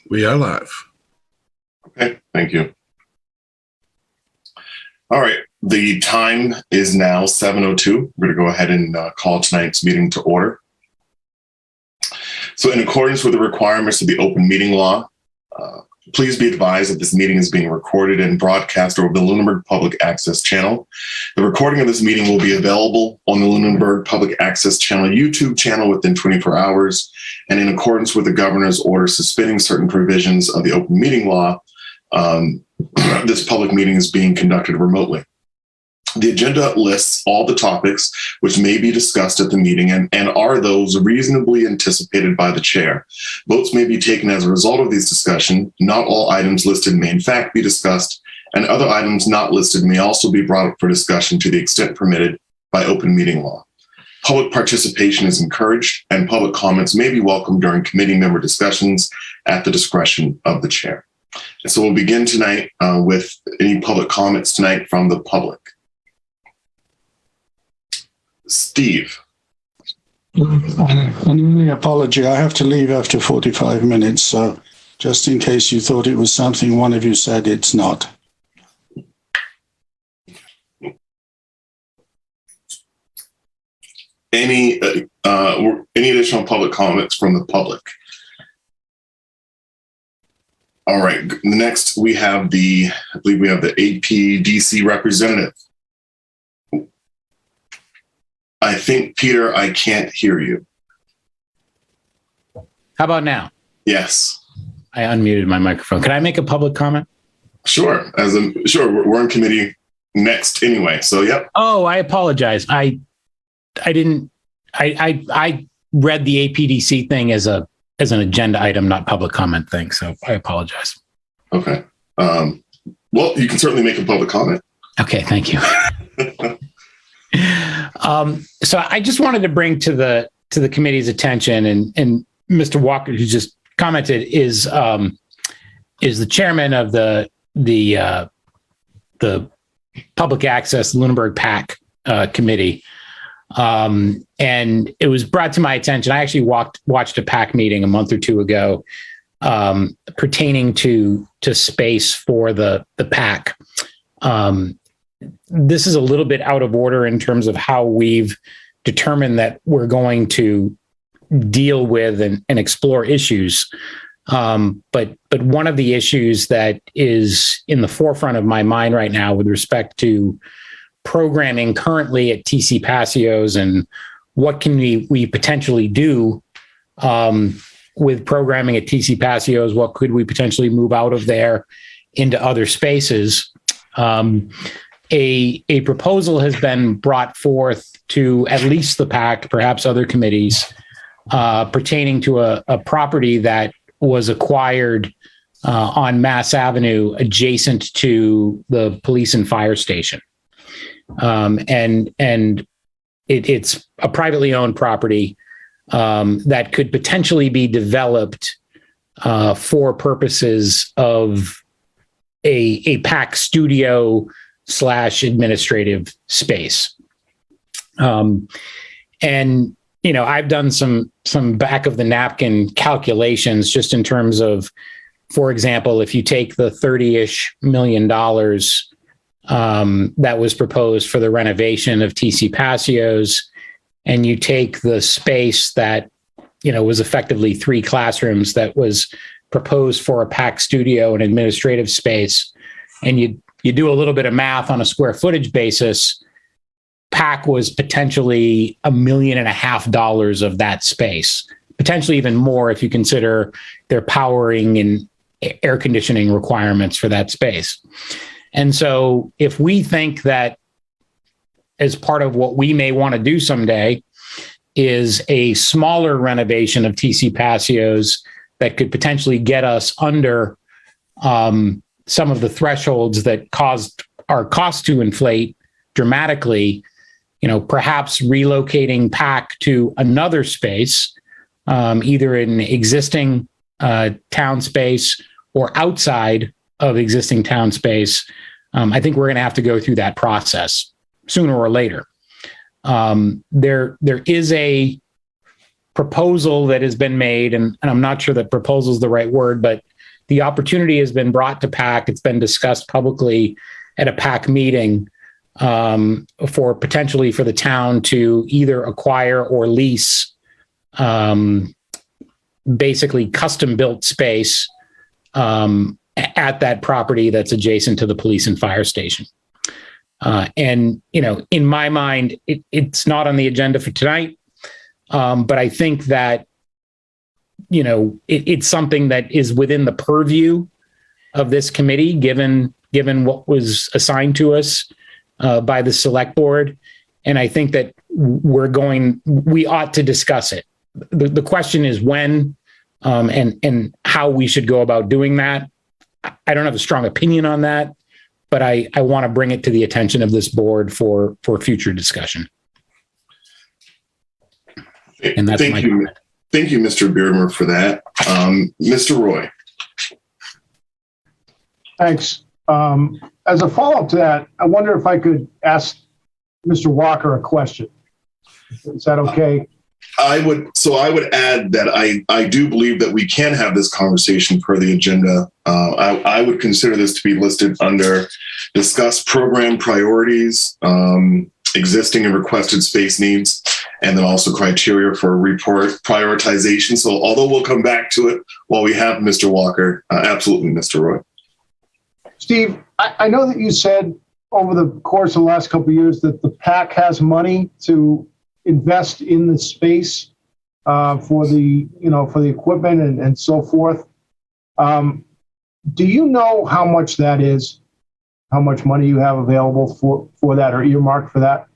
We are live. Okay, thank you. All right, the time is now 7:02. We're going to go ahead and call tonight's meeting to order. So in accordance with the requirements of the open meeting law, please be advised that this meeting is being recorded and broadcast over the Lunenburg Public Access Channel. The recording of this meeting will be available on the Lunenburg Public Access Channel YouTube channel within 24 hours. And in accordance with the governor's order suspending certain provisions of the open meeting law, this public meeting is being conducted remotely. The agenda lists all the topics which may be discussed at the meeting and are those reasonably anticipated by the chair. Votes may be taken as a result of these discussions. Not all items listed may in fact be discussed, and other items not listed may also be brought up for discussion to the extent permitted by open meeting law. Public participation is encouraged, and public comments may be welcomed during committee member discussions at the discretion of the chair. And so we'll begin tonight with any public comments tonight from the public. Steve. An apology. I have to leave after 45 minutes, so just in case you thought it was something one of you said, it's not. Any additional public comments from the public? All right. Next, we have I believe we have the APDC representative. I think, Peter, I can't hear you. How about now? Yes. I unmuted my microphone. Can I make a public comment? Sure. Sure. We're in committee next anyway. So, yep. Oh, I apologize. I read the APDC thing as an agenda item, not public comment thing. So I apologize. Okay. Well, you can certainly make a public comment. Okay. Thank you. So I just wanted to bring to the committee's attention, and Mr. Walker, who just commented, is the chairman of the Public Access Lunenburg PAC committee, and it was brought to my attention. I actually watched a PAC meeting a month or two ago pertaining to space for the PAC. This is a little bit out of order in terms of how we've determined that we're going to deal with and explore issues. But one of the issues that is in the forefront of my mind right now with respect to programming currently at TC Passios and what can we potentially do with programming at TC Passios, what could we potentially move out of there into other spaces? A proposal has been brought forth to at least the PAC, perhaps other committees, pertaining to a property that was acquired on Mass Avenue adjacent to the police and fire station. And it's a privately owned property that could potentially be developed for purposes of a PAC studio / administrative space. And, I've done some back of the napkin calculations just in terms of, for example, if you take the $30-ish million that was proposed for the renovation of TC Passios, and you take the space that, was effectively 3 classrooms that was proposed for a PAC studio and administrative space, and you do a little bit of math on a square footage basis, PAC was potentially $1.5 million of that space, potentially even more if you consider their powering and air conditioning requirements for that space. And so if we think that as part of what we may want to do someday is a smaller renovation of TC Passios that could potentially get us under some of the thresholds that caused our costs to inflate dramatically, perhaps relocating PAC to another space, either in existing town space or outside of existing town space, I think we're going to have to go through that process sooner or later. There is a proposal that has been made, and I'm not sure that proposal is the right word, but the opportunity has been brought to PAC. It's been discussed publicly at a PAC meeting for potentially for the town to either acquire or lease basically custom built space at that property that's adjacent to the police and fire station. And, in my mind, it's not on the agenda for tonight. But I think that, it's something that is within the purview of this committee, given what was assigned to us by the select board. And I think that we ought to discuss it. The question is when and how we should go about doing that. I don't have a strong opinion on that, but I want to bring it to the attention of this board for future discussion. And that's Thank you. Thank you, Mr. Beardmore, for that. Mr. Roy. Thanks. As a follow-up to that, I wonder if I could ask Mr. Walker a question. Is that okay? I would add that I do believe that we can have this conversation per the agenda. I would consider this to be listed under discuss program priorities, existing and requested space needs, and then also criteria for report prioritization. So although we'll come back to it while we have Mr. Walker, absolutely, Mr. Roy. Steve, I know that you said over the course of the last couple of years that the PAC has money to invest in the space for the equipment and so forth. Do you know how much that is? How much money you have available for that or earmarked for that?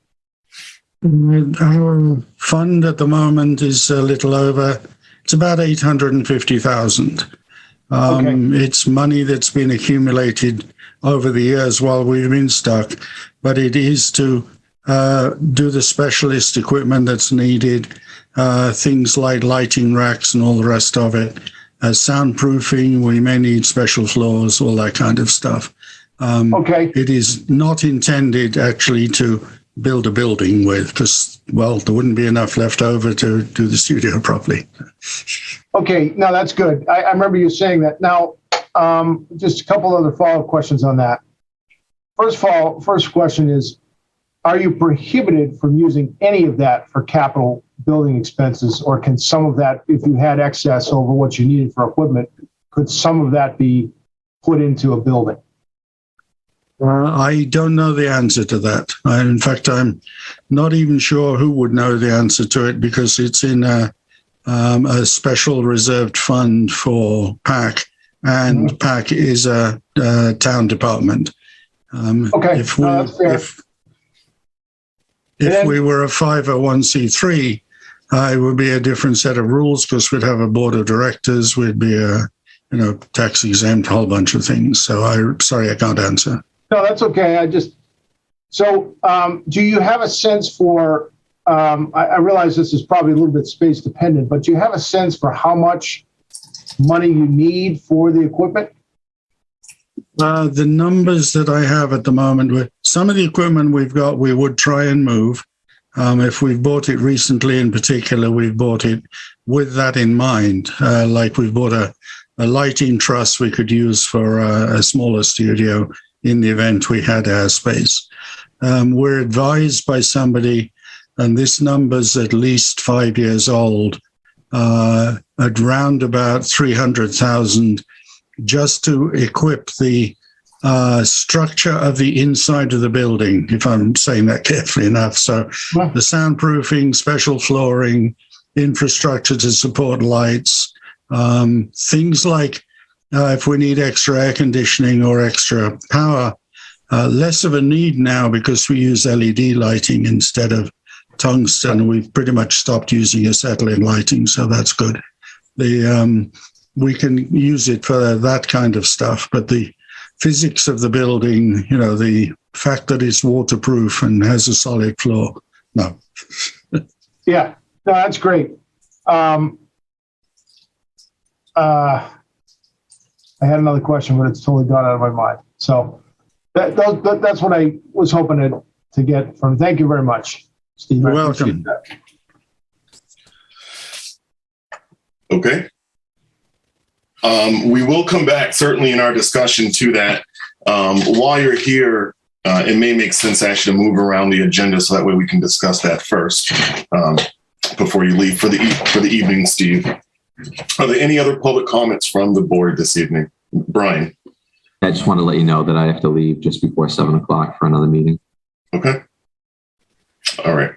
Our fund at the moment is a little over, it's about 850,000. Okay. It's money that's been accumulated over the years while we've been stuck, but it is to do the specialist equipment that's needed, things like lighting racks and all the rest of it, soundproofing, we may need special floors, all that kind of stuff. Okay. It is not intended actually to build a building with, because, well, there wouldn't be enough left over to do the studio properly. Okay, no, that's good. I remember you saying that. Now, just a couple other follow-up questions on that. First question is, are you prohibited from using any of that for capital building expenses, or can some of that, if you had excess over what you needed for equipment, could some of that be put into a building? I don't know the answer to that. In fact, I'm not even sure who would know the answer to it, because it's in a special reserved fund for PAC, and PAC is a town department. Okay, If we were a 501c3, it would be a different set of rules, because we'd have a board of directors, we'd be a tax exempt, a whole bunch of things. So sorry, I can't answer. No, that's okay. Do you have a sense for, I realize this is probably a little bit space dependent, but do you have a sense for how much money you need for the equipment? The numbers that I have at the moment, some of the equipment we've got, we would try and move. If we've bought it recently, in particular, we've bought it with that in mind. Like we've bought a lighting truss we could use for a smaller studio in the event we had our space. We're advised by somebody, and this number's at least 5 years old, at round about 300,000 just to equip the structure of the inside of the building, if I'm saying that carefully enough. So the soundproofing, special flooring, infrastructure to support lights, things like if we need extra air conditioning or extra power, less of a need now because we use LED lighting instead of tungsten. We've pretty much stopped using acetylene lighting, so that's good. We can use it for that kind of stuff, but the physics of the building, the fact that it's waterproof and has a solid floor, no. Yeah, no, that's great. I had another question, but it's totally gone out of my mind. So that's what I was hoping to get from. Thank you very much, Steve. You're welcome. Okay. We will come back certainly in our discussion to that. While you're here, it may make sense actually to move around the agenda so that way we can discuss that first before you leave for the evening, Steve. Are there any other public comments from the board this evening? Brian? I just want to let you know that I have to leave just before 7 o'clock for another meeting. Okay. All right.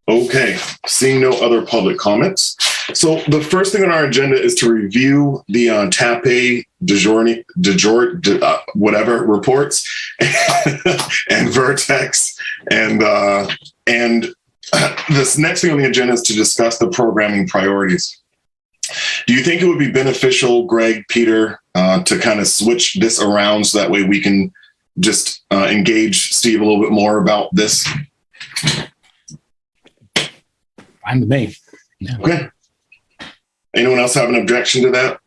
Okay. Seeing no other public comments. So the first thing on our agenda is to review the TAPE whatever reports and Vertex and this next thing on the agenda is to discuss the programming priorities. Do you think it would be beneficial, Greg, Peter, to kind of switch this around so that way we can just engage Steve a little bit more about this? Fine with me. Yeah. Okay. Anyone else have an objection to that?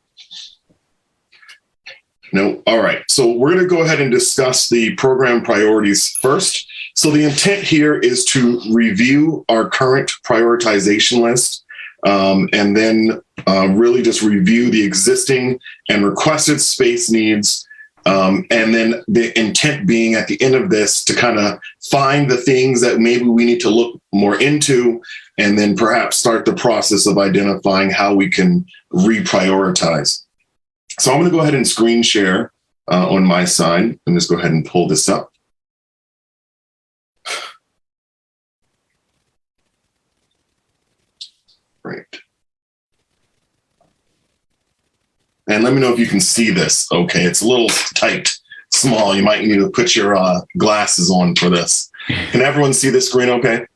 No. All right. So we're going to go ahead and discuss the program priorities first. So the intent here is to review our current prioritization list and then really just review the existing and requested space needs. And then the intent being at the end of this to kind of find the things that maybe we need to look more into and then perhaps start the process of identifying how we can reprioritize. So I'm going to go ahead and screen share on my side and just go ahead and pull this up. Great. And let me know if you can see this. Okay, it's a little tight, small. You might need to put your glasses on for this. Can everyone see the screen okay?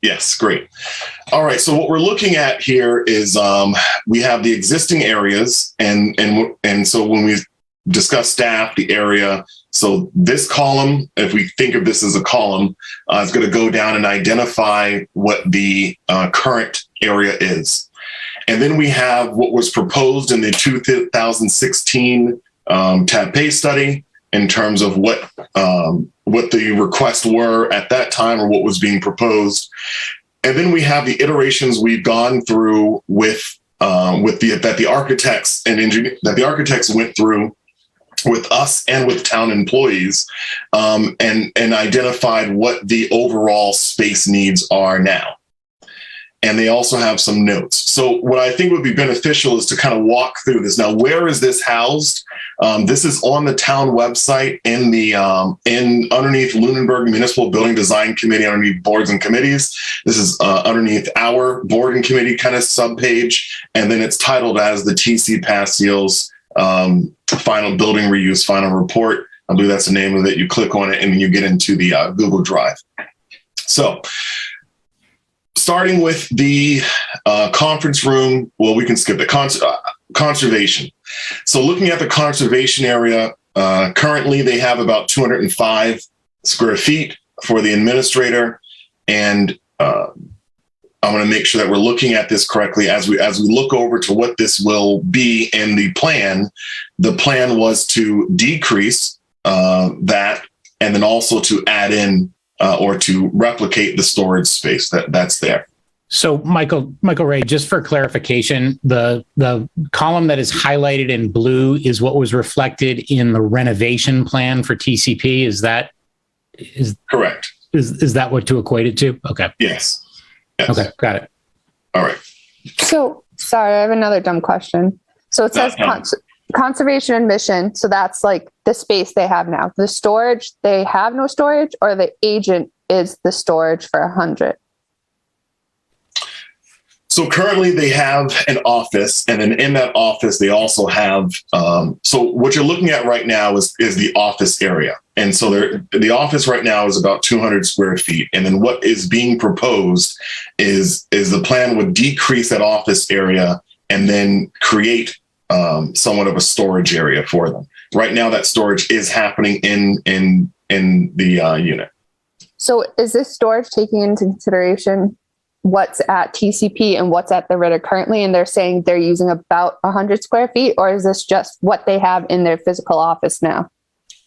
Yes, great. All right, so what we're looking at here is we have the existing areas, and so when we discuss staff, the area, so this column, if we think of this as a column, is going to go down and identify what the current area is. And then we have what was proposed in the 2016 TAPE study in terms of what the requests were at that time or what was being proposed. And then we have the iterations we've gone through with the architects and engineers that the architects went through with us and with town employees and identified what the overall space needs are now. And they also have some notes. So what I think would be beneficial is to kind of walk through this. Now, where is this housed? This is on the town website in underneath Lunenburg Municipal Building Design Committee, underneath boards and committees. This is underneath our board and committee kind of subpage. And then it's titled as the TC Passio's final building reuse final report. I believe that's the name of it. You click on it and then you get into the Google Drive. So starting with the conference room, well, we can skip the conservation. So looking at the conservation area, currently they have about 205 square feet for the administrator. And I want to make sure that we're looking at this correctly as we look over to what this will be in the plan. The plan was to decrease that and then also to add in or to replicate the storage space that's there. So Michael Ray, just for clarification, the column that is highlighted in blue is what was reflected in the renovation plan for TCP. Is Correct? Is that what to equate it to? Okay. Yes. Okay, got it. All right. So, sorry, I have another dumb question. So it says conservation and mission. So that's like the space they have now. The storage, they have no storage, or the agent is the storage for 100? So currently they have an office, and then in that office, they also have, so what you're looking at right now is the office area. And so the office right now is about 200 square feet. And then what is being proposed is the plan would decrease that office area and then create somewhat of a storage area for them. Right now, that storage is happening in the unit. So is this storage taking into consideration what's at TCP and what's at the Ritter currently? And they're saying they're using about 100 square feet, or is this just what they have in their physical office now?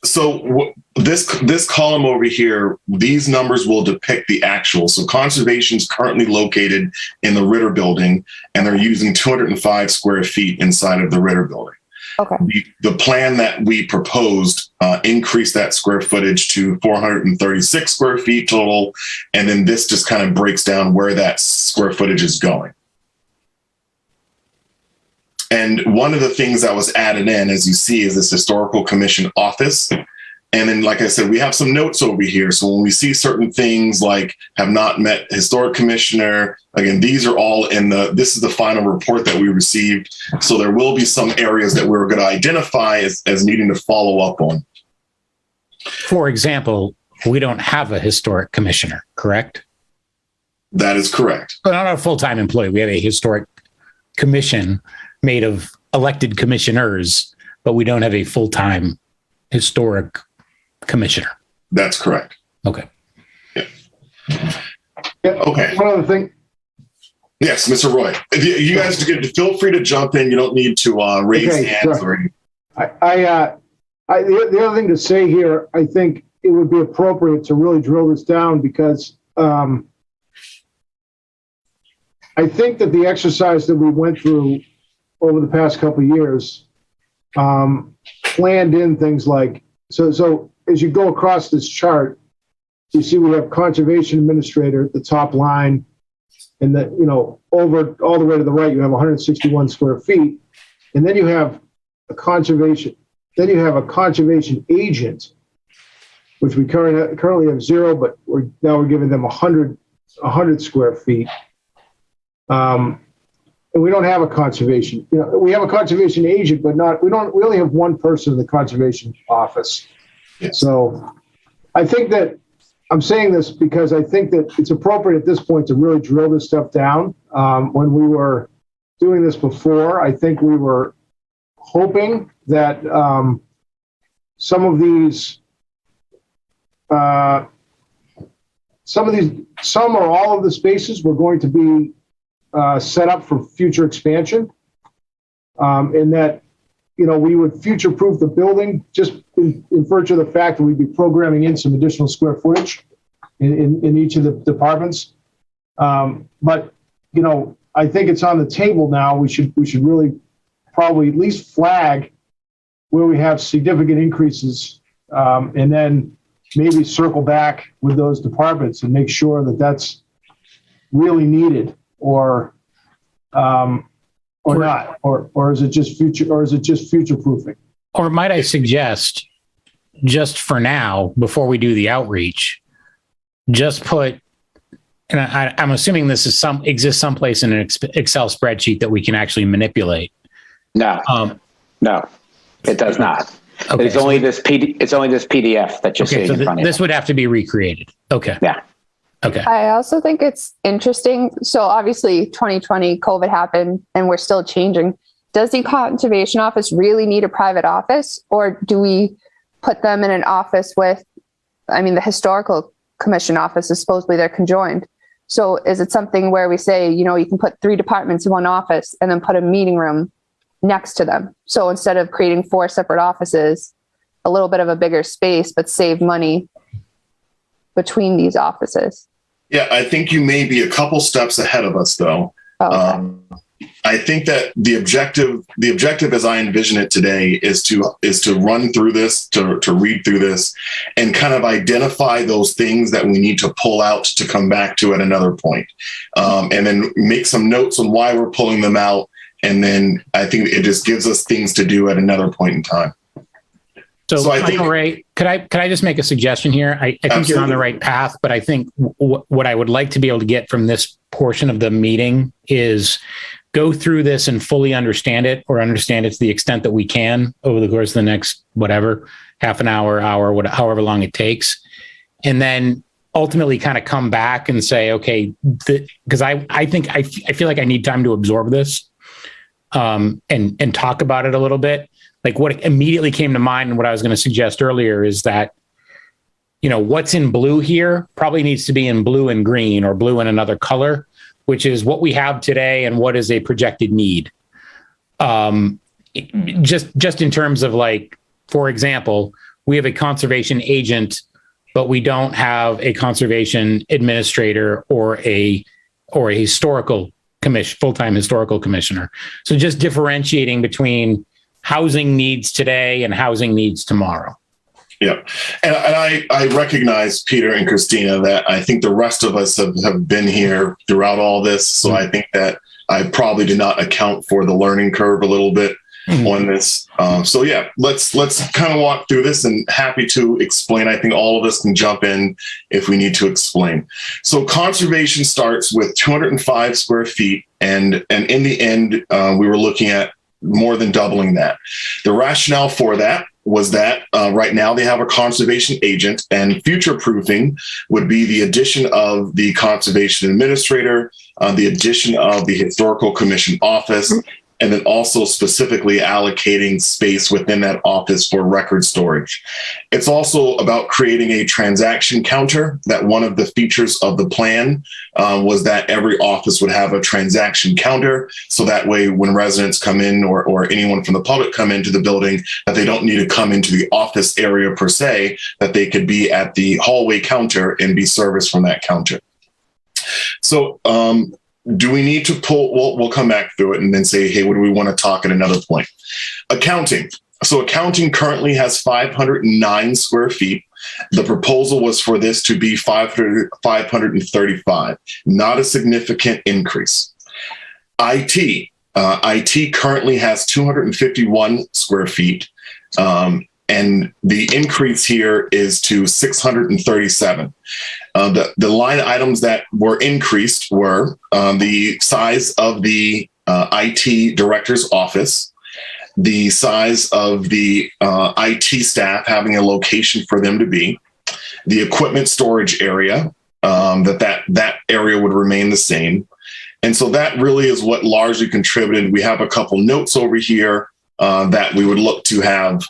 This column over here, these numbers will depict the actual. So conservation is currently located in the Ritter building, and they're using 205 square feet inside of the Ritter building. Okay. The plan that we proposed increased that square footage to 436 square feet total. And then this just kind of breaks down where that square footage is going. And one of the things that was added in, as you see, is this historical commission office. And then, like I said, we have some notes over here. So when we see certain things like have not met historic commissioner, again, these are all this is the final report that we received. So there will be some areas that we're going to identify as needing to follow up on. For example, we don't have a historic commissioner, correct? That is correct. But not a full-time employee. We have a historic commission made of elected commissioners, but we don't have a full-time historic commissioner. That's correct. Okay. Yeah. Okay. One other thing. Yes, Mr. Roy. You guys feel free to jump in. You don't need to raise hands or anything. The other thing to say here, I think it would be appropriate to really drill this down because I think that the exercise that we went through over the past couple of years planned in things like, so as you go across this chart, you see we have conservation administrator at the top line, and that, over all the way to the right, you have 161 square feet. And then you have a conservation agent, which we currently have 0, but we're giving them 100 square feet. And we don't have a conservation, we have a conservation agent, but we only have one person in the conservation office. Yes. So I think that I'm saying this because I think that it's appropriate at this point to really drill this stuff down. When we were doing this before, I think we were hoping that some or all of the spaces were going to be set up for future expansion, and that we would future-proof the building just in virtue of the fact that we'd be programming in some additional square footage in each of the departments. But I think it's on the table now. We should really probably at least flag where we have significant increases, and then maybe circle back with those departments and make sure that that's really needed, or not, or is it just future proofing? Or might I suggest, just for now, before we do the outreach, just put, and I'm assuming this is exists someplace in an Excel spreadsheet that we can actually manipulate. No, no, it does not. Okay, It's only this PDF that you're okay, seeing so in front of you. this would have to be recreated. Okay. Yeah. Okay. I also think it's interesting. So obviously 2020 COVID happened and we're still changing. Does the conservation office really need a private office, or do we put them in an office with, the historical commission office is supposedly they're conjoined. So is it something where we say, you can put 3 departments in one office and then put a meeting room next to them? So instead of creating 4 separate offices, a little bit of a bigger space, but save money between these offices. Yeah, I think you may be a couple steps ahead of us, though. Oh, okay. I think that the objective as I envision it today is to run through this, to read through this, and kind of identify those things that we need to pull out to come back to at another point, and then make some notes on why we're pulling them out. And then I think it just gives us things to do at another point in time. So I think, Michael Ray, could I just make a suggestion here? I think you're on the right path, but I think what I would like to be able to get from this portion of the meeting is go through this and fully understand it, or understand it to the extent that we can over the course of the next, half an hour, however long it takes. And then ultimately kind of come back and say, okay, because I feel like I need time to absorb this, and talk about it a little bit. Like what immediately came to mind and what I was going to suggest earlier is that, what's in blue here probably needs to be in blue and green, or blue and another color, which is what we have today and what is a projected need. Just in terms of, like, for example, we have a conservation agent, but we don't have a conservation administrator or a historical commission, full-time historical commissioner. So just differentiating between housing needs today and housing needs tomorrow. Yeah. And I recognize, Peter and Christina, that I think the rest of us have been here throughout all this. So I think that I probably did not account for the learning curve a little bit on this. So yeah, let's kind of walk through this, and happy to explain. I think all of us can jump in if we need to explain. So conservation starts with 205 square feet. And in the end, we were looking at more than doubling that. The rationale for that was that right now they have a conservation agent, and future proofing would be the addition of the conservation administrator, the addition of the historical commission office, and then also specifically allocating space within that office for record storage. It's also about creating a transaction counter. That one of the features of the plan was that every office would have a transaction counter. So that way, when residents come in or anyone from the public come into the building, that they don't need to come into the office area per se, that they could be at the hallway counter and be serviced from that counter. So, do we need to pull? Well, we'll come back through it and then say, hey, what do we want to talk at another point? Accounting. So accounting currently has 509 square feet. The proposal was for this to be 535, not a significant increase. IT currently has 251 square feet. And the increase here is to 637. The line items that were increased were the size of the IT director's office, the size of the IT staff having a location for them to be, the equipment storage area, that area would remain the same. And so that really is what largely contributed. We have a couple notes over here that we would look to have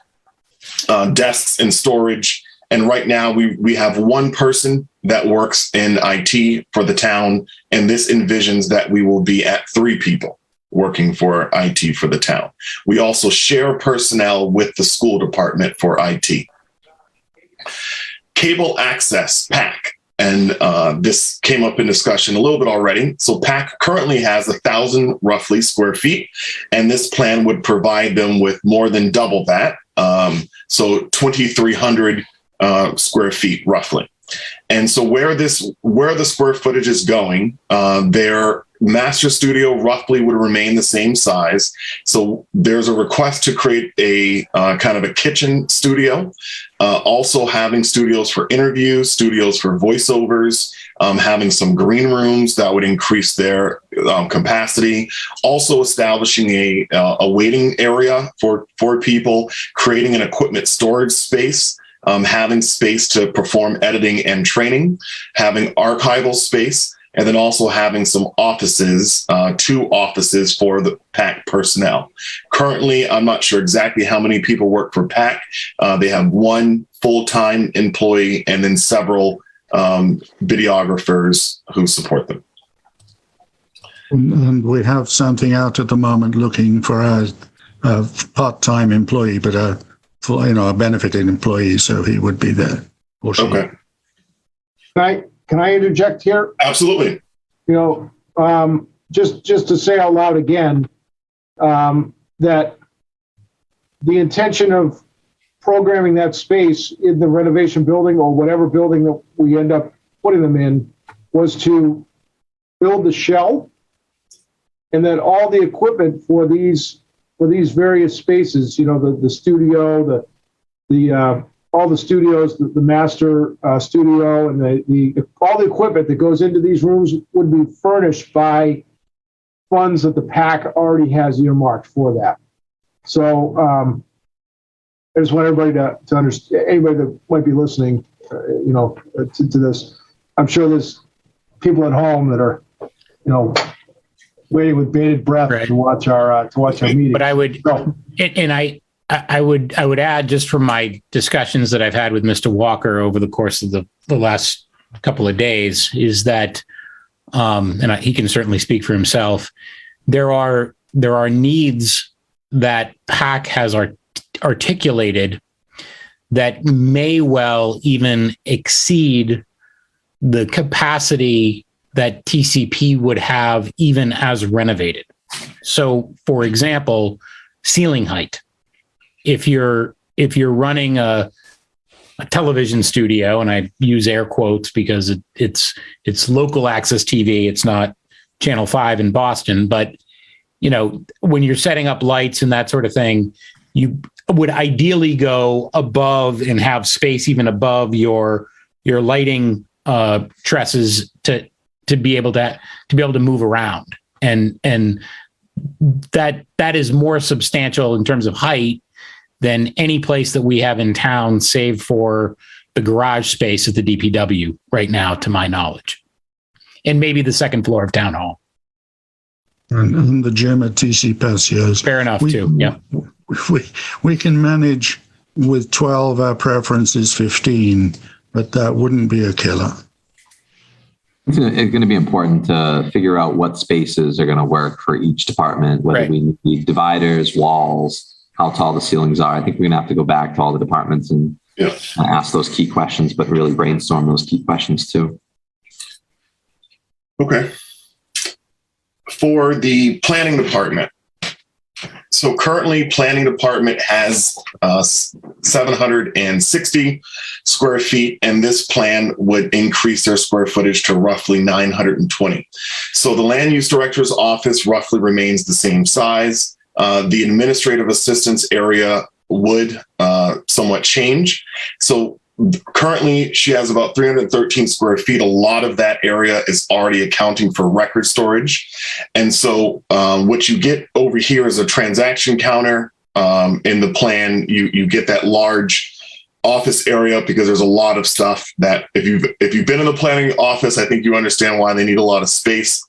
desks and storage. And right now we have one person that works in IT for the town. And this envisions that we will be at 3 people working for IT for the town. We also share personnel with the school department for IT. Cable access, PAC. And this came up in discussion a little bit already. So PAC currently has 1,000 roughly square feet, and this plan would provide them with more than double that. So 2,300 square feet roughly. And so where the square footage is going, their master studio roughly would remain the same size. So there's a request to create a kind of a kitchen studio, also having studios for interviews, studios for voiceovers, having some green rooms that would increase their capacity, also establishing a waiting area for people, creating an equipment storage space, having space to perform editing and training, having archival space, and then also having some offices, 2 offices for the PAC personnel. Currently, I'm not sure exactly how many people work for PAC. They have 1 full-time employee and then several videographers who support them. And we have something out at the moment looking for a part-time employee, but a benefited employee, so he would be there. Okay. Can I interject here? Absolutely. Just to say out loud again, that the intention of programming that space in the renovation building or whatever building that we end up putting them in was to build the shell, and that all the equipment for these various spaces, the studio, all the studios, the master studio, and all the equipment that goes into these rooms would be furnished by funds that the PAC already has earmarked for that. So I just want everybody to understand, anybody that might be listening, to this. I'm sure there's people at home that are, waiting with bated breath to watch our meeting. But I would, I would add, just from my discussions that I've had with Mr. Walker over the course of the last couple of days, is that, he can certainly speak for himself, there are needs that PAC has articulated that may well even exceed the capacity that TCP would have even as renovated. So, for example, ceiling height. If you're running a television studio, and I use air quotes because it's local access TV, it's not Channel 5 in Boston, but when you're setting up lights and that sort of thing, you would ideally go above and have space even above your lighting trusses to be able to move around, and that is more substantial in terms of height than any place that we have in town, save for the garage space at the DPW right now, to my knowledge, and maybe the second floor of town hall. And the gym at TC Pasio's. Fair enough, too. Yeah. We can manage with 12, our preference is 15, but that wouldn't be a killer. It's going to be important to figure out what spaces are going to work for each department, whether Right. we need dividers, walls, how tall the ceilings are. I think we're going to have to go back to all the departments and ask those key questions, but really brainstorm those key questions too. Okay. For the planning department. So currently planning department has 760 square feet, and this plan would increase their square footage to roughly 920. So the land use director's office roughly remains the same size. The administrative assistance area would somewhat change. So currently she has about 313 square feet. A lot of that area is already accounting for record storage. And so what you get over here is a transaction counter. In the plan, you get that large office area because there's a lot of stuff that if you've been in the planning office, I think you understand why they need a lot of space.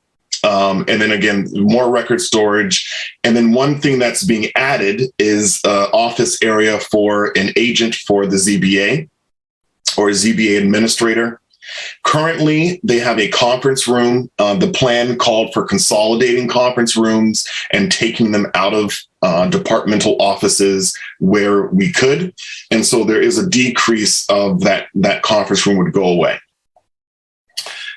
And then again, more record storage. And then one thing that's being added is office area for an agent for the ZBA or a ZBA administrator. Currently, they have a conference room. The plan called for consolidating conference rooms and taking them out of departmental offices where we could. And so there is a decrease of that conference room would go away.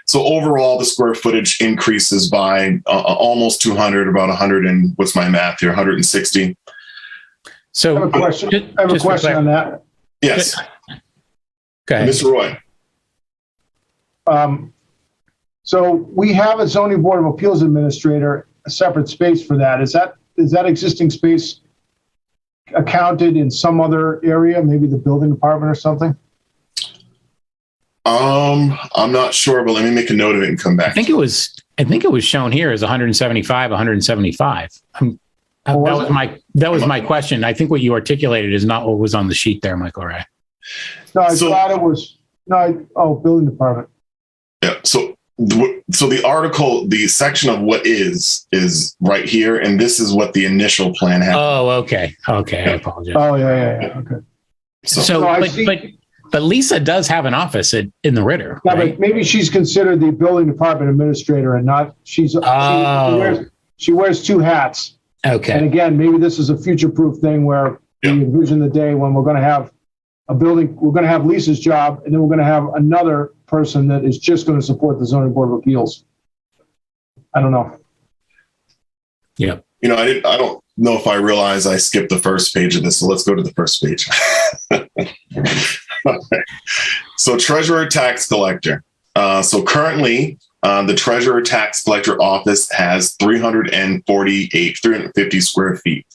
So overall, the square footage increases by almost 200, about 100 and what's my math here, 160. So I have a question. I have a question on that. Yes. Go ahead. Mr. Roy. So we have a zoning board of appeals administrator, a separate space for that. Is that existing space accounted in some other area, maybe the building department or something? I'm not sure, but let me make a note of it and come back. I think it was shown here as 175, 175. That was my question. I think what you articulated is not what was on the sheet there, Michael Ray. No, I thought it was, building department. Yeah. So the article, the section of what is right here, and this is what the initial plan had. Oh, okay. Okay. I apologize. Oh, yeah. Okay. But Lisa does have an office in the Ritter. Yeah, Right? but maybe she's considered the building department administrator and not, she wears two hats. Okay. And again, maybe this is a future-proof thing where we envision the day when we're going to have we're going to have Lisa's job, and then we're going to have another person that is just going to support the zoning board of appeals. I don't know. Yeah. I don't know if I realize I skipped the first page of this, so let's go to the first page. Okay. So treasurer tax collector. So currently, the treasurer tax collector office has 350 square feet.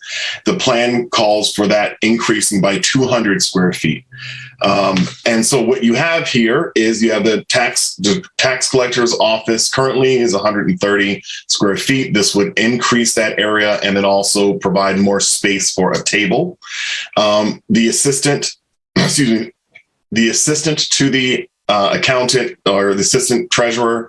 The plan calls for that increasing by 200 square feet. And so what you have here is you have the tax collector's office currently is 130 square feet. This would increase that area and then also provide more space for a table. The assistant to the accountant or the assistant treasurer,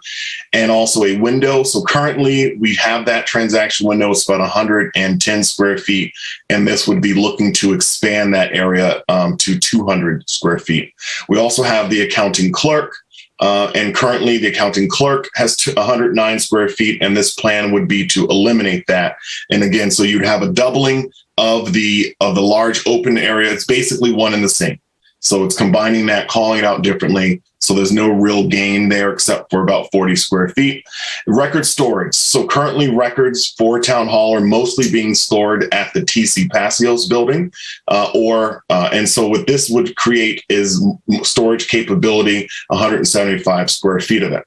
and also a window. So currently we have that transaction window. It's about 110 square feet. And this would be looking to expand that area to 200 square feet. We also have the accounting clerk. And currently the accounting clerk has 109 square feet. And this plan would be to eliminate that. And again, so you'd have a doubling of the large open area. It's basically one and the same. So it's combining that, calling it out differently. So there's no real gain there except for about 40 square feet. Record storage. So currently records for town hall are mostly being stored at the TC Passios building, and so what this would create is storage capability, 175 square feet of it.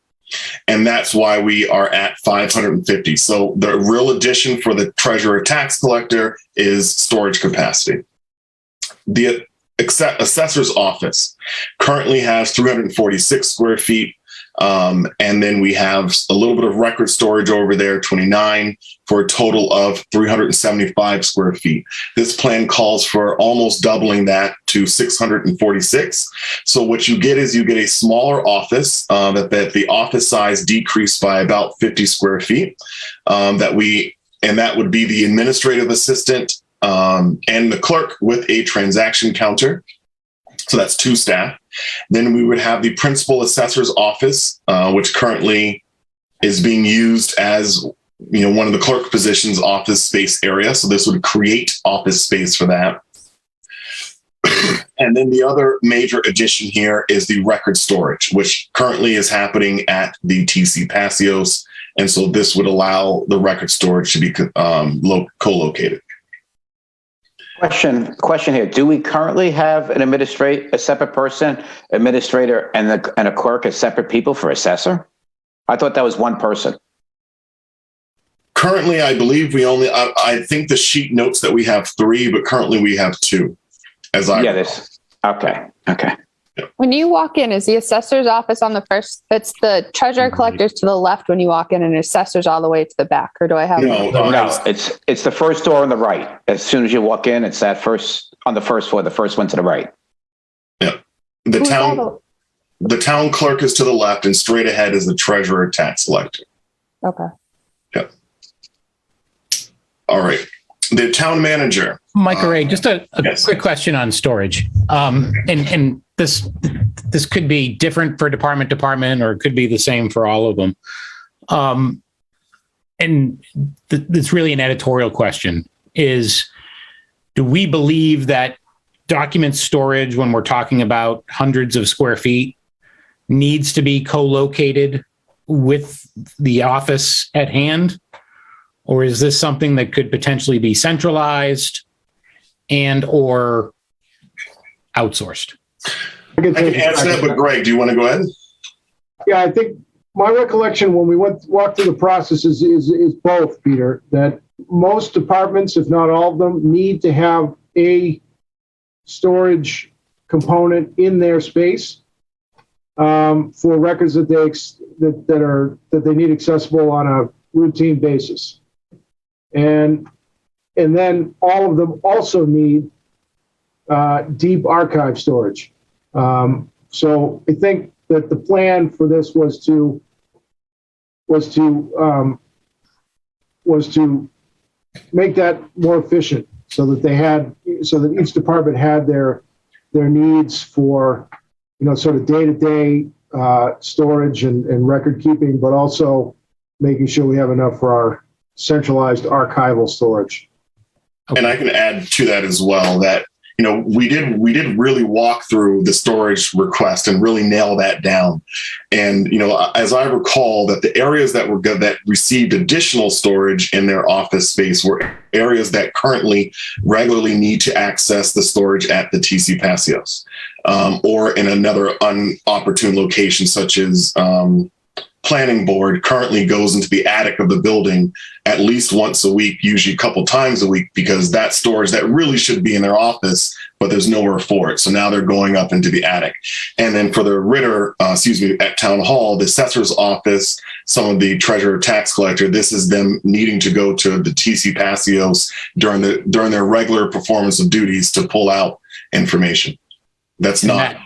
And that's why we are at 550. So the real addition for the treasurer tax collector is storage capacity. The assessor's office currently has 346 square feet. And then we have a little bit of record storage over there, 29, for a total of 375 square feet. This plan calls for almost doubling that to 646. So what you get is you get a smaller office, that the office size decreased by about 50 square feet, and that would be the administrative assistant and the clerk with a transaction counter. So that's 2 staff. Then we would have the principal assessor's office, which currently is being used as, one of the clerk positions office space area. So this would create office space for that. And then the other major addition here is the record storage, which currently is happening at the TC Passios. And so this would allow the record storage to be co-located. Question here. Do we currently have a separate person, administrator, and a clerk as separate people for assessor? I thought that was one person. Currently, I believe I think the sheet notes that we have 3, but currently we have 2. Okay. When you walk in, is the assessor's office on the first? It's the treasurer collector's to the left when you walk in, and assessor's all the way to the back. Or do I have? No, it's the first door on the right. As soon as you walk in, it's that first on the first floor, the first one to the right. Yeah, the town clerk is to the left, and straight ahead is the treasurer tax collector. Okay. Yeah. All right. The town manager. Mike Ray, just a yes. quick question on storage. And this could be different for department, or it could be the same for all of them. And it's really an editorial question is, do we believe that document storage, when we're talking about hundreds of square feet, needs to be co-located with the office at hand? Or is this something that could potentially be centralized and or outsourced? I can answer that, but Greg, do you want to go ahead? Yeah, I think my recollection when we walked through the process is both, Peter, that most departments, if not all of them, need to have a storage component in their space for records that they need accessible on a routine basis. And then all of them also need deep archive storage. So I think that the plan for this was to make that more efficient, so that each department had their needs for sort of day-to-day storage and record keeping, but also making sure we have enough for our centralized archival storage. Okay. And I can add to that as well that, we did really walk through the storage request and really nail that down. And, as I recall, that the areas that received additional storage in their office space were areas that currently regularly need to access the storage at the TC Passios, or in another unopportune location, such as planning board currently goes into the attic of the building at least once a week, usually a couple times a week, because that storage that really should be in their office, but there's nowhere for it. So now they're going up into the attic. And then for the at town hall, the assessor's office, some of the treasurer tax collector, this is them needing to go to the TC Passios during their regular performance of duties to pull out information. That's not.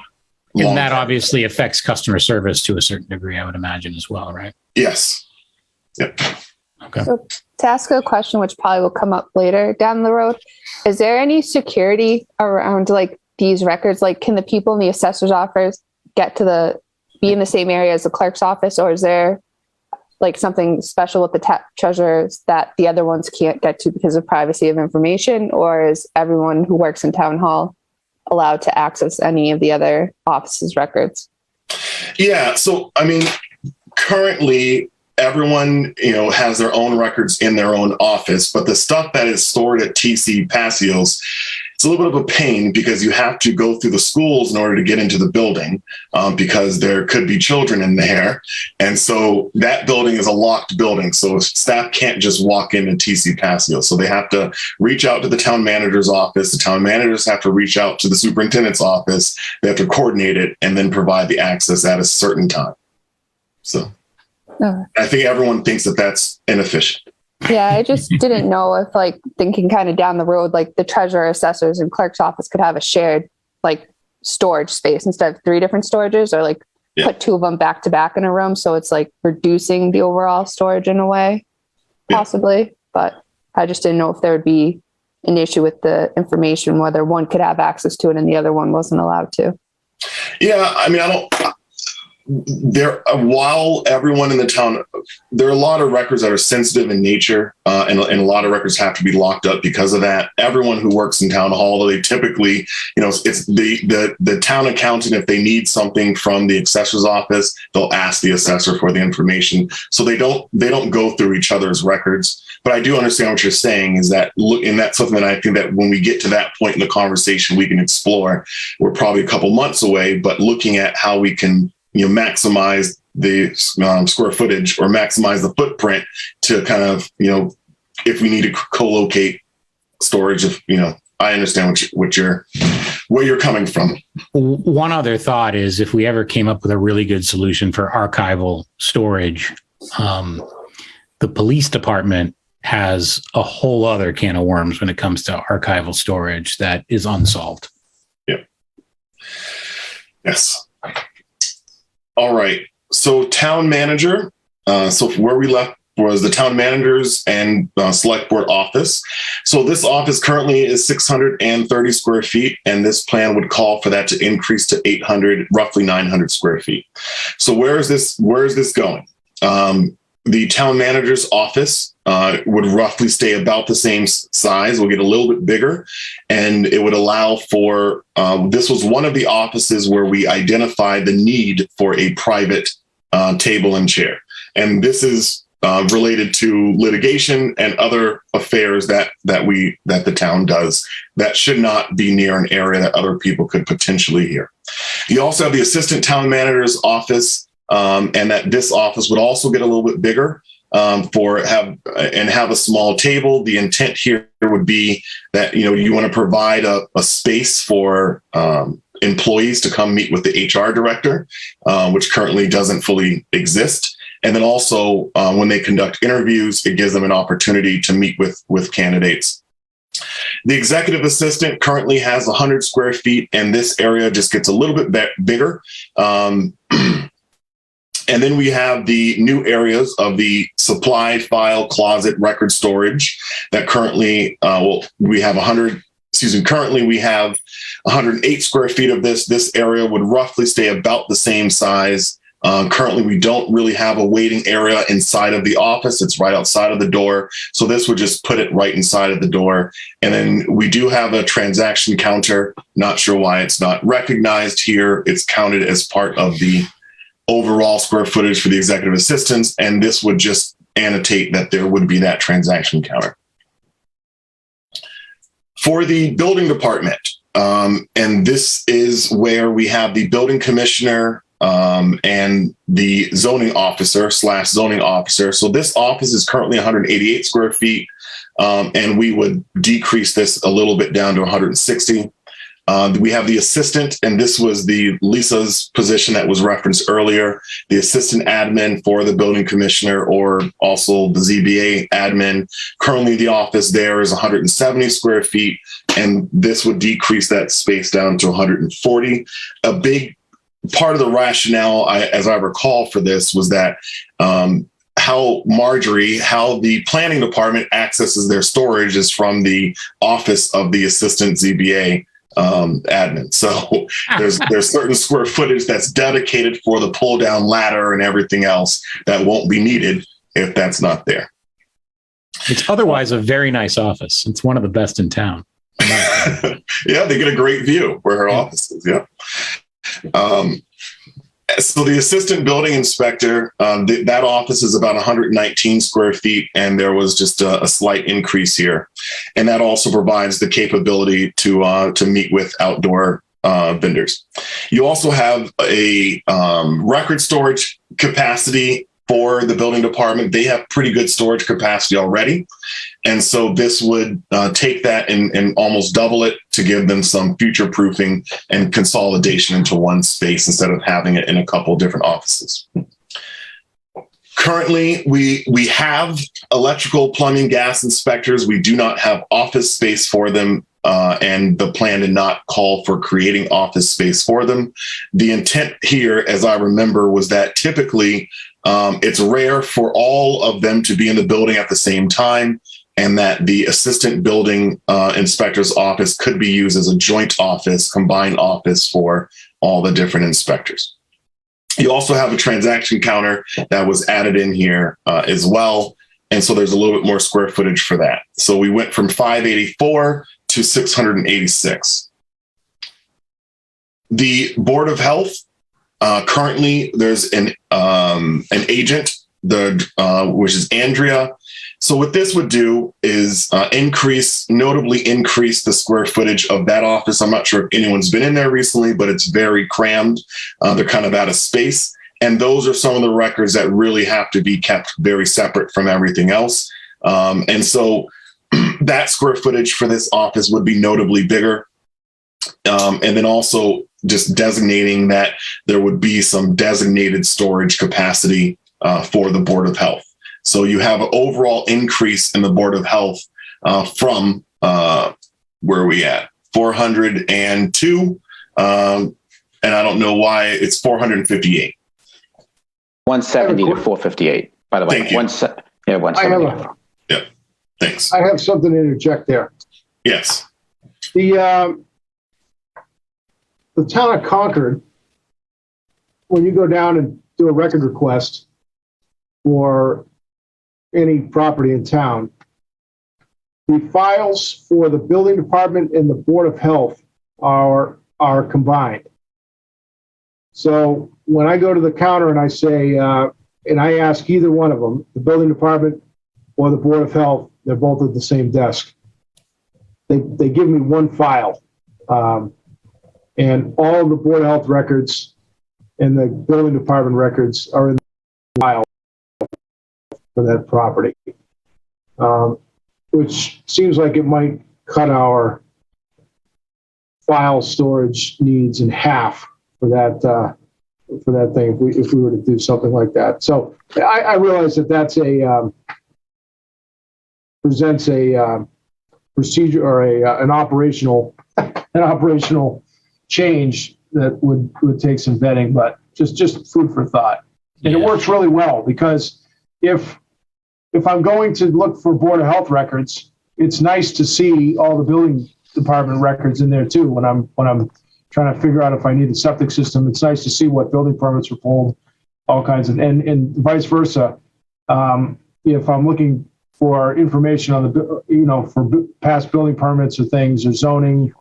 And that obviously affects customer service to a certain degree, I would imagine as well, right? Yes. Yep. Okay. So to ask a question, which probably will come up later down the road, is there any security around these records? Can the people in the assessor's office be in the same area as the clerk's office, or is there something special with the treasurers that the other ones can't get to because of privacy of information, or is everyone who works in town hall allowed to access any of the other offices' records? Yeah. So, I mean, currently everyone, has their own records in their own office, but the stuff that is stored at TC Passios, it's a little bit of a pain because you have to go through the schools in order to get into the building because there could be children in there. And so that building is a locked building. So staff can't just walk into TC Passios. So they have to reach out to the town manager's office. The town managers have to reach out to the superintendent's office. They have to coordinate it and then provide the access at a certain time. So I think everyone thinks that that's inefficient. Yeah, I just didn't know if, like, thinking kind of down the road, like the treasurer, assessors, and clerk's office could have a shared, like, storage space instead of 3 different storages, or like put 2 of them back to back in a room. So it's like reducing the overall storage in a way, possibly. But I just didn't know if there would be an issue with the information, whether one could have access to it and the other one wasn't allowed to. Yeah, I mean, while everyone in the town, there are a lot of records that are sensitive in nature, and a lot of records have to be locked up because of that. Everyone who works in town hall, they typically, it's the town accountant, if they need something from the assessor's office, they'll ask the assessor for the information. So they don't go through each other's records. But I do understand what you're saying is that, and that's something that I think that when we get to that point in the conversation, we can explore. We're probably a couple months away, but looking at how we can maximize the square footage or maximize the footprint to kind of, if we need to co-locate storage of, I understand where you're coming from. One other thought is if we ever came up with a really good solution for archival storage, the police department has a whole other can of worms when it comes to archival storage that is unsolved. Yeah. Yes. All right. So town manager. So where we left was the town managers and select board office. So this office currently is 630 square feet, and this plan would call for that to increase to 800, roughly 900 square feet. So where is this going? The town manager's office would roughly stay about the same size. We'll get a little bit bigger, and it would allow for, this was one of the offices where we identified the need for a private table and chair. And this is related to litigation and other affairs that the town does that should not be near an area that other people could potentially hear. You also have the assistant town manager's office, and that this office would also get a little bit bigger have a small table. The intent here would be that you want to provide a space for employees to come meet with the HR director, which currently doesn't fully exist. And then also when they conduct interviews, it gives them an opportunity to meet with candidates. The executive assistant currently has 100 square feet, and this area just gets a little bit bigger. And then we have the new areas of the supply, file, closet, record storage that currently, we have currently we have 108 square feet of this. This area would roughly stay about the same size. Currently, we don't really have a waiting area inside of the office. It's right outside of the door. So this would just put it right inside of the door. And then we do have a transaction counter. Not sure why it's not recognized here. It's counted as part of the overall square footage for the executive assistants, and this would just annotate that there would be that transaction counter. For the building department, and this is where we have the building commissioner and the zoning officer / zoning officer. So this office is currently 188 square feet, and we would decrease this a little bit down to 160. We have the assistant, and this was Lisa's position that was referenced earlier, the assistant admin for the building commissioner, or also the ZBA admin. Currently, the office there is 170 square feet, and this would decrease that space down to 140. A big part of the rationale, as I recall for this, was that how the planning department accesses their storage is from the office of the assistant ZBA admin. So there's certain square footage that's dedicated for the pull down ladder and everything else that won't be needed if that's not there. It's otherwise a very nice office. It's one of the best in town. Yeah, they get a great view where her office is. Yeah. So the assistant building inspector, that office is about 119 square feet, and there was just a slight increase here. And that also provides the capability to meet with outdoor vendors. You also have a record storage capacity for the building department. They have pretty good storage capacity already. And so this would take that and almost double it to give them some future proofing and consolidation into one space instead of having it in a couple different offices. Currently, we have electrical, plumbing, gas inspectors. We do not have office space for them. And the plan did not call for creating office space for them. The intent here, as I remember, was that typically it's rare for all of them to be in the building at the same time, and that the assistant building inspector's office could be used as a joint office, combined office for all the different inspectors. You also have a transaction counter that was added in here as well. And so there's a little bit more square footage for that. So we went from 584 to 686. The Board of Health, currently there's an agent, which is Andrea. So what this would do is notably increase the square footage of that office. I'm not sure if anyone's been in there recently, but it's very crammed. They're kind of out of space. And those are some of the records that really have to be kept very separate from everything else. And so that square footage for this office would be notably bigger. And then also just designating that there would be some designated storage capacity for the Board of Health. So you have an overall increase in the Board of Health from where are we at? 402. And I don't know why it's 458. 170 to 458, by the way. Thank you. 170. Yeah, thanks. I have something to interject there. Yes. The town of Concord, when you go down and do a record request for any property in town, the files for the building department and the Board of Health are combined. So when I go to the counter and I say, and I ask either one of them, the building department or the Board of Health, they're both at the same desk. They give me one file. And all of the Board of Health records and the building department records are in the file for that property, which seems like it might cut our file storage needs in half for that thing if we were to do something like that. So I realize that that's presents a procedure or an operational change that would take some vetting, but just food for thought. And it works really well because if I'm going to look for Board of Health records, it's nice to see all the building department records in there too. When I'm trying to figure out if I need a septic system, it's nice to see what building permits were pulled, all kinds of, and vice versa. If I'm looking for information on the, for past building permits or things or zoning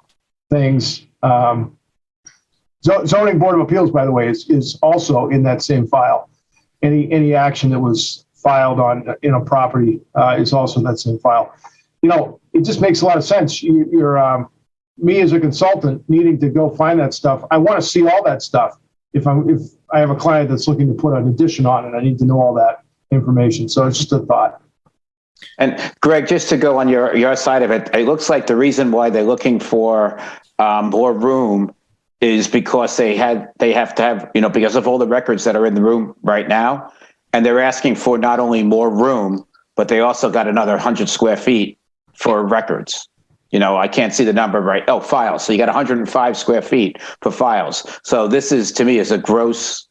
things, zoning Board of Appeals, by the way, is also in that same file. Any action that was filed in a property is also in that same file. It just makes a lot of sense. You're me as a consultant needing to go find that stuff. I want to see all that stuff. If I have a client that's looking to put an addition on it, I need to know all that information. So it's just a thought. And Greg, just to go on your side of it, it looks like the reason why they're looking for more room is because they have to have, because of all the records that are in the room right now. And they're asking for not only more room, but they also got another 100 square feet for records. I can't see the number right. Oh, files. So you got 105 square feet for files. So this is, to me, is a gross,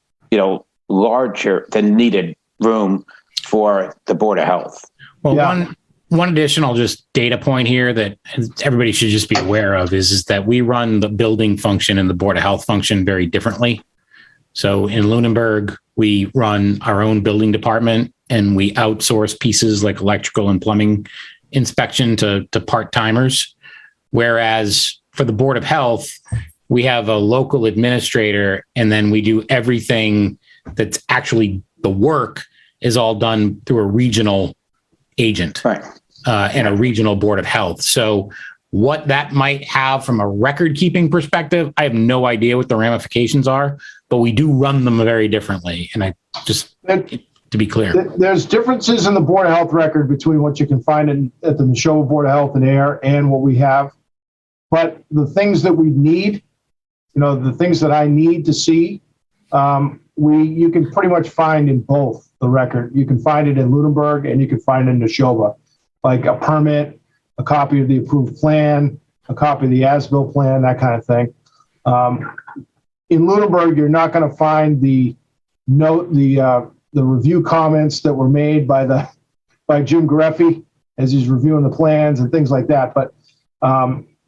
larger than needed room for the Board of Health. Well, Yeah. one additional just data point here that everybody should just be aware of is that we run the building function and the Board of Health function very differently. So in Lunenburg, we run our own building department and we outsource pieces like electrical and plumbing inspection to part-timers. Whereas for the Board of Health, we have a local administrator, and then we do everything that's actually the work is all done through a regional agent, Right. And a regional Board of Health. So what that might have from a record keeping perspective, I have no idea what the ramifications are, but we do run them very differently. And I just, to be clear, There's differences in the Board of Health record between what you can find at the Neshoba Board of Health and Air and what we have. But the things that we need, the things that I need to see, you can pretty much find in both the record. You can find it in Lunenburg and you can find it in Neshoba, like a permit, a copy of the approved plan, a copy of the as-built plan, that kind of thing. In Lunenburg, you're not going to find the review comments that were made by Jim Gareffi as he's reviewing the plans and things like that. But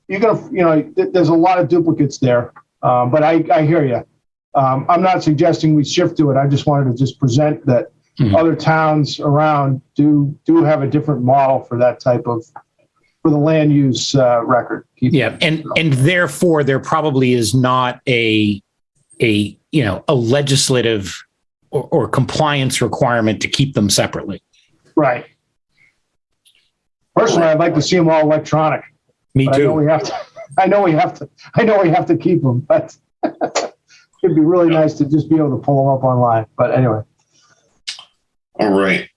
there's a lot of duplicates there. But I hear you. I'm not suggesting we shift to it. I just wanted to just present that other towns around do have a different model for that type of, for the land use record. Yeah, and therefore there probably is not a legislative or compliance requirement to keep them separately. Right. Personally, I'd like to see them all electronic. Me too. I know we have to keep them, but it'd be really nice to just be able to pull them up online. But anyway. All right.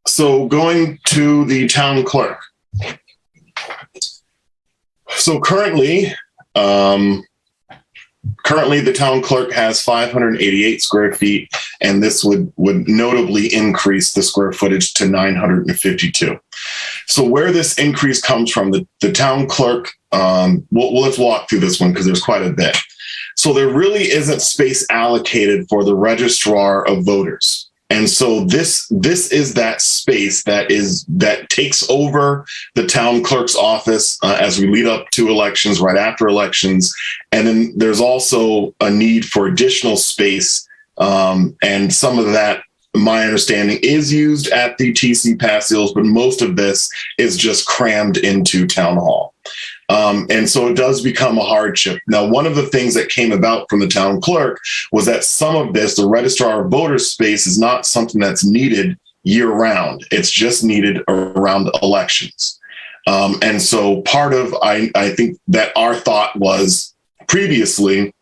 So going to the town clerk. So currently the town clerk has 588 square feet, and this would notably increase the square footage to 952. So where this increase comes from, the town clerk, let's walk through this one because there's quite a bit. So there really isn't space allocated for the registrar of voters. And so this is that space that takes over the town clerk's office as we lead up to elections, right after elections. And then there's also a need for additional space. And some of that, my understanding, is used at the TC Passios, but most of this is just crammed into town hall. And so it does become a hardship. Now, one of the things that came about from the town clerk was that some of this, the registrar of voters space, is not something that's needed year round. It's just needed around elections. And so part of, I think that our thought was previously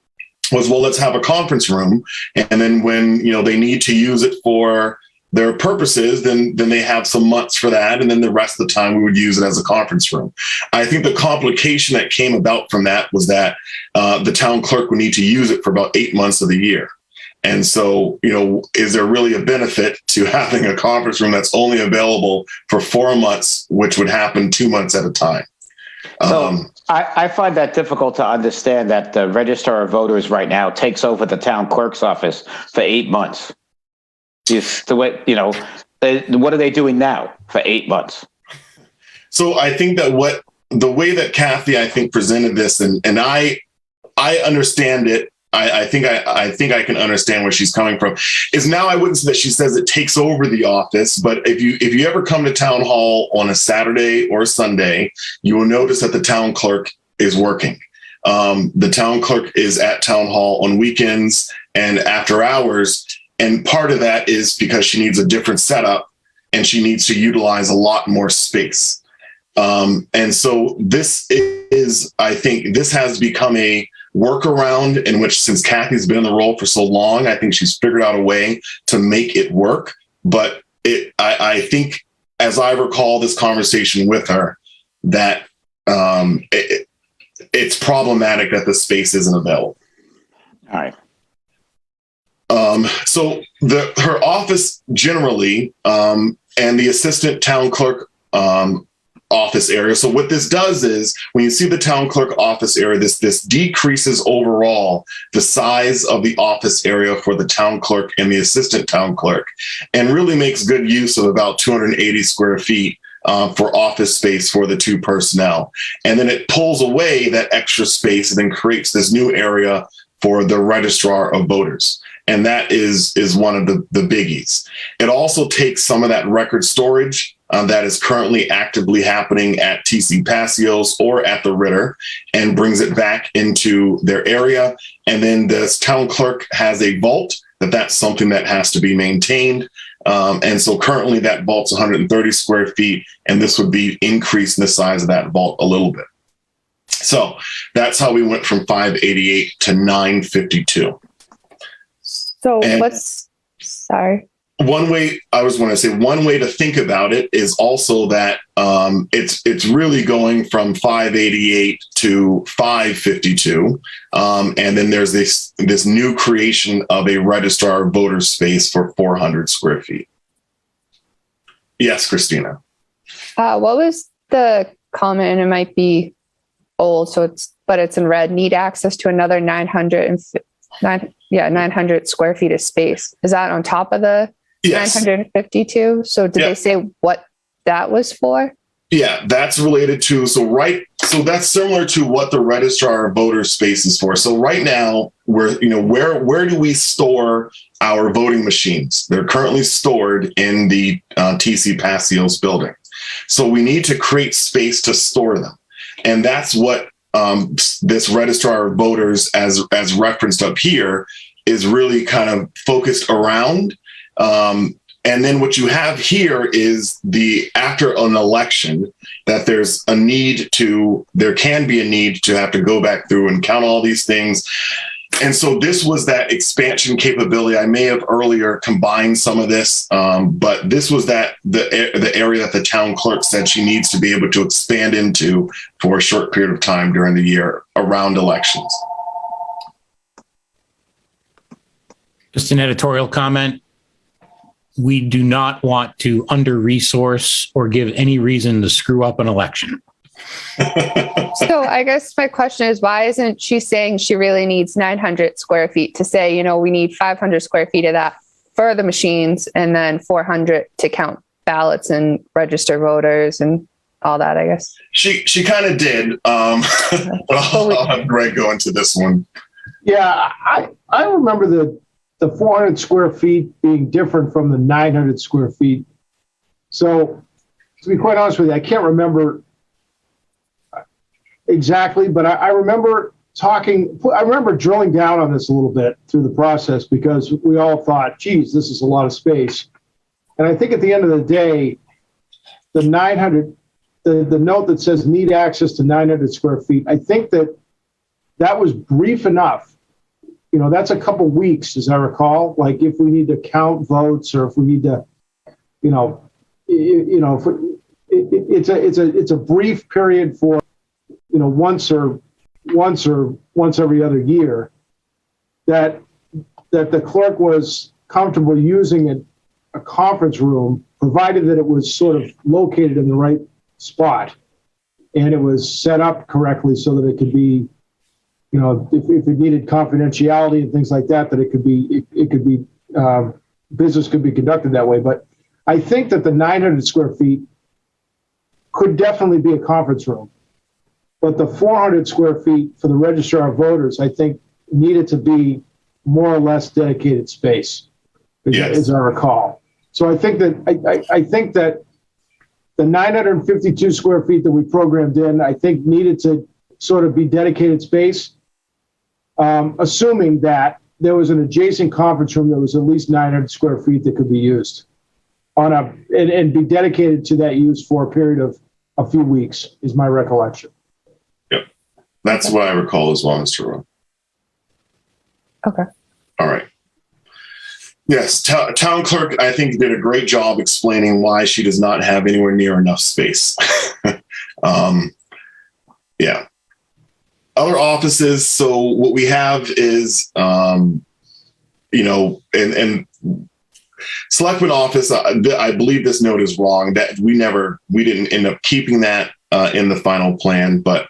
was, well, let's have a conference room. And then when, they need to use it for their purposes, then they have some months for that. And then the rest of the time we would use it as a conference room. I think the complication that came about from that was that the town clerk would need to use it for about 8 months of the year. And so, is there really a benefit to having a conference room that's only available for 4 months, which would happen 2 months at a time? So I find that difficult to understand that the registrar of voters right now takes over the town clerk's office for 8 months. The way, what are they doing now for 8 months? So I think that the way that Kathy, I think, presented this, and I understand it. I think I can understand where she's coming from. Is now I wouldn't say that she says it takes over the office, but if you ever come to town hall on a Saturday or a Sunday, you will notice that the town clerk is working. The town clerk is at town hall on weekends and after hours. And part of that is because she needs a different setup and she needs to utilize a lot more space. And so this is, I think this has become a workaround in which, since Kathy's been in the role for so long, I think she's figured out a way to make it work. But I think, as I recall this conversation with her, that it's problematic that the space isn't available. All right. So her office generally, and the assistant town clerk office area. So what this does is, when you see the town clerk office area, this decreases overall the size of the office area for the town clerk and the assistant town clerk, and really makes good use of about 280 square feet for office space for the two personnel. And then it pulls away that extra space and then creates this new area for the registrar of voters. And that is one of the biggies. It also takes some of that record storage that is currently actively happening at TC Passios or at the Ritter and brings it back into their area. And then the town clerk has a vault that's something that has to be maintained. And so currently that vault's 130 square feet, and this would be increasing the size of that vault a little bit. So that's how we went from 588 to 952. So And sorry. one way to think about it is also that it's really going from 588 to 552, and then there's this new creation of a registrar of voter space for 400 square feet. Yes, Christina. What was the comment? It might be old, but it's in red. Need access to another 900 square feet of space. Is that on top of the Yes. 952? So did they say what that was for? Yeah, that's related to, so that's similar to what the registrar of voter space is for. So right now, where do we store our voting machines? They're currently stored in the TC Passios building. So we need to create space to store them. And that's what this registrar of voters, as referenced up here, is really kind of focused around. And then what you have here is after an election, that there can be a need to have to go back through and count all these things. And so this was that expansion capability. I may have earlier combined some of this, but this was the area that the town clerk said she needs to be able to expand into for a short period of time during the year around elections. Just an editorial comment. We do not want to under-resource or give any reason to screw up an election. So I guess my question is, why isn't she saying she really needs 900 square feet to say, we need 500 square feet of that for the machines and then 400 to count ballots and register voters and all that, I guess. She kind of did. But I'll have Greg go into this one. Yeah, I remember the 400 square feet being different from the 900 square feet. So to be quite honest with you, I can't remember exactly, but I remember drilling down on this a little bit through the process because we all thought, geez, this is a lot of space. And I think at the end of the day, the 900, the note that says need access to 900 square feet, I think that was brief enough. That's a couple weeks, as I recall. Like if we need to count votes, or if we need to, it's a brief period for, once every other year, that the clerk was comfortable using a conference room, provided that it was sort of located in the right spot, and it was set up correctly so that it could be. If it needed confidentiality and things like that, that it could be business could be conducted that way. But I think that the 900 square feet could definitely be a conference room. But the 400 square feet for the registrar of voters, I think, needed to be more or less dedicated space, as I recall. So I think that the 952 square feet that we programmed in, I think needed to sort of be dedicated space. Assuming that there was an adjacent conference room that was at least 900 square feet that could be used and be dedicated to that use for a period of a few weeks, is my recollection. Yep. That's what I recall as well, Mr. Rowe. Okay. All right. Yes, town clerk, I think, did a great job explaining why she does not have anywhere near enough space. Yeah. Other offices. So what we have is, and Selectman office. I believe this note is wrong. That we didn't end up keeping that in the final plan. But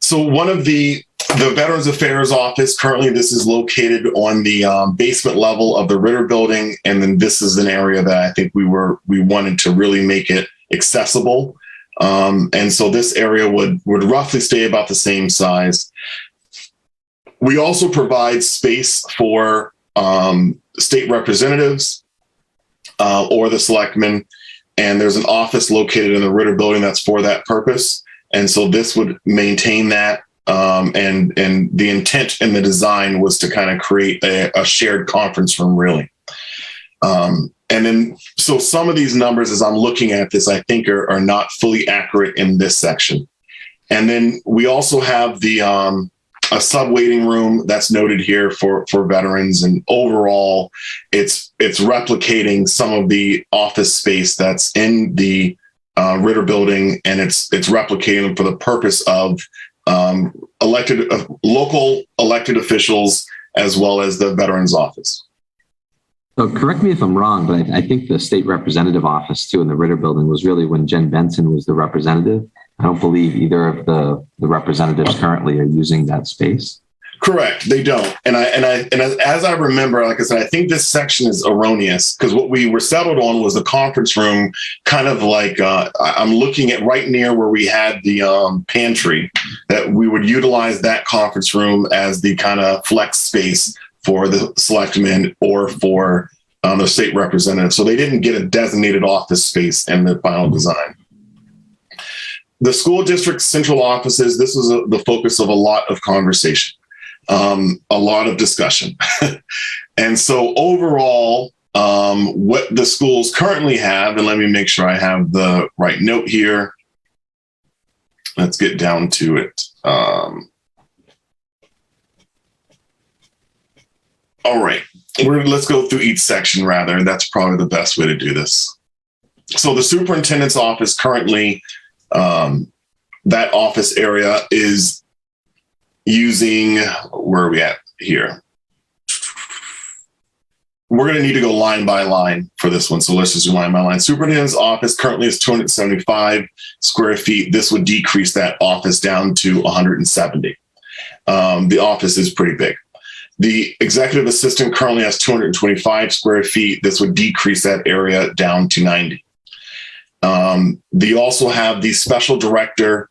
so one of the Veterans Affairs office, currently this is located on the basement level of the Ritter building, and then this is an area that I think we wanted to really make it accessible. And so this area would roughly stay about the same size. We also provide space for state representatives or the selectmen. and there's an office located in the Ritter building that's for that purpose. And so this would maintain that. And the intent in the design was to kind of create a shared conference room, really. And then, so some of these numbers, as I'm looking at this, I think are not fully accurate in this section. And then we also have the a sub-waiting room that's noted here for veterans. And overall, it's replicating some of the office space that's in the Ritter building, and it's replicating them for the purpose of local elected officials as well as the Veterans Office. So correct me if I'm wrong, but I think the state representative office too in the Ritter building was really when Jen Benson was the representative. I don't believe either of the representatives currently are using that space. Correct. They don't. And as I remember, like I said, I think this section is erroneous because what we were settled on was the conference room, kind of like I'm looking at right near where we had the pantry, that we would utilize that conference room as the kind of flex space for the selectmen or for the state representative. So they didn't get a designated office space in the final design. The school district central offices, this was the focus of a lot of conversation. A lot of discussion. And so overall, what the schools currently have, and let me make sure I have the right note here. Let's get down to it. All right, let's go through each section rather. That's probably the best way to do this. So the superintendent's office currently, that office area is using, where are we at here? We're going to need to go line by line for this one. So let's just do line by line. Superintendent's office currently is 275 square feet. This would decrease that office down to 170. The office is pretty big. The executive assistant currently has 225 square feet. This would decrease that area down to 90. They also have the special director,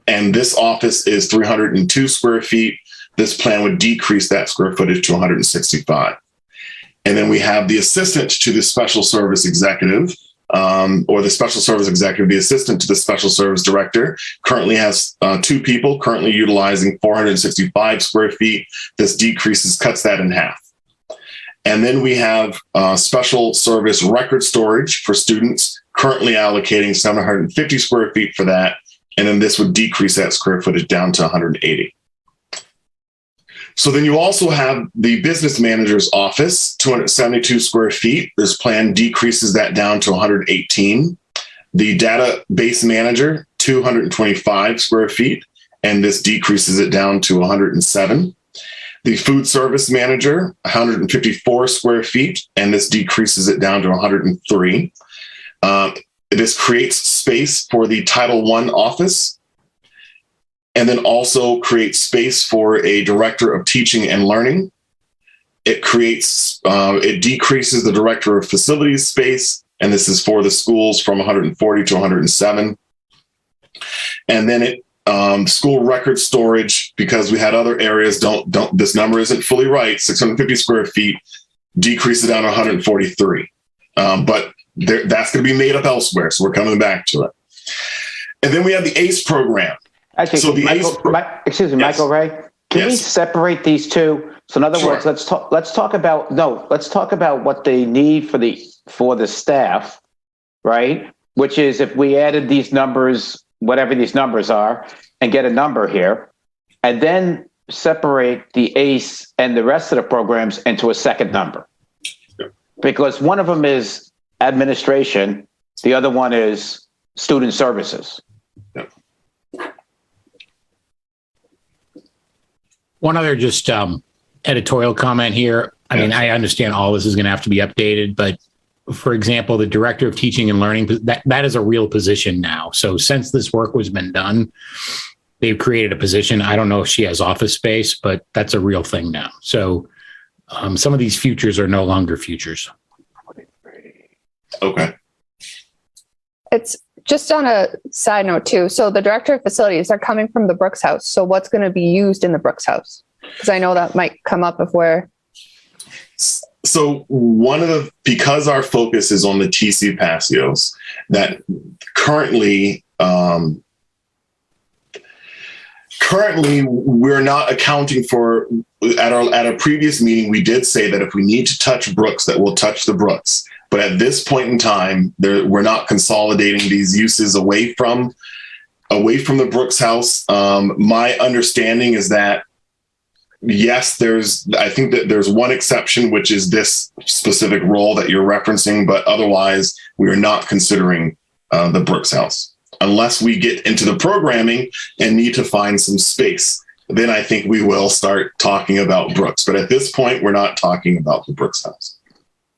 and this office is 302 square feet. This plan would decrease that square footage to 165. And then we have the assistant to the special service executive, or the special service executive, the assistant to the special service director, currently has 2 people currently utilizing 465 square feet. This cuts that in half. And then we have special service record storage for students, currently allocating 750 square feet for that. And then this would decrease that square footage down to 180. So then you also have the business manager's office, 272 square feet. This plan decreases that down to 118. The database manager, 225 square feet, and this decreases it down to 107. The food service manager, 154 square feet, and this decreases it down to 103. This creates space for the Title I office, and then also creates space for a director of teaching and learning. It decreases the director of facilities space, and this is for the schools from 140 to 107. And then school record storage, because we had other areas, this number isn't fully right, 650 square feet, decreases down to 143. But that's going to be made up elsewhere, so we're coming back to it. And then we have the ACE program. Actually, so the excuse me, yes. Michael Ray, can we separate these two? So in other words, let's talk about what they need for the staff, right? Which is if we added these numbers, whatever these numbers are, and get a number here, and then separate the ACE and the rest of the programs into a second number. Because one of them is administration, the other one is student services. One other just editorial comment here. I mean, I understand all this is going to have to be updated, but for example, the director of teaching and learning, that is a real position now. So since this work was been done, they've created a position. I don't know if she has office space, but that's a real thing now. So some of these futures are no longer futures. Okay. It's just on a side note too. So the director of facilities are coming from the Brooks House. So what's going to be used in the Brooks House? Because I know that might come up if we're. So because our focus is on the TC Passios, that currently we're not accounting for. At a previous meeting, we did say that if we need to touch Brooks, that we'll touch the Brooks. But at this point in time, we're not consolidating these uses away from the Brooks house. My understanding is that, yes, I think that there's one exception, which is this specific role that you're referencing, but otherwise we are not considering the Brooks house unless we get into the programming and need to find some space. Then I think we will start talking about Brooks. But at this point, we're not talking about the Brooks house.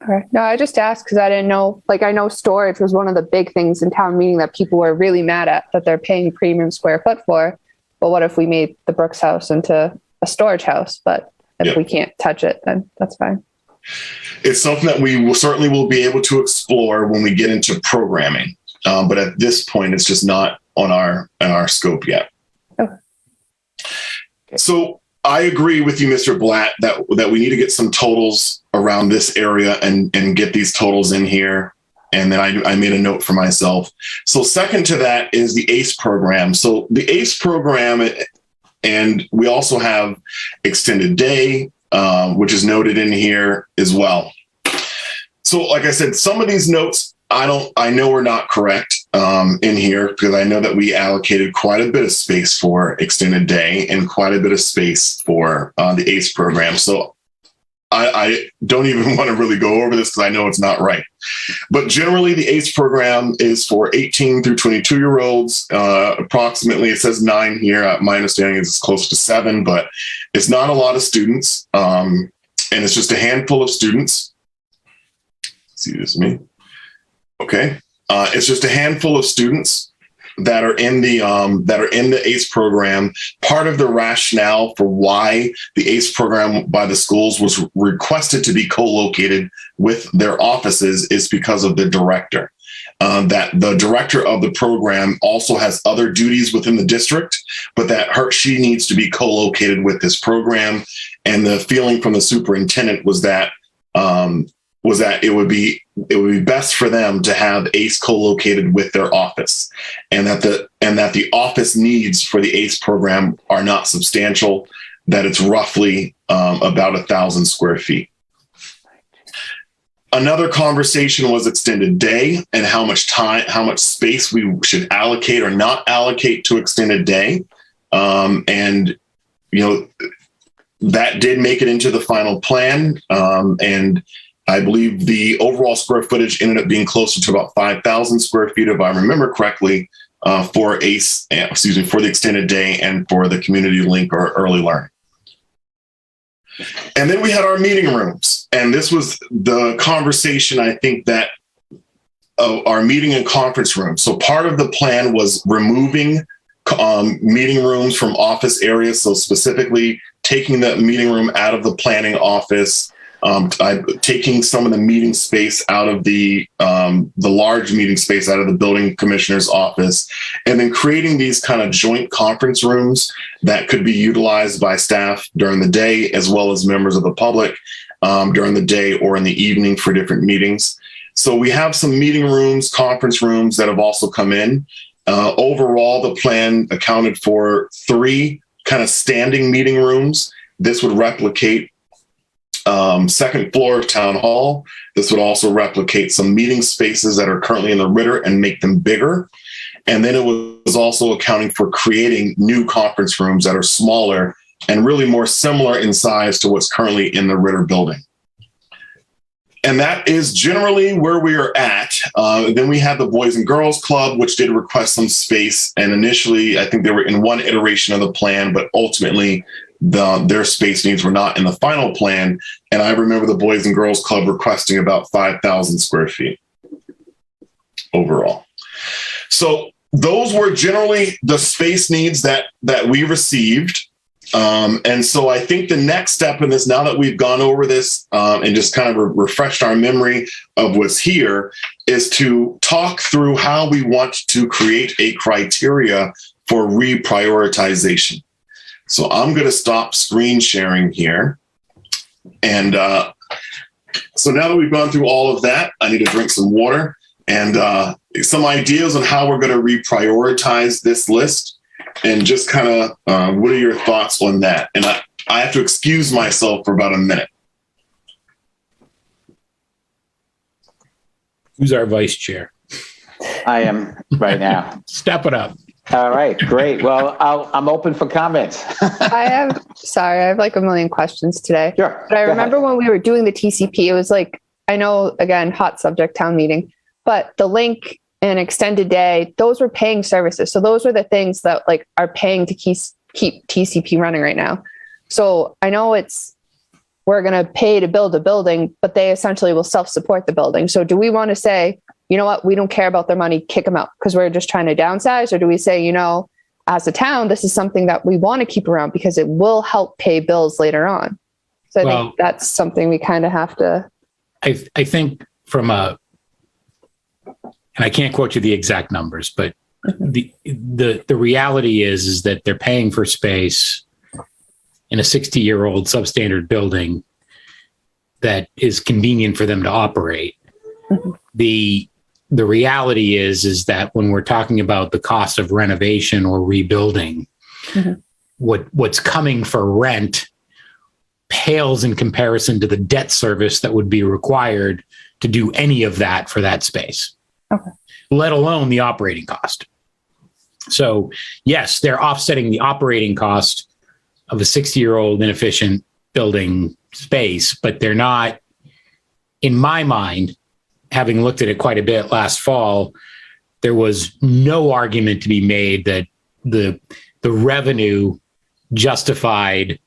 Okay. No, I just asked because I didn't know, like, I know storage was one of the big things in town meeting that people were really mad at, that they're paying premium square foot for. But what if we made the Brooks house into a storage house? But if we can't touch it, then that's fine. It's something that we certainly will be able to explore when we get into programming. But at this point, it's just not on our scope yet. Okay. So I agree with you, Mr. Blatt, that we need to get some totals around this area and get these totals in here. And then I made a note for myself. So second to that is the ACE program. So the ACE program, and we also have extended day, which is noted in here as well. So like I said, some of these notes, I know we're not correct in here, because I know that we allocated quite a bit of space for extended day and quite a bit of space for the ACE program. So I don't even want to really go over this because I know it's not right. But generally, the ACE program is for 18 through 22-year-olds. Approximately, it says 9 here. My understanding is it's close to 7, but it's not a lot of students. And it's just a handful of students. See, this is me. Okay. It's just a handful of students that are in the ACE program. Part of the rationale for why the ACE program by the schools was requested to be co-located with their offices is because of the director. That the director of the program also has other duties within the district, but that she needs to be co-located with this program. And the feeling from the superintendent was that it would be best for them to have ACE co-located with their office, and that the office needs for the ACE program are not substantial, that it's roughly about 1,000 square feet. Another conversation was extended day and how much space we should allocate or not allocate to extended day. And, that did make it into the final plan. And I believe the overall square footage ended up being closer to about 5,000 square feet, if I remember correctly, for the extended day and for the community link or early learning. And then we had our meeting rooms. And this was the conversation, I think, that our meeting and conference rooms. So part of the plan was removing meeting rooms from office areas. So specifically taking the meeting room out of the planning office, taking some of the meeting space out of the large meeting space out of the building commissioner's office, and then creating these kind of joint conference rooms that could be utilized by staff during the day, as well as members of the public during the day or in the evening for different meetings. So we have some meeting rooms, conference rooms that have also come in. Overall, the plan accounted for 3 kind of standing meeting rooms. This would replicate second floor of town hall. This would also replicate some meeting spaces that are currently in the Ritter and make them bigger. And then it was also accounting for creating new conference rooms that are smaller and really more similar in size to what's currently in the Ritter building. And that is generally where we are at. Then we had the Boys and Girls Club, which did request some space. And initially, I think they were in one iteration of the plan, but ultimately their space needs were not in the final plan. And I remember the Boys and Girls Club requesting about 5,000 square feet overall. So those were generally the space needs that we received. And so I think the next step in this, now that we've gone over this and just kind of refreshed our memory of what's here, is to talk through how we want to create a criteria for reprioritization. So I'm going to stop screen sharing here. And So now that we've gone through all of that, I need to drink some water and some ideas on how we're going to reprioritize this list, and just kind of what are your thoughts on that? And I have to excuse myself for about a minute. Who's our vice chair? I am right now. Step it up. All right, great. Well, I'm open for comments. I have like a million questions today. Sure. But I Go remember ahead. when we were doing the TCP, it was like, I know, again, hot subject town meeting, but the link and extended day, those were paying services. So those were the things that like are paying to keep TCP running right now. So I know we're going to pay to build a building, but they essentially will self-support the building. So do we want to say, you know what, we don't care about their money, kick them out because we're just trying to downsize? Or do we say, you know, as a town, this is something that we want to keep around because it will help pay bills later on? So I think that's something we kind of have to. I think and I can't quote you the exact numbers, but the reality is that they're paying for space in a 60-year-old substandard building that is convenient for them to operate. Mm-hmm. The reality is that when we're talking about the cost of renovation or rebuilding, mm-hmm. what's coming for rent pales in comparison to the debt service that would be required to do any of that for that space, okay. Let alone the operating cost. So yes, they're offsetting the operating cost of a 60-year-old inefficient building space, but they're not, in my mind, having looked at it quite a bit last fall, there was no argument to be made that the revenue justified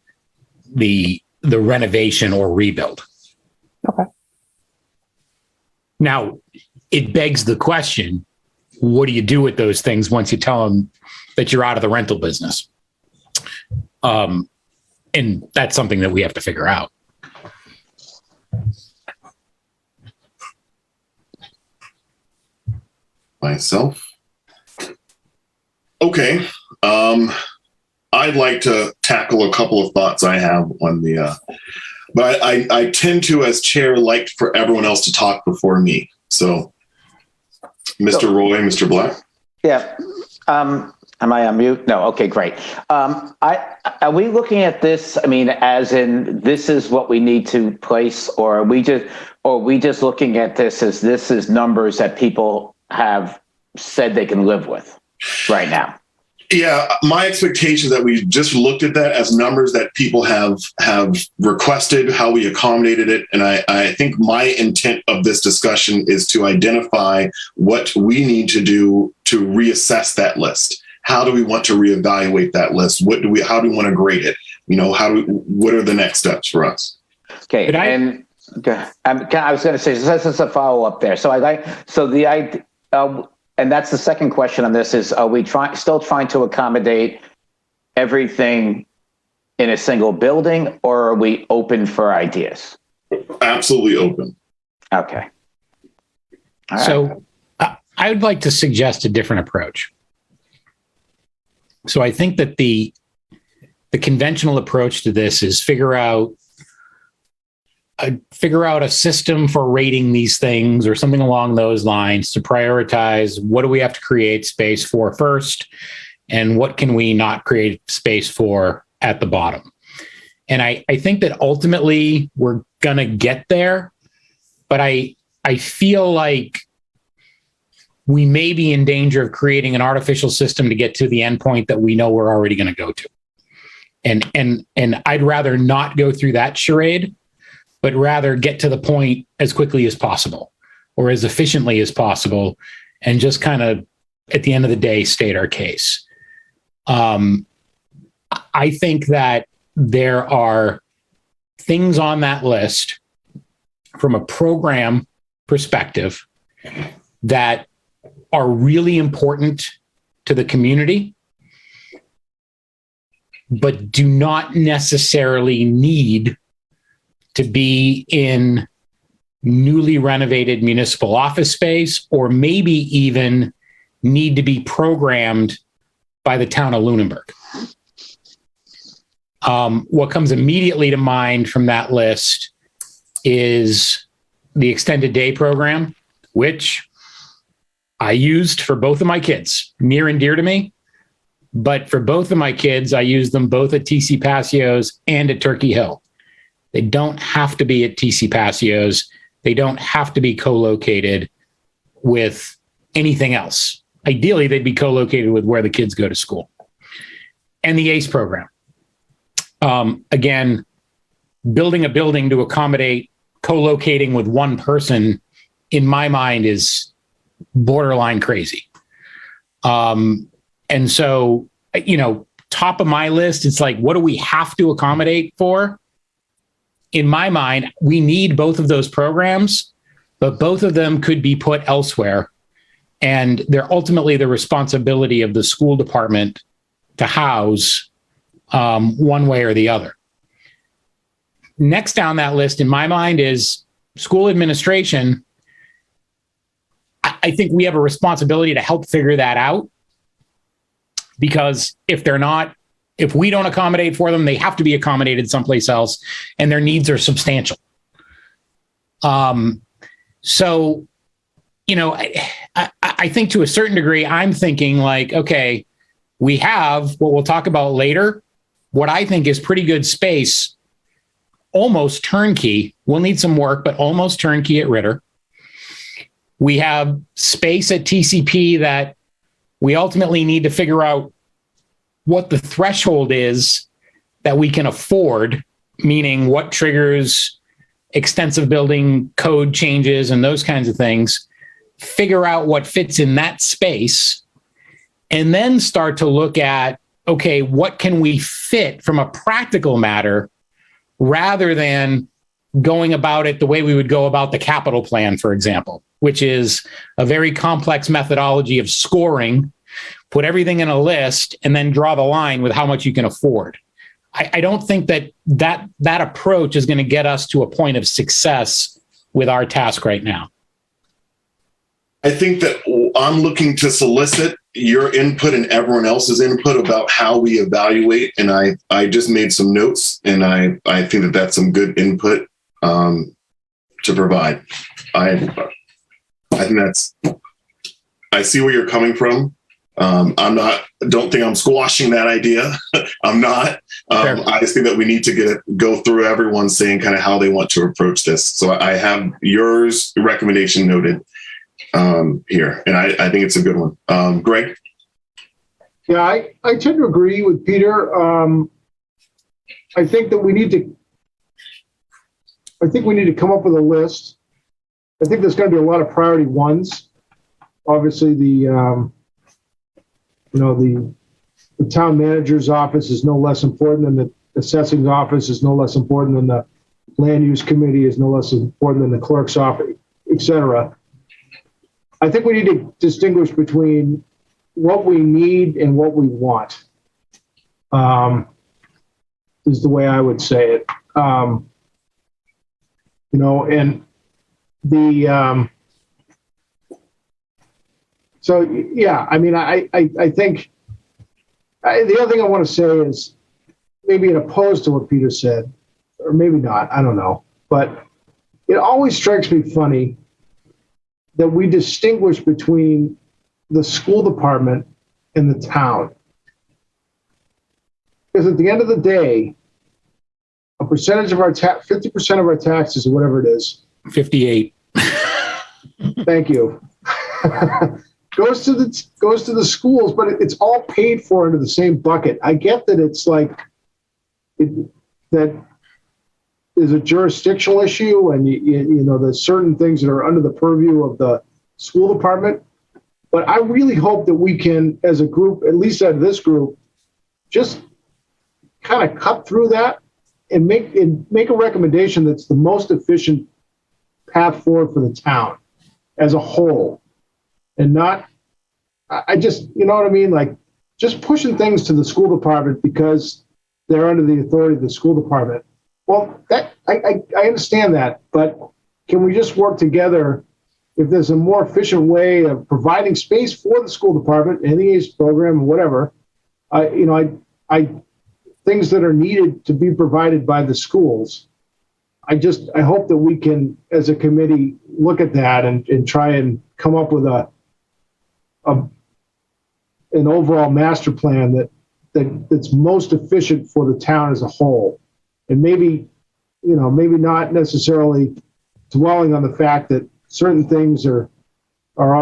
the renovation or rebuild. Okay. Now, it begs the question, what do you do with those things once you tell them that you're out of the rental business? And that's something that we have to figure out. Myself. Okay. I'd like to tackle a couple of thoughts I have on but I tend to, as chair, like for everyone else to talk before me. So, Mr. Roy, Mr. Black. Yeah. Am I on mute? No. Okay, great. Are we looking at this? I mean, as in this is what we need to place, or are we just looking at this as this is numbers that people have said they can live with right now? Yeah, my expectation is that we just looked at that as numbers that people have requested, how we accommodated it. And I think my intent of this discussion is to identify what we need to do to reassess that list. How do we want to reevaluate that list? How do we want to grade it? You know, what are the next steps for us? Okay. I was going to say, this is a follow up there. And that's the second question on this is, are we still trying to accommodate everything in a single building, or are we open for ideas? Absolutely open. Okay. All right. So I would like to suggest a different approach. So I think that the conventional approach to this is figure out a system for rating these things or something along those lines to prioritize what do we have to create space for first and what can we not create space for at the bottom. And I think that ultimately we're going to get there, but I feel like we may be in danger of creating an artificial system to get to the endpoint that we know we're already going to go to. And I'd rather not go through that charade, but rather get to the point as quickly as possible or as efficiently as possible and just kind of, at the end of the day, state our case. I think that there are things on that list from a program perspective that are really important to the community, but do not necessarily need to be in newly renovated municipal office space, or maybe even need to be programmed by the town of Lunenburg. What comes immediately to mind from that list is the extended day program, which I used for both of my kids, near and dear to me. But for both of my kids, I used them both at TC Passios and at Turkey Hill. They don't have to be at TC Passios. They don't have to be co-located with anything else. Ideally, they'd be co-located with where the kids go to school. And the ACE program. Again, building a building to accommodate co-locating with one person, in my mind, is borderline crazy. And so, top of my list, it's like, what do we have to accommodate for? In my mind, we need both of those programs, but both of them could be put elsewhere. And they're ultimately the responsibility of the school department to house one way or the other. Next down that list, in my mind, is school administration. I think we have a responsibility to help figure that out, because if we don't accommodate for them, they have to be accommodated someplace else, and their needs are substantial. So, I think to a certain degree, I'm thinking like, okay, we have what we'll talk about later, what I think is pretty good space, almost turnkey. We'll need some work, but almost turnkey at Ritter. We have space at TCP that we ultimately need to figure out what the threshold is that we can afford, meaning what triggers extensive building code changes and those kinds of things, figure out what fits in that space, and then start to look at, okay, what can we fit from a practical matter, rather than going about it the way we would go about the capital plan, for example, which is a very complex methodology of scoring, put everything in a list, and then draw the line with how much you can afford. I don't think that approach is going to get us to a point of success with our task right now. I think that I'm looking to solicit your input and everyone else's input about how we evaluate. And I just made some notes, and I think that that's some good input to provide. I think I see where you're coming from. Don't think I'm squashing that idea. I'm not. I just think that we need to go through everyone saying kind of how they want to approach this. So I have your recommendation noted here, and I think it's a good one. Greg? Yeah, I tend to agree with Peter. I think that we need to come up with a list. I think there's going to be a lot of priority ones. Obviously, the town manager's office is no less important than the assessing office, is no less important than the land use committee, is no less important than the clerk's office, et cetera. I think we need to distinguish between what we need and what we want, is the way I would say it. And so, yeah, I mean, I think the other thing I want to say is, maybe in opposed to what Peter said, or maybe not, I don't know, but it always strikes me funny that we distinguish between the school department and the town. Because at the end of the day, a percentage of our 50% of our taxes, or whatever it is, 58. Thank you. goes to the schools, but it's all paid for into the same bucket. I get that it's like that is a jurisdictional issue, and there's certain things that are under the purview of the school department. But I really hope that we can, as a group, at least out of this group, just kind of cut through that and make a recommendation that's the most efficient path forward for the town as a whole, and not, I just, you know what I mean? Like, just pushing things to the school department because they're under the authority of the school department. Well, that I understand that, but can we just work together? If there's a more efficient way of providing space for the school department and the ACE program, whatever, things that are needed to be provided by the schools, I hope that we can, as a committee, look at that and try and come up with an overall master plan that's most efficient for the town as a whole. And maybe not necessarily dwelling on the fact that certain things are on are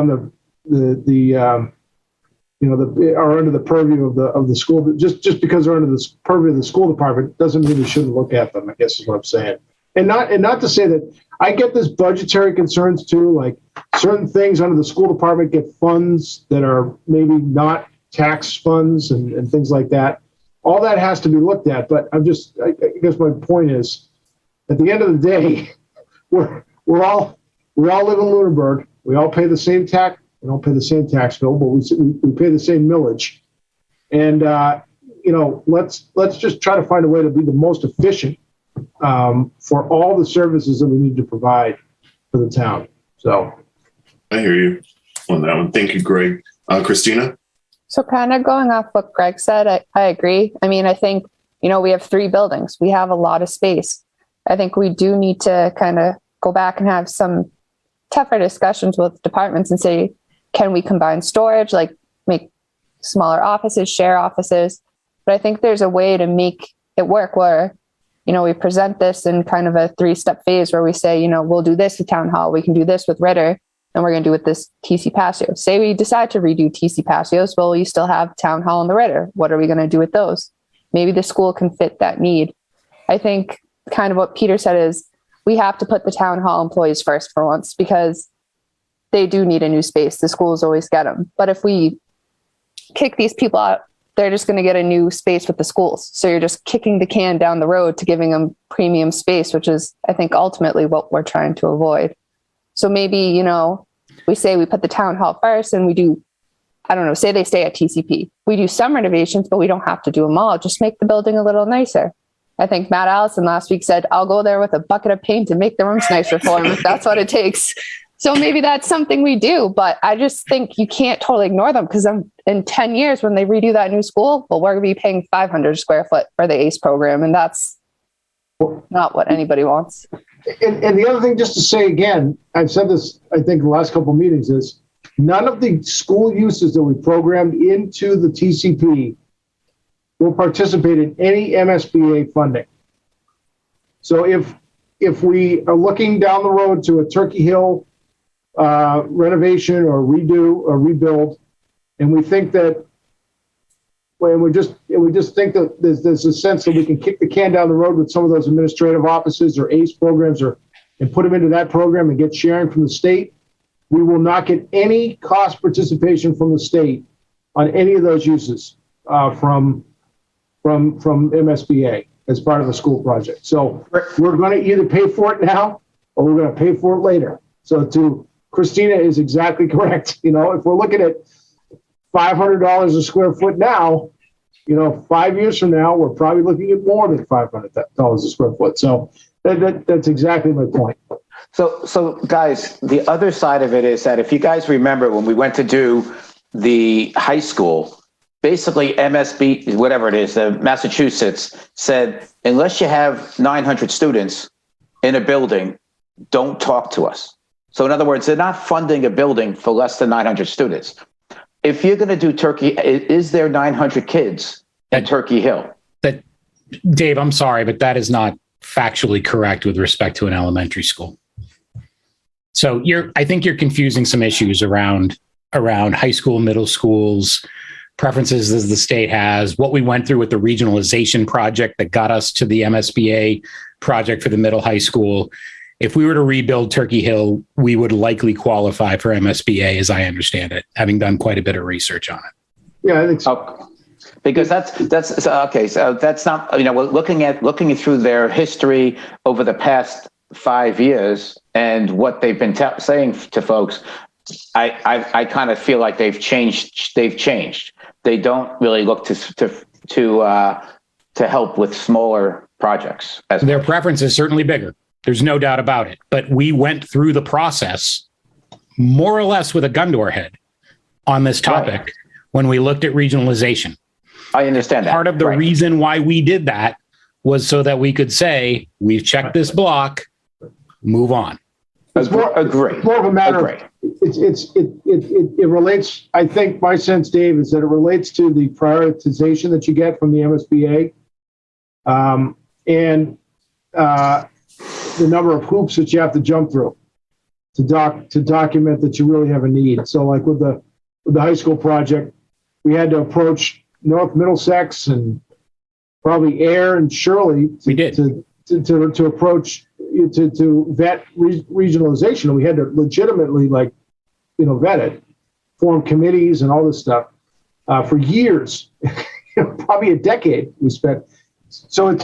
under the purview of the school. Just because they're under the purview of the school department doesn't mean we shouldn't look at them, I guess is what I'm saying. And not to say that I get this budgetary concerns too, like certain things under the school department get funds that are maybe not tax funds and things like that. All that has to be looked at. But I guess my point is, at the end of the day, we all live in Lunenburg. We all pay the same tax. We don't pay the same tax bill, but we pay the same millage. And let's just try to find a way to be the most efficient for all the services that we need to provide for the town. So I hear you on that one. Thank you, Greg. Christina? So kind of going off what Greg said, I agree. I mean, I think, we have 3 buildings. We have a lot of space. I think we do need to kind of go back and have some tougher discussions with departments and say, can we combine storage, like make smaller offices, share offices? But I think there's a way to make it work where, we present this in kind of a 3-step phase where we say, we'll do this with Town Hall, we can do this with Ritter, and we're going to do with this TC Pasio. Say we decide to redo TC Pasios, well, you still have Town Hall and the Ritter. What are we going to do with those? Maybe the school can fit that need. I think kind of what Peter said is we have to put the Town Hall employees first for once, because they do need a new space. The schools always get them. But if we kick these people out, they're just going to get a new space with the schools. So you're just kicking the can down the road to giving them premium space, which is, I think, ultimately what we're trying to avoid. So maybe, we say we put the Town Hall first and we do, I don't know, say they stay at TCP. We do some renovations, but we don't have to do them all. Just make the building a little nicer. I think Matt Allison last week said, I'll go there with a bucket of paint and make the rooms nicer for them if that's what it takes. So maybe that's something we do, but I just think you can't totally ignore them, because in 10 years when they redo that new school, well, we're going to be paying 500 square foot for the ACE program, and that's not what anybody wants. And the other thing, just to say again, I've said this, I think, the last couple of meetings, is none of the school uses that we programmed into the TCP will participate in any MSBA funding. So if we are looking down the road to a Turkey Hill renovation or redo or rebuild, and we think that, we just think that there's a sense that we can kick the can down the road with some of those administrative offices or ACE programs, and put them into that program and get sharing from the state, we will not get any cost participation from the state on any of those uses from MSBA as part of the school project. So we're going to either pay for it now or we're going to pay for it later. So to Christina is exactly correct. If we're looking at $500 a square foot now, 5 years from now, we're probably looking at more than $500 a square foot. So that's exactly my point. So guys, the other side of it is that if you guys remember when we went to do the high school, basically MSB, whatever it is, Massachusetts said, unless you have 900 students in a building, don't talk to us. So in other words, they're not funding a building for less than 900 students. If you're going to do Turkey, is there 900 kids at Turkey Hill? Dave, I'm sorry, but that is not factually correct with respect to an elementary school. So I think you're confusing some issues around high school, middle schools, preferences as the state has, what we went through with the regionalization project that got us to the MSBA project for the middle high school. If we were to rebuild Turkey Hill, we would likely qualify for MSBA, as I understand it, having done quite a bit of research on it. Yeah, I think so. Because that's okay. So that's not, looking through their history over the past 5 years and what they've been saying to folks, I kind of feel like they've changed. They don't really look to help with smaller projects. Their preference is certainly bigger. There's no doubt about it. But we went through the process more or less with a gun to our head on this topic when we looked at regionalization. I understand that. Part of the reason why we did that was so that we could say, we've checked this block, move on. Agree. More of a matter Agree. of, it relates, I think my sense, Dave, is that it relates to the prioritization that you get from the MSBA. And the number of hoops that you have to jump through to document that you really have a need. So like with the high school project, we had to approach North Middlesex and probably Air and Shirley We did. to approach, to vet regionalization. We had to legitimately vet it, form committees and all this stuff for years, probably a decade we spent. So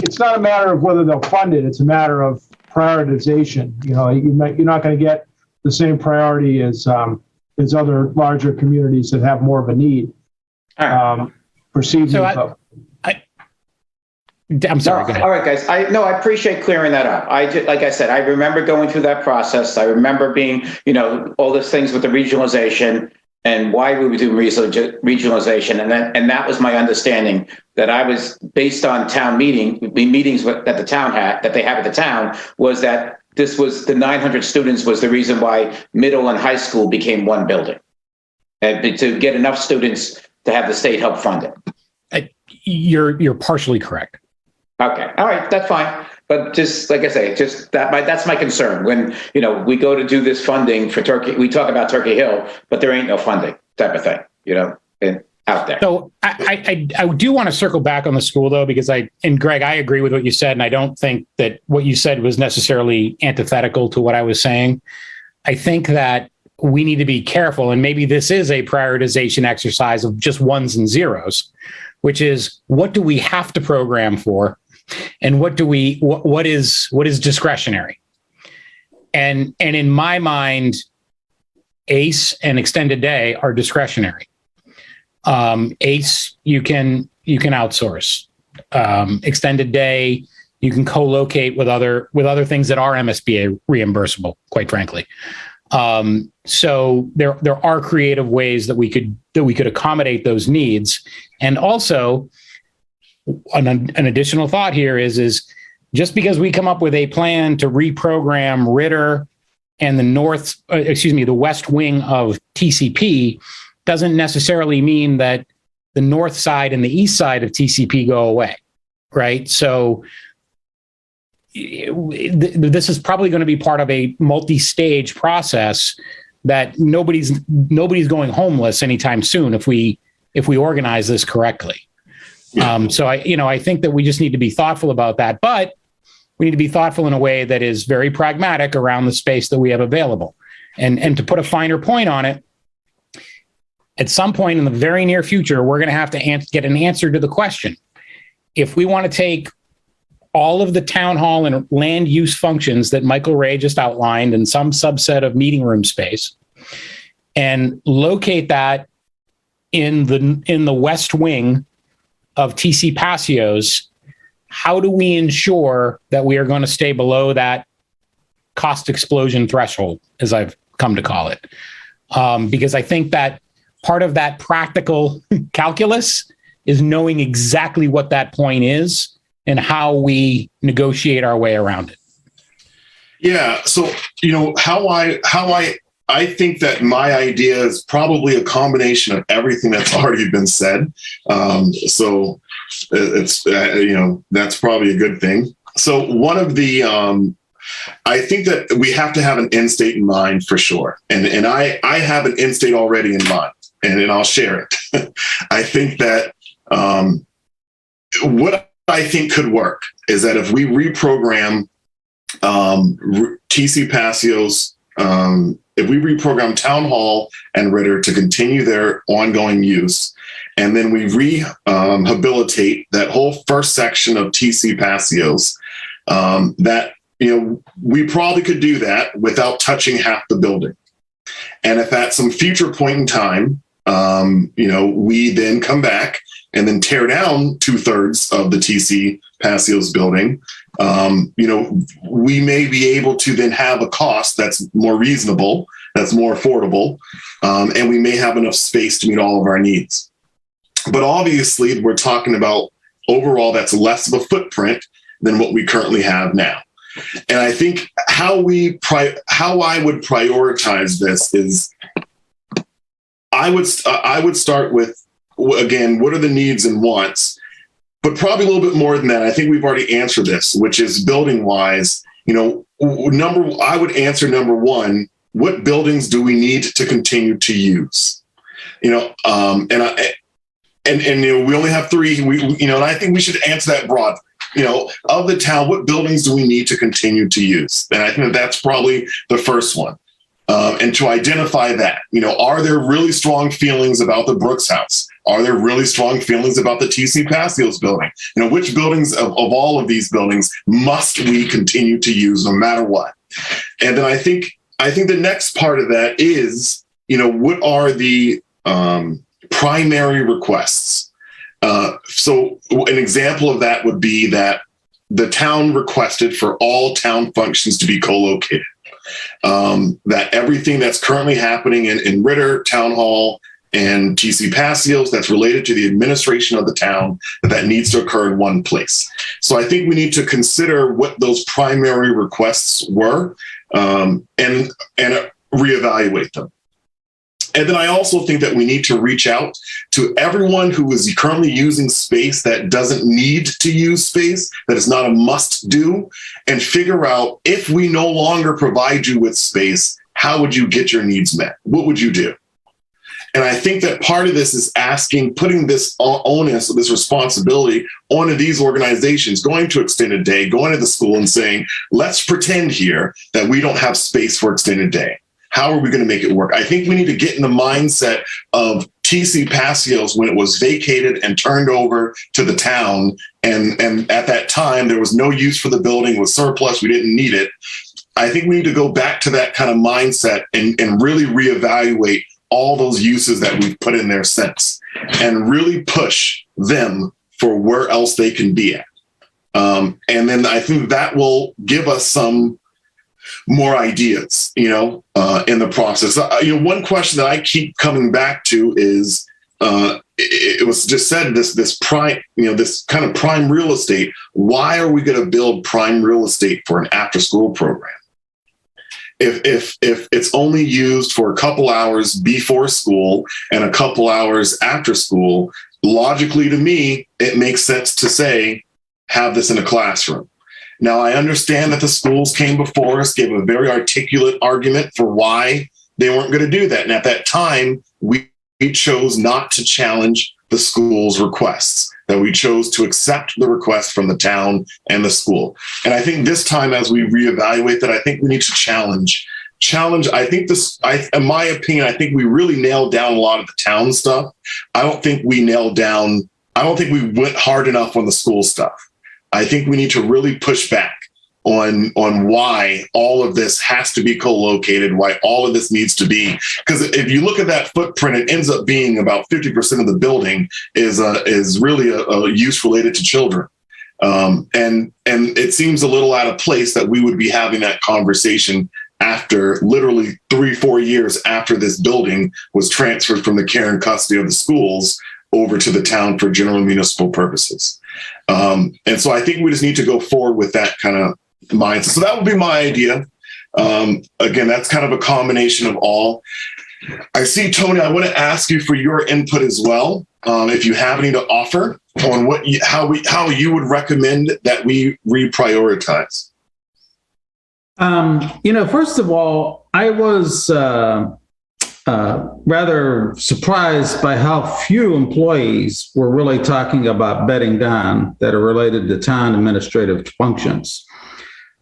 it's not a matter of whether they'll fund it. It's a matter of prioritization. You're not going to get the same priority as other larger communities that have more of a need. Perceived. So I'm sorry. Go ahead. All right, guys. I appreciate clearing that up. Like I said, I remember going through that process. I remember being, all these things with the regionalization and why we would do regionalization. And that was my understanding, that I was based on town meetings that the town had, that they have at the town, was that this was the 900 students was the reason why middle and high school became one building, and to get enough students to have the state help fund it. You're partially correct. Okay. All right. That's fine. But just like I say, that's my concern. When, we go to do this funding for Turkey, we talk about Turkey Hill, but there ain't no funding type of thing, out there. So I do want to circle back on the school though, because Greg, I agree with what you said. And I don't think that what you said was necessarily antithetical to what I was saying. I think that we need to be careful, and maybe this is a prioritization exercise of just ones and zeros, which is, what do we have to program for? And what is discretionary? And in my mind, ACE and extended day are discretionary. ACE, you can outsource. Extended day, you can co-locate with other things that are MSBA reimbursable, quite frankly. So there are creative ways that we could accommodate those needs. And also, an additional thought here is just because we come up with a plan to reprogram Ritter and the west wing of TCP doesn't necessarily mean that the north side and the east side of TCP go away, right? So this is probably going to be part of a multi-stage process that nobody's going homeless anytime soon if we organize this correctly. So I think that we just need to be thoughtful about that, but we need to be thoughtful in a way that is very pragmatic around the space that we have available. And to put a finer point on it, at some point in the very near future, we're going to have to get an answer to the question. If we want to take all of the town hall and land use functions that Michael Ray just outlined and some subset of meeting room space and locate that in the west wing of TC Passios, how do we ensure that we are going to stay below that cost explosion threshold, as I've come to call it? Because I think that part of that practical calculus is knowing exactly what that point is and how we negotiate our way around it. Yeah. So, how I think that my idea is probably a combination of everything that's already been said. So it's, that's probably a good thing. So one of the, I think that we have to have an end state in mind for sure. And I have an end state already in mind, and I'll share it. I think that what I think could work is that if we reprogram TC Passios, if we reprogram Town Hall and Ritter to continue their ongoing use, and then we rehabilitate that whole first section of TC Passios, that, we probably could do that without touching half the building. And if at some future point in time, we then come back and then tear down 2/3 of the TC Passios building, we may be able to then have a cost that's more reasonable, that's more affordable, and we may have enough space to meet all of our needs. But obviously, we're talking about overall, that's less of a footprint than what we currently have now. And I think how I would prioritize this is I would start with, again, what are the needs and wants, but probably a little bit more than that. I think we've already answered this, which is building wise, I would answer number one, what buildings do we need to continue to use? We only have three, and I think we should answer that broadly. Of the town, what buildings do we need to continue to use? And I think that's probably the first one. And to identify that, are there really strong feelings about the Brooks House? Are there really strong feelings about the TC Passios building? Which buildings of all of these buildings must we continue to use no matter what? And then I think the next part of that is, what are the primary requests? So an example of that would be that the town requested for all town functions to be co-located. That everything that's currently happening in Ritter, Town Hall, and TC Passios that's related to the administration of the town, that needs to occur in one place. So I think we need to consider what those primary requests were and reevaluate them. And then I also think that we need to reach out to everyone who is currently using space that doesn't need to use space, that is not a must do, and figure out, if we no longer provide you with space, how would you get your needs met? What would you do? And I think that part of this is putting this onus, this responsibility onto these organizations, going to extended day, going to the school and saying, let's pretend here that we don't have space for extended day. How are we going to make it work? I think we need to get in the mindset of TC Passios when it was vacated and turned over to the town. And at that time, there was no use for the building, it was surplus, we didn't need it. I think we need to go back to that kind of mindset and really reevaluate all those uses that we've put in there since, and really push them for where else they can be at. And then I think that will give us some more ideas, in the process. One question that I keep coming back to is, it was just said, this prime, this kind of prime real estate. Why are we going to build prime real estate for an after-school program? If it's only used for a couple hours before school and a couple hours after school, logically to me, it makes sense to say, have this in a classroom. Now, I understand that the schools came before us, gave a very articulate argument for why they weren't going to do that. And at that time, we chose not to challenge the school's requests, that we chose to accept the request from the town and the school. And I think this time, as we reevaluate that, I think we need to challenge. I think in my opinion, I think we really nailed down a lot of the town stuff. I don't think we went hard enough on the school stuff. I think we need to really push back on why all of this has to be co-located, why all of this needs to be. Because if you look at that footprint, it ends up being about 50% of the building is really a use related to children. And it seems a little out of place that we would be having that conversation after literally 3-4 years after this building was transferred from the care and custody of the schools over to the town for general municipal purposes. And so I think we just need to go forward with that kind of mindset. So that would be my idea. Again, that's kind of a combination of all. I see, Tony, I want to ask you for your input as well. If you have any to offer on how you would recommend that we reprioritize. First of all, I was rather surprised by how few employees were really talking about bedding down that are related to town administrative functions.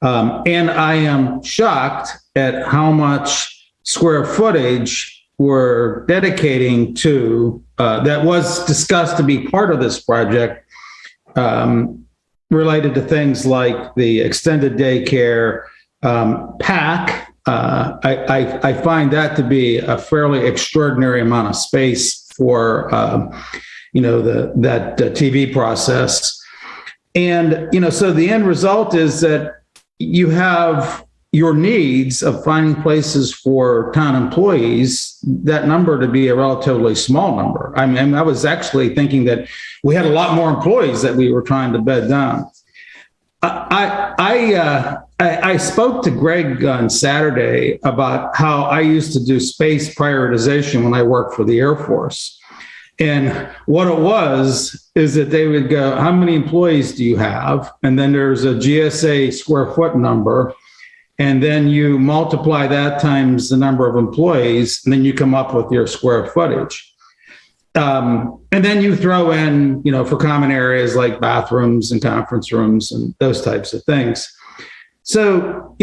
And I am shocked at how much square footage we're dedicating to, that was discussed to be part of this project, related to things like the extended daycare, PAC. I find that to be a fairly extraordinary amount of space for, that TV process. And, so the end result is that you have your needs of finding places for town employees, that number to be a relatively small number. I mean, I was actually thinking that we had a lot more employees that we were trying to bed down. I spoke to Greg on Saturday about how I used to do space prioritization when I worked for the Air Force. And what it was is that they would go, how many employees do you have? And then there's a GSA square foot number. And then you multiply that times the number of employees, and then you come up with your square footage. And then you throw in, for common areas like bathrooms and conference rooms and those types of things. So,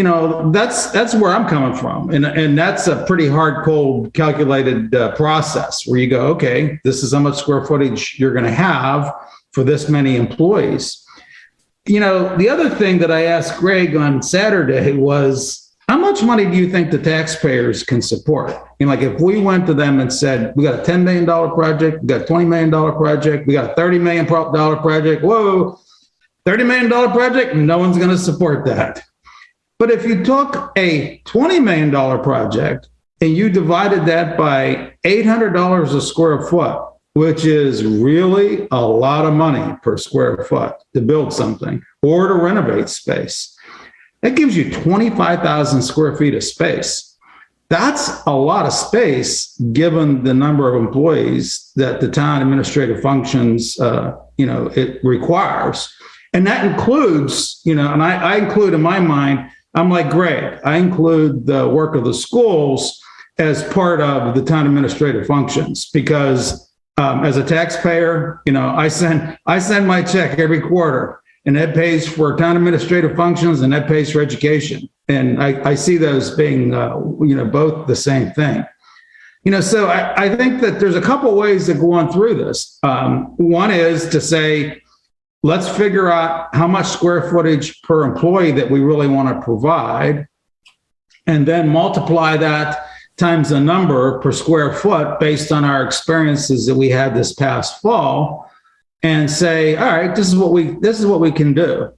that's where I'm coming from. And that's a pretty hard, cold, calculated process where you go, okay, this is how much square footage you're going to have for this many employees. The other thing that I asked Greg on Saturday was, how much money do you think the taxpayers can support? Like if we went to them and said, we got a $10 million project, we got a $20 million project, we got a $30 million project, whoa, $30 million project, no one's going to support that. But if you took a $20 million project and you divided that by $800 a square foot, which is really a lot of money per square foot to build something or to renovate space, that gives you 25,000 square feet of space. That's a lot of space given the number of employees that the town administrative functions, it requires. And that includes, and I include in my mind, I'm like Greg, I include the work of the schools as part of the town administrative functions because as a taxpayer, I send my check every quarter and that pays for town administrative functions and that pays for education. And I see those being, both the same thing. So I think that there's a couple ways of going through this. One is to say, let's figure out how much square footage per employee that we really want to provide, and then multiply that times the number per square foot based on our experiences that we had this past fall, and say, all right, this is what we can do.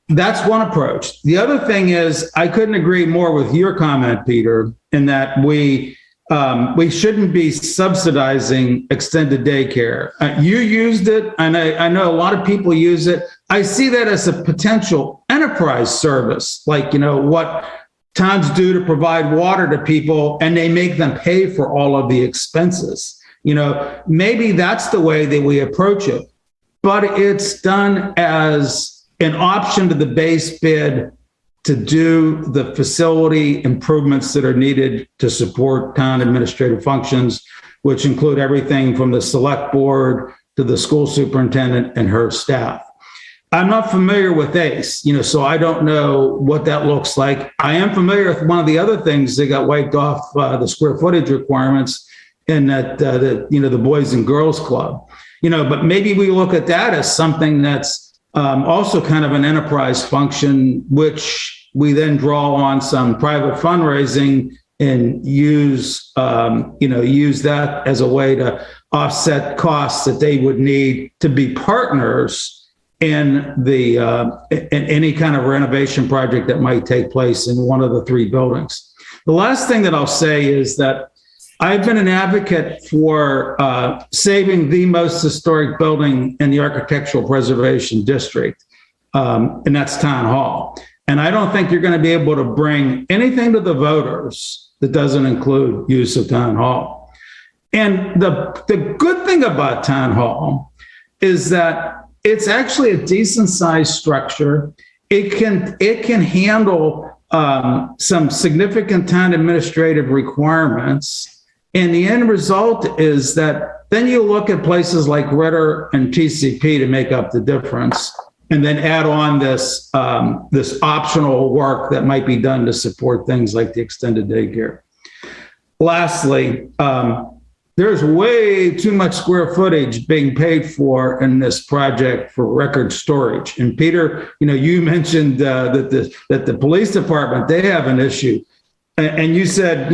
That's one approach. The other thing is, I couldn't agree more with your comment, Peter, in that we shouldn't be subsidizing extended daycare. You used it, and I know a lot of people use it. I see that as a potential enterprise service, like, what towns do to provide water to people, and they make them pay for all of the expenses. Maybe that's the way that we approach it, but it's done as an option to the base bid to do the facility improvements that are needed to support town administrative functions, which include everything from the select board to the school superintendent and her staff. I'm not familiar with ACE, so I don't know what that looks like. I am familiar with one of the other things that got wiped off the square footage requirements in that, the Boys and Girls Club, but maybe we look at that as something that's also kind of an enterprise function, which we then draw on some private fundraising and use that as a way to offset costs that they would need to be partners in any kind of renovation project that might take place in one of the three buildings. The last thing that I'll say is that I've been an advocate for saving the most historic building in the Architectural Preservation District, and that's Town Hall. And I don't think you're going to be able to bring anything to the voters that doesn't include use of Town Hall. And the good thing about Town Hall is that it's actually a decent sized structure. It can handle some significant town administrative requirements. And the end result is that then you look at places like Ritter and TCP to make up the difference, and then add on this optional work that might be done to support things like the extended daycare. Lastly, there's way too much square footage being paid for in this project for record storage. And Peter, you mentioned that the police department, they have an issue. And you said,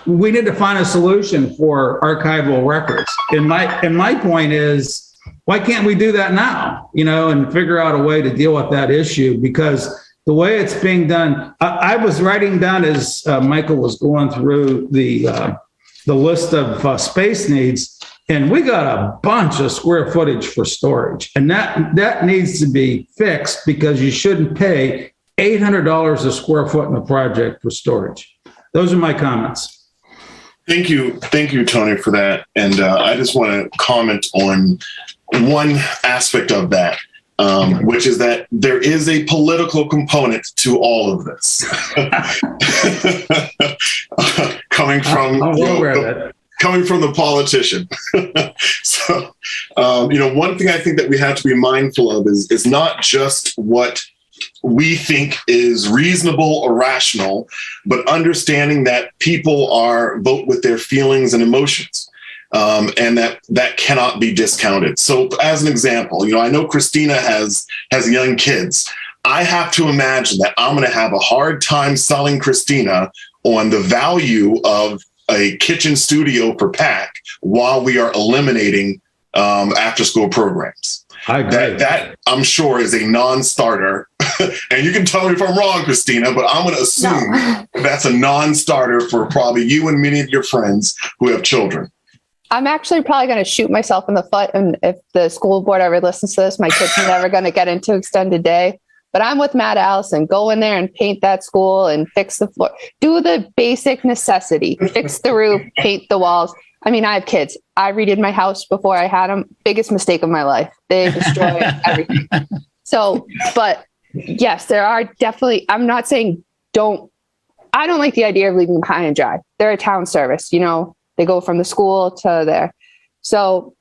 we need to find a solution for archival records. And my point is, Why can't we do that now, and figure out a way to deal with that issue? Because the way it's being done, I was writing down as Michael was going through the list of space needs, and we got a bunch of square footage for storage, and that needs to be fixed, because you shouldn't pay $800 a square foot in a project for storage. Those are my comments. Thank you, Tony, for that. And I just want to comment on one aspect of that, which is that there is a political component to all of this. Coming from the politician. So, one thing I think that we have to be mindful of is not just what we think is reasonable or rational, but understanding that people vote with their feelings and emotions. And that cannot be discounted. So as an example, I know Christina has young kids. I have to imagine that I'm going to have a hard time selling Christina on the value of a kitchen studio for PAC while we are eliminating after school programs. I agree. That I'm sure is a non-starter. And you can tell me if I'm wrong, Christina, but I'm going to assume that's a non-starter for probably you and many of your friends who have children. I'm actually probably going to shoot myself in the foot. And if the school board ever listens to this, my kids are never going to get into extended day. But I'm with Matt Allison. Go in there and paint that school and fix the floor. Do the basic necessity. Fix the roof, paint the walls. I mean, I have kids. I redid my house before I had them. Biggest mistake of my life. They destroyed everything. So, but yes, there are definitely, I'm not saying I don't like the idea of leaving them high and dry. They're a town service, they go from the school to there. So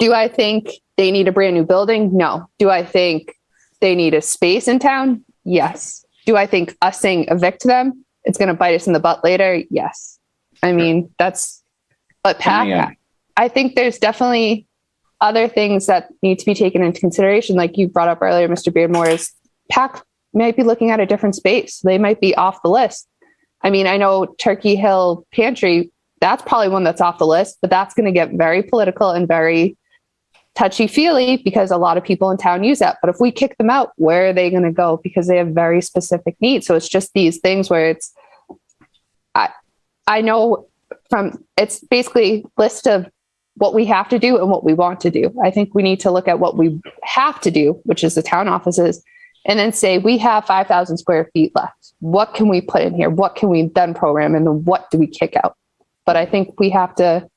do I think they need a brand new building? No. Do I think they need a space in town? Yes. Do I think us saying evict them, it's going to bite us in the butt later? Yes. I mean, but PAC, I think there's definitely other things that need to be taken into consideration. Like you brought up earlier, Mr. Beardmore, is PAC might be looking at a different space. They might be off the list. I mean, I know Turkey Hill Pantry, that's probably one that's off the list, but that's going to get very political and very touchy-feely because a lot of people in town use that. But if we kick them out, where are they going to go? Because they have very specific needs. So it's just these things where I know it's basically list of what we have to do and what we want to do. I think we need to look at what we have to do, which is the town offices, and then say, we have 5,000 square feet left. What can we put in here? What can we then program? And then what do we kick out? But I think we have to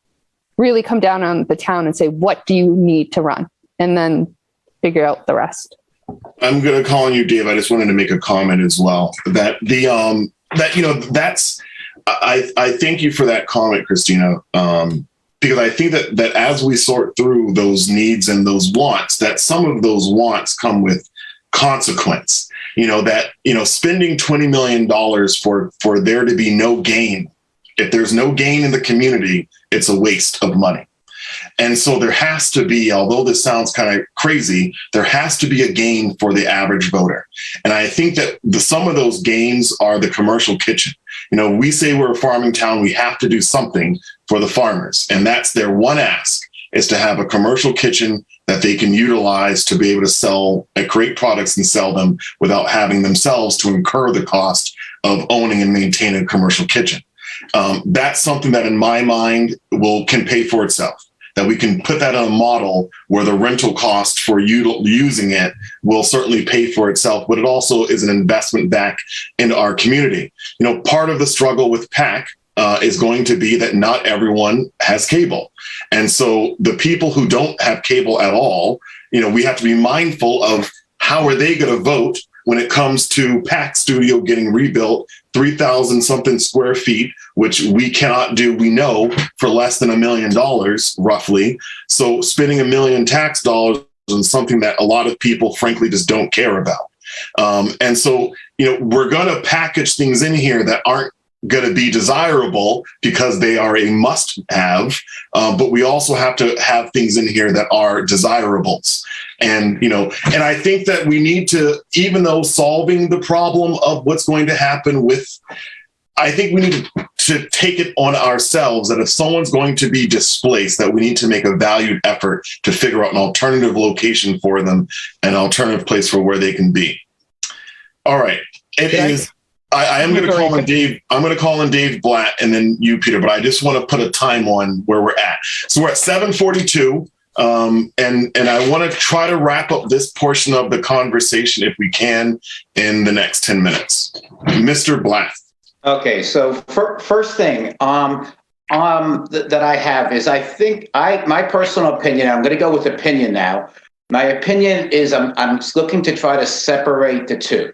really come down on the town and say, what do you need to run? And then figure out the rest. I'm going to call on you, Dave. I just wanted to make a comment as well that I thank you for that comment, Christina. Because I think that as we sort through those needs and those wants, that some of those wants come with consequence, spending $20 million for there to be no gain. If there's no gain in the community, it's a waste of money. And so there has to be, although this sounds kind of crazy, there has to be a gain for the average voter. And I think that some of those gains are the commercial kitchen. We say we're a farming town, we have to do something for the farmers. And that's their one ask, is to have a commercial kitchen that they can utilize to be able to sell and create products and sell them without having themselves to incur the cost of owning and maintaining a commercial kitchen. That's something that in my mind can pay for itself, that we can put that on a model where the rental cost for using it will certainly pay for itself, but it also is an investment back into our community. Part of the struggle with PAC is going to be that not everyone has cable. And so the people who don't have cable at all, we have to be mindful of how are they going to vote when it comes to PAC Studio getting rebuilt, 3,000 something square feet, which we cannot do, we know, for less than $1 million, roughly. So spending $1 million tax dollars on something that a lot of people, frankly, just don't care about. And so, we're going to package things in here that aren't going to be desirable because they are a must have, but we also have to have things in here that are desirables. And, and I think that we need to, even though solving the problem of what's going to happen I think we need to take it on ourselves that if someone's going to be displaced, that we need to make a valued effort to figure out an alternative location for them, an alternative place for where they can be. All right. I am going to call on Dave. I'm going to call on Dave Blatt and then you, Peter, but I just want to put a time on where we're at. So we're at 7:42. And I want to try to wrap up this portion of the conversation if we can in the next 10 minutes. Mr. Blatt. Okay, so first thing that I have is I think my personal opinion, I'm going to go with opinion now. My opinion is I'm looking to try to separate the two.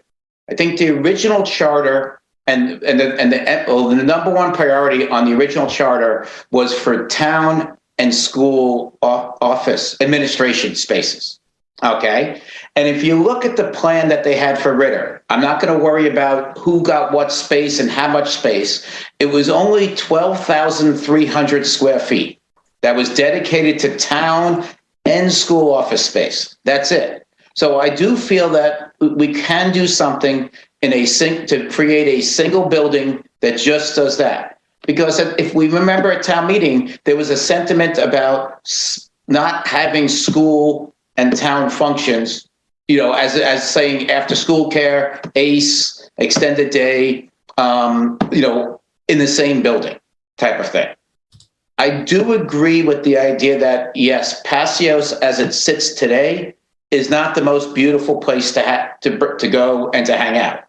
I think the original charter and the number one priority on the original charter was for town and school office administration spaces. Okay. And if you look at the plan that they had for Ritter, I'm not going to worry about who got what space and how much space. It was only 12,300 square feet that was dedicated to town and school office space. That's it. So I do feel that we can do something to create a single building that just does that. Because if we remember at town meeting, there was a sentiment about not having school and town functions, as saying after school care, ACE, extended day, in the same building type of thing. I do agree with the idea that, yes, Paseos as it sits today is not the most beautiful place to go and to hang out.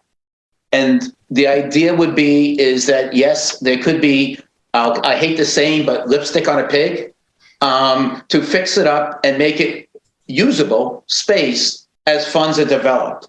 And the idea would be is that, yes, there could be, I hate the saying, but lipstick on a pig, to fix it up and make it usable space as funds are developed.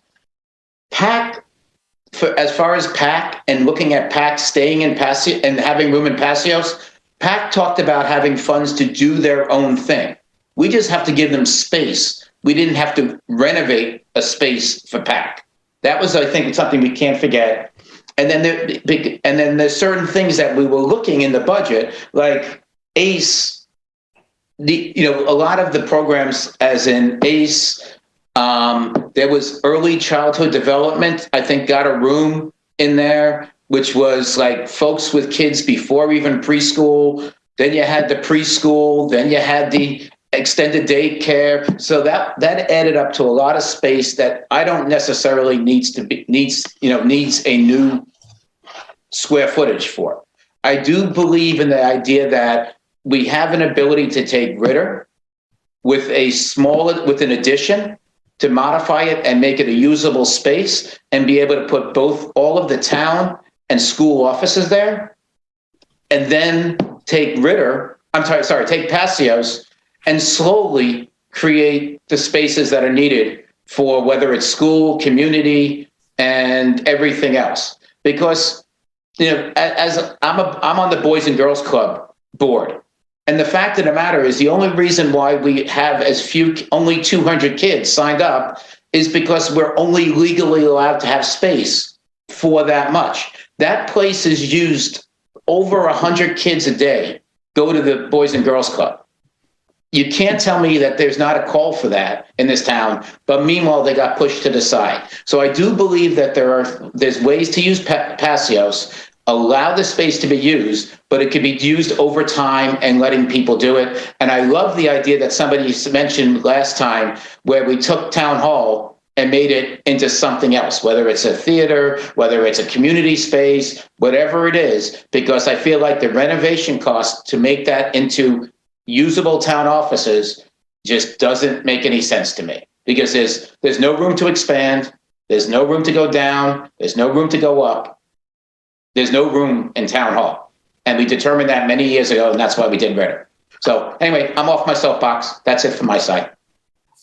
As far as PAC and looking at PAC staying in Paseos and having room in Paseos, PAC talked about having funds to do their own thing. We just have to give them space. We didn't have to renovate a space for PAC. That was, I think, something we can't forget. And then there's certain things that we were looking in the budget, like ACE. A lot of the programs, as in ACE, there was early childhood development. I think got a room in there, which was like folks with kids before even preschool. Then you had the preschool. Then you had the extended daycare. So that added up to a lot of space that I don't necessarily needs a new square footage for. I do believe in the idea that we have an ability to take Ritter with an addition to modify it and make it a usable space and be able to put all of the town and school offices there, and then take take Paseos and slowly create the spaces that are needed for whether it's school, community, and everything else. Because, as I'm on the Boys and Girls Club board, and the fact of the matter is the only reason why we have only 200 kids signed up is because we're only legally allowed to have space for that much. That place is used over 100 kids a day go to the Boys and Girls Club. You can't tell me that there's not a call for that in this town, but meanwhile, they got pushed to the side. So I do believe that there's ways to use Paseos, allow the space to be used, but it could be used over time and letting people do it. And I love the idea that somebody mentioned last time where we took Town Hall and made it into something else, whether it's a theater, whether it's a community space, whatever it is, because I feel like the renovation cost to make that into usable town offices just doesn't make any sense to me, because there's no room to expand, there's no room to go down, there's no room to go up, there's no room in Town Hall. And we determined that many years ago, and that's why we did Ritter. So anyway, I'm off my soapbox. That's it from my side.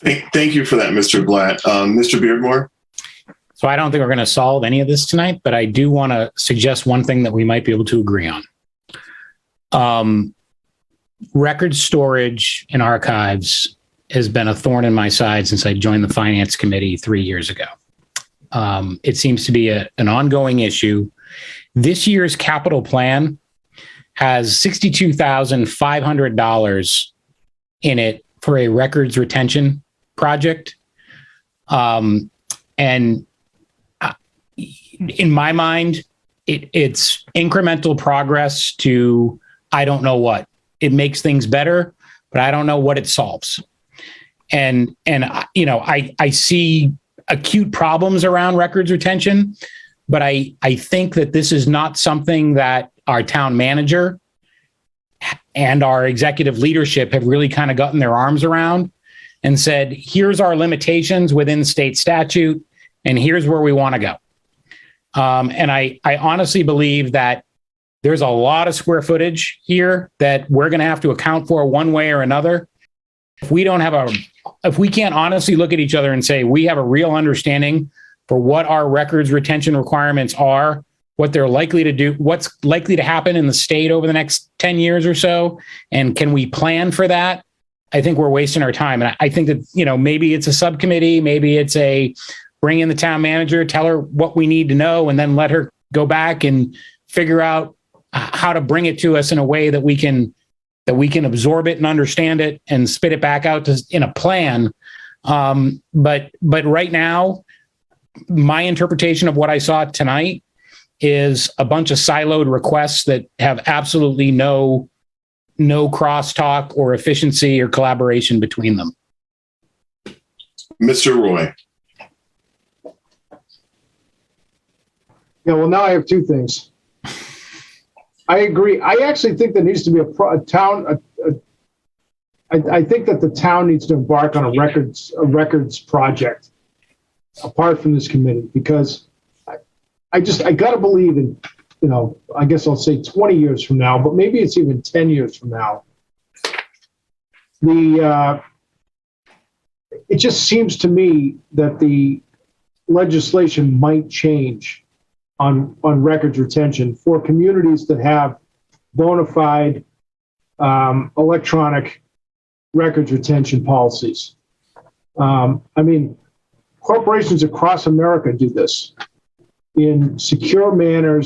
Thank you for that, Mr. Blatt. Mr. Beardmore? So I don't think we're going to solve any of this tonight, but I do want to suggest one thing that we might be able to agree on. Record storage and archives has been a thorn in my side since I joined the finance committee 3 years ago. It seems to be an ongoing issue. This year's capital plan has $62,500 in it for a records retention project. And in my mind, it's incremental progress to I don't know what. It makes things better, but I don't know what it solves. And I see acute problems around records retention, but I think that this is not something that our town manager and our executive leadership have really kind of gotten their arms around and said, here's our limitations within state statute, and here's where we want to go. And I honestly believe that there's a lot of square footage here that we're going to have to account for one way or another. If we can't honestly look at each other and say, we have a real understanding for what our records retention requirements are, what they're likely to do, what's likely to happen in the state over the next 10 years or so, and can we plan for that? I think we're wasting our time. And I think that, maybe it's a subcommittee, maybe it's bring in the town manager, tell her what we need to know, and then let her go back and figure out how to bring it to us in a way that we can absorb it and understand it and spit it back out in a plan. But right now, my interpretation of what I saw tonight is a bunch of siloed requests that have absolutely no crosstalk or efficiency or collaboration between them. Mr. Roy. Yeah, well, now I have two things. I agree. I actually think there needs to be a town. I think that the town needs to embark on a records project apart from this committee, because I got to believe in, I guess I'll say 20 years from now, but maybe it's even 10 years from now. It just seems to me that the legislation might change on records retention for communities that have bona fide electronic records retention policies. Corporations across America do this in a secure manner,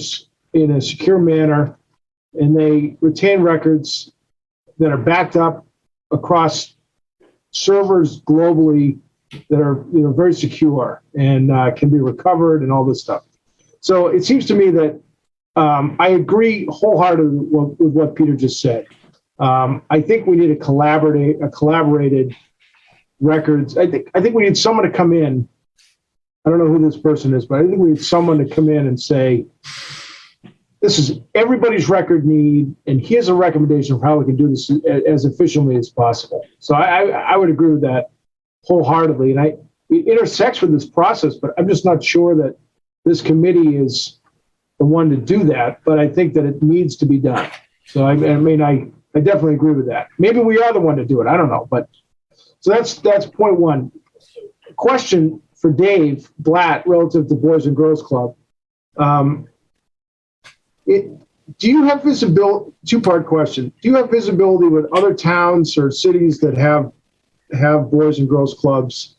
and they retain records that are backed up across servers globally that are very secure and can be recovered and all this stuff. So it seems to me that I agree wholeheartedly with what Peter just said. I think we need a collaborated records. I think we need someone to come in. I don't know who this person is, but I think we need someone to come in and say, this is everybody's record need, and here's a recommendation for how we can do this as efficiently as possible. So I would agree with that wholeheartedly. And it intersects with this process, but I'm just not sure that this committee is the one to do that, but I think that it needs to be done. So I definitely agree with that. Maybe we are the one to do it. I don't know, but so that's point one. Question for Dave Blatt relative to Boys and Girls Club. Do you have visibility? Two-part question. Do you have visibility with other towns or cities that have Boys and Girls Clubs?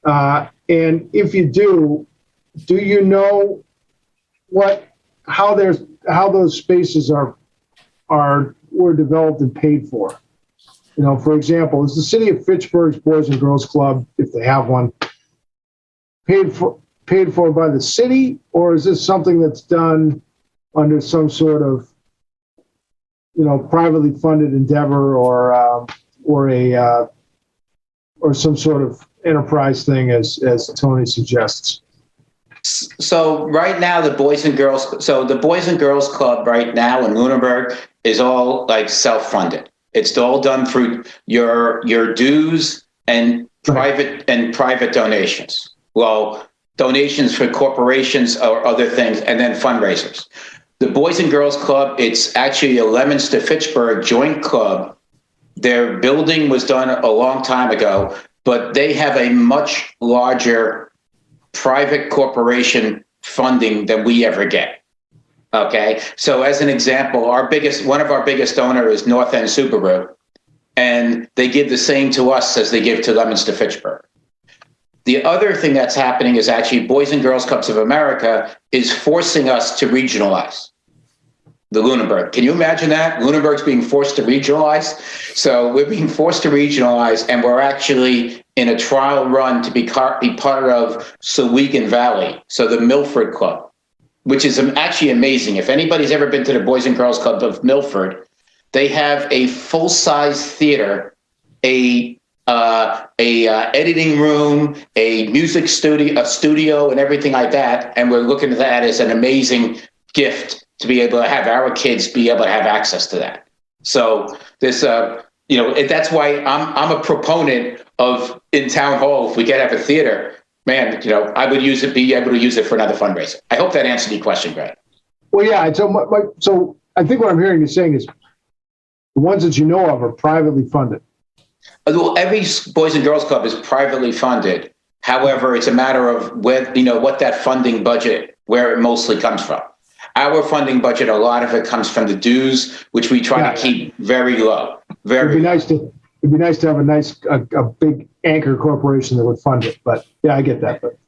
And if you do you know how those spaces were developed and paid for? For example, is the city of Fitchburg's Boys and Girls Club, if they have one, paid for by the city, or is this something that's done under some sort of privately funded endeavor or some sort of enterprise thing, as Tony suggests? So right now, the Boys and Girls Club right now in Lunenburg is all like self-funded. It's all done through your dues and private donations. Well, donations for corporations or other things, and then fundraisers. The Boys and Girls Club, it's actually a Leominster Fitchburg joint club. Their building was done a long time ago, but they have a much larger private corporation funding than we ever get. Okay, so as an example, one of our biggest donor is North End Subaru, and they give the same to us as they give to Leominster Fitchburg. The other thing that's happening is actually Boys and Girls Clubs of America is forcing us to regionalize the Lunenburg. Can you imagine that? Lunenburg's being forced to regionalize. So we're being forced to regionalize, and we're actually in a trial run to be part of Sowegan Valley. So the Milford Club. which is actually amazing. If anybody's ever been to the Boys and Girls Club of Milford, they have a full-size theater, a editing room, a music studio, a studio, and everything like that. And we're looking at that as an amazing gift to be able to have our kids be able to have access to that. So this, that's why I'm a proponent of in town hall. If we could have a theater, man, I would be able to use it for another fundraiser. I hope that answered your question, Greg. Well, yeah. So I think what I'm hearing you saying is the ones that you know of are privately funded. Well, every Boys and Girls Club is privately funded. However, it's a matter of what that funding budget, where it mostly comes from. Our funding budget, a lot of it comes from the dues, which we try to keep very low. It'd be nice to have a big anchor corporation that would fund it. But yeah, I get that. But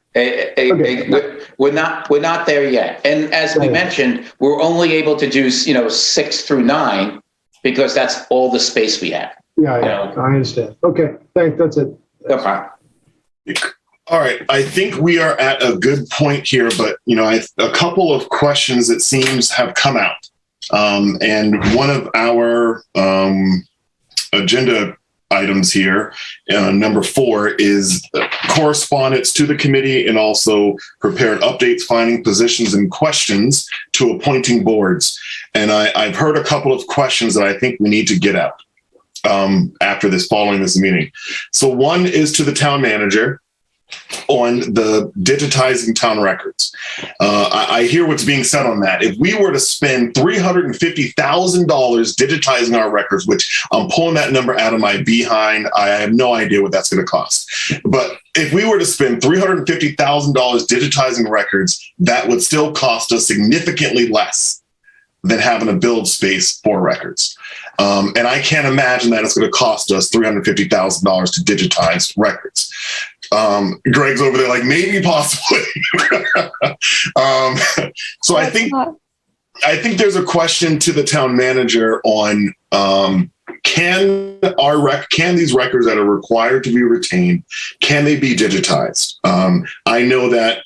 we're not there yet. And as we mentioned, we're only able to do 6 through 9 because that's all the space we have. Yeah, I understand. Okay, thanks. That's it. No problem. All right, I think we are at a good point here, but a couple of questions it seems have come out, and one of our agenda items here, number 4, is correspondence to the committee and also prepared updates, finding positions and questions to appointing boards. And I've heard a couple of questions that I think we need to get out following this meeting. So one is to the town manager on the digitizing town records. I hear what's being said on that. If we were to spend $350,000 digitizing our records, which I'm pulling that number out of my behind, I have no idea what that's going to cost. But if we were to spend $350,000 digitizing records, that would still cost us significantly less than having to build space for records. And I can't imagine that it's going to cost us $350,000 to digitize records. Greg's over there like, maybe, possibly. So I think there's a question to the town manager on can these records that are required to be retained, can they be digitized? I know that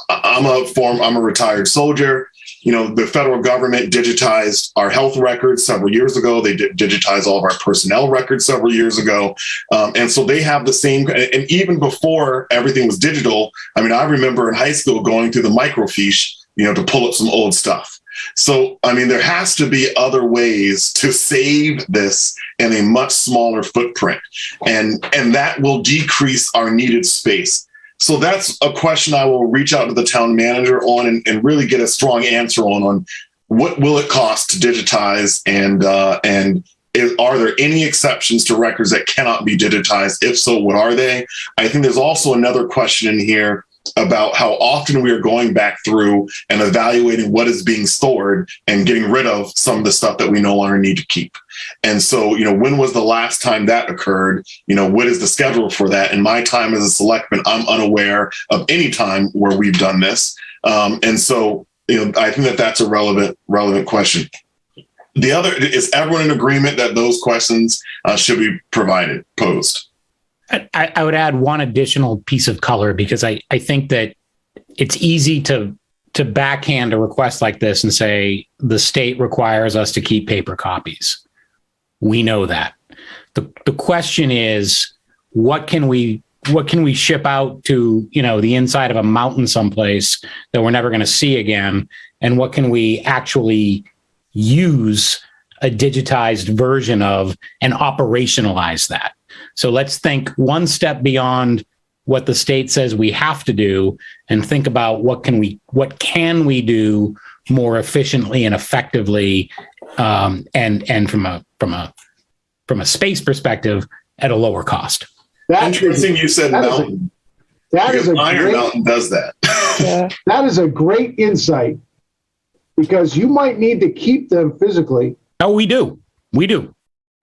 I'm a retired soldier. The federal government digitized our health records several years ago. They digitized all of our personnel records several years ago. And so they have the same, and even before everything was digital, I remember in high school going through the microfiche, to pull up some old stuff. So, there has to be other ways to save this in a much smaller footprint, and that will decrease our needed space. So that's a question I will reach out to the town manager on and really get a strong answer on what will it cost to digitize, and are there any exceptions to records that cannot be digitized? If so, what are they? I think there's also another question in here about how often we are going back through and evaluating what is being stored and getting rid of some of the stuff that we no longer need to keep. And so, when was the last time that occurred? What is the schedule for that? In my time as a selectman, I'm unaware of any time where we've done this. And so, I think that's a relevant question. The other, is everyone in agreement that those questions should be posed? I would add one additional piece of color, because I think that it's easy to backhand a request like this and say the state requires us to keep paper copies. We know that. The question is, what can we ship out to the inside of a mountain someplace that we're never going to see again, and what can we actually use a digitized version of and operationalize that? So let's think one step beyond what the state says we have to do, and think about what can we do more efficiently and effectively, and from a space perspective at a lower cost. Interesting you said mountain. Iron Mountain does that. Yeah. That is a great insight, because you might need to keep them physically. Oh, we do.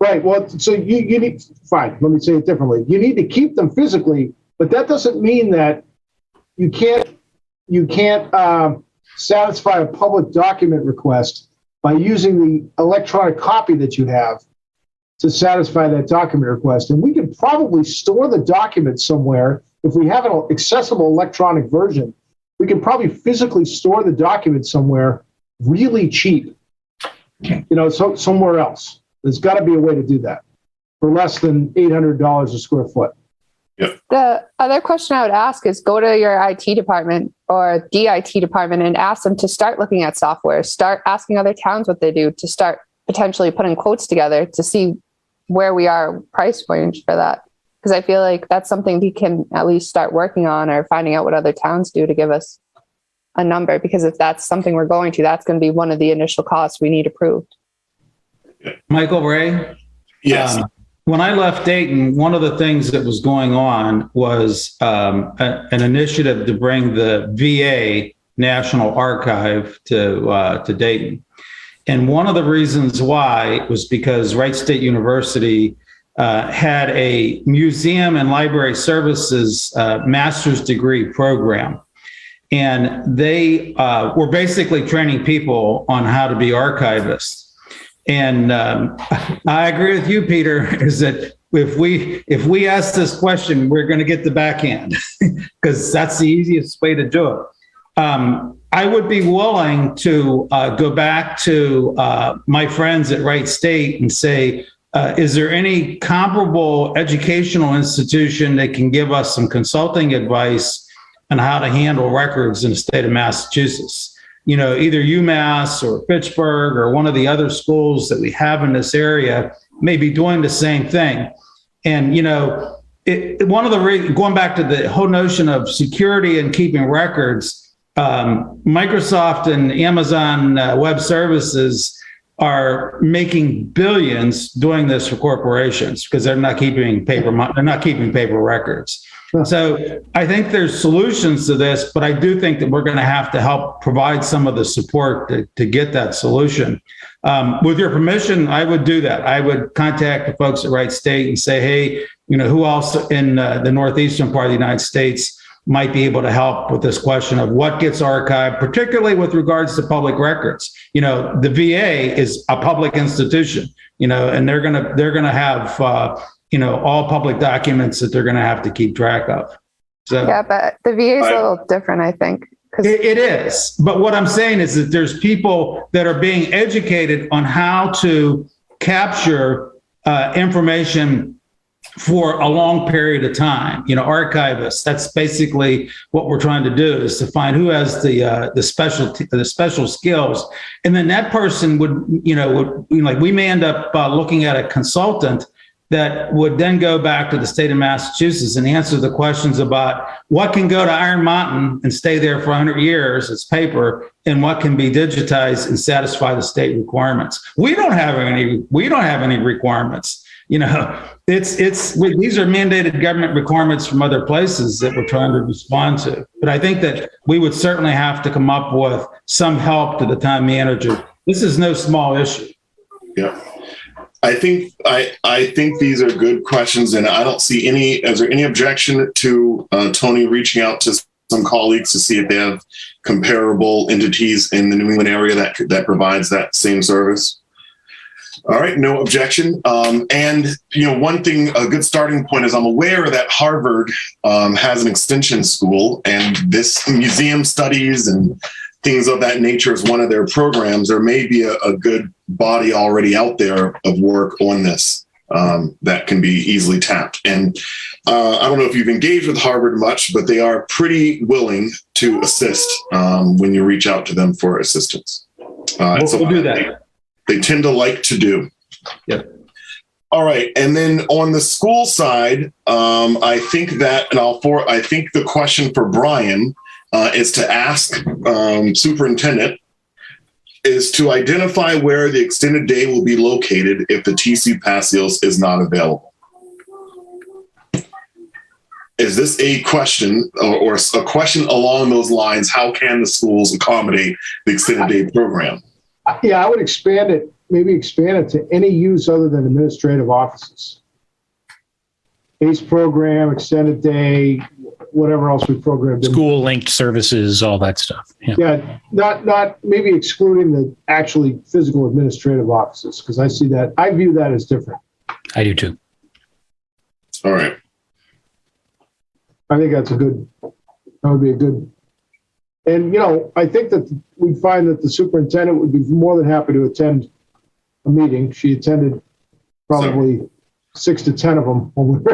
Right. Well, so you need, fine, let me say it differently. You need to keep them physically, but that doesn't mean that you can't satisfy a public document request by using the electronic copy that you have to satisfy that document request. And we can probably store the document somewhere if we have an accessible electronic version we can probably physically store the document somewhere really cheap, so somewhere else. There's got to be a way to do that for less than $800 a square foot. The other question I would ask is go to your IT department or DIT department and ask them to start looking at software, start asking other towns what they do, to start potentially putting quotes together to see where we are price range for that. Because I feel like that's something we can at least start working on, or finding out what other towns do to give us a number. Because if that's something we're going to, that's going to be one of the initial costs we need approved. Michael Ray? Yes. When I left Dayton, one of the things that was going on was an initiative to bring the VA National Archive to Dayton. And one of the reasons why was because Wright State University had a museum and library services master's degree program. And they were basically training people on how to be archivists. And I agree with you, Peter, is that if we ask this question, we're going to get the back end because that's the easiest way to do it. I would be willing to go back to my friends at Wright State and say, is there any comparable educational institution that can give us some consulting advice on how to handle records in the state of Massachusetts? Either UMass or Pittsburgh or one of the other schools that we have in this area may be doing the same thing. And, one of the going back to the whole notion of security and keeping records, Microsoft and Amazon Web Services are making billions doing this for corporations because they're not keeping paper records. So I think there's solutions to this, but I do think that we're going to have to help provide some of the support to get that solution. With your permission, I would do that. I would contact the folks at Wright State and say, hey, who else in the northeastern part of the United States might be able to help with this question of what gets archived, particularly with regards to public records. The VA is a public institution, and they're gonna have all public documents that they're gonna have to keep track of. So Yeah, but the VA is a little different, I think. It is. But what I'm saying is that there's people that are being educated on how to capture information for a long period of time. Archivists, that's basically what we're trying to do, is to find who has the special skills. And then that person would we may end up looking at a consultant that would then go back to the state of Massachusetts and answer the questions about what can go to Iron Mountain and stay there for 100 years as paper, and what can be digitized and satisfy the state requirements. We don't have any requirements. These are mandated government requirements from other places that we're trying to respond to. But I think that we would certainly have to come up with some help to the town manager. This is no small issue. Yeah. I think these are good questions, and I don't see is there any objection to Tony reaching out to some colleagues to see if they have comparable entities in the New England area that provides that same service? All right, no objection. And one thing, a good starting point is I'm aware that Harvard has an extension school, and this museum studies and things of that nature is one of their programs. There may be a good body already out there of work on this that can be easily tapped. And I don't know if you've engaged with Harvard much, but they are pretty willing to assist when you reach out to them for assistance. We'll do that. They tend to like to do. Yep. All right. And then on the school side, I think the question for Brian is to ask Superintendent is to identify where the extended day will be located if the TC Passios is not available. Is this a question or a question along those lines? How can the schools accommodate the extended day program? Yeah, I would expand it to any use other than administrative offices. ACE program, extended day, whatever else we programmed. School linked services, all that stuff. Yeah, not maybe excluding the actually physical administrative offices, because I view that as different. I do too. All right. I think that would be a good And, I think that we'd find that the superintendent would be more than happy to attend a meeting. She attended probably 6 to 10 of them when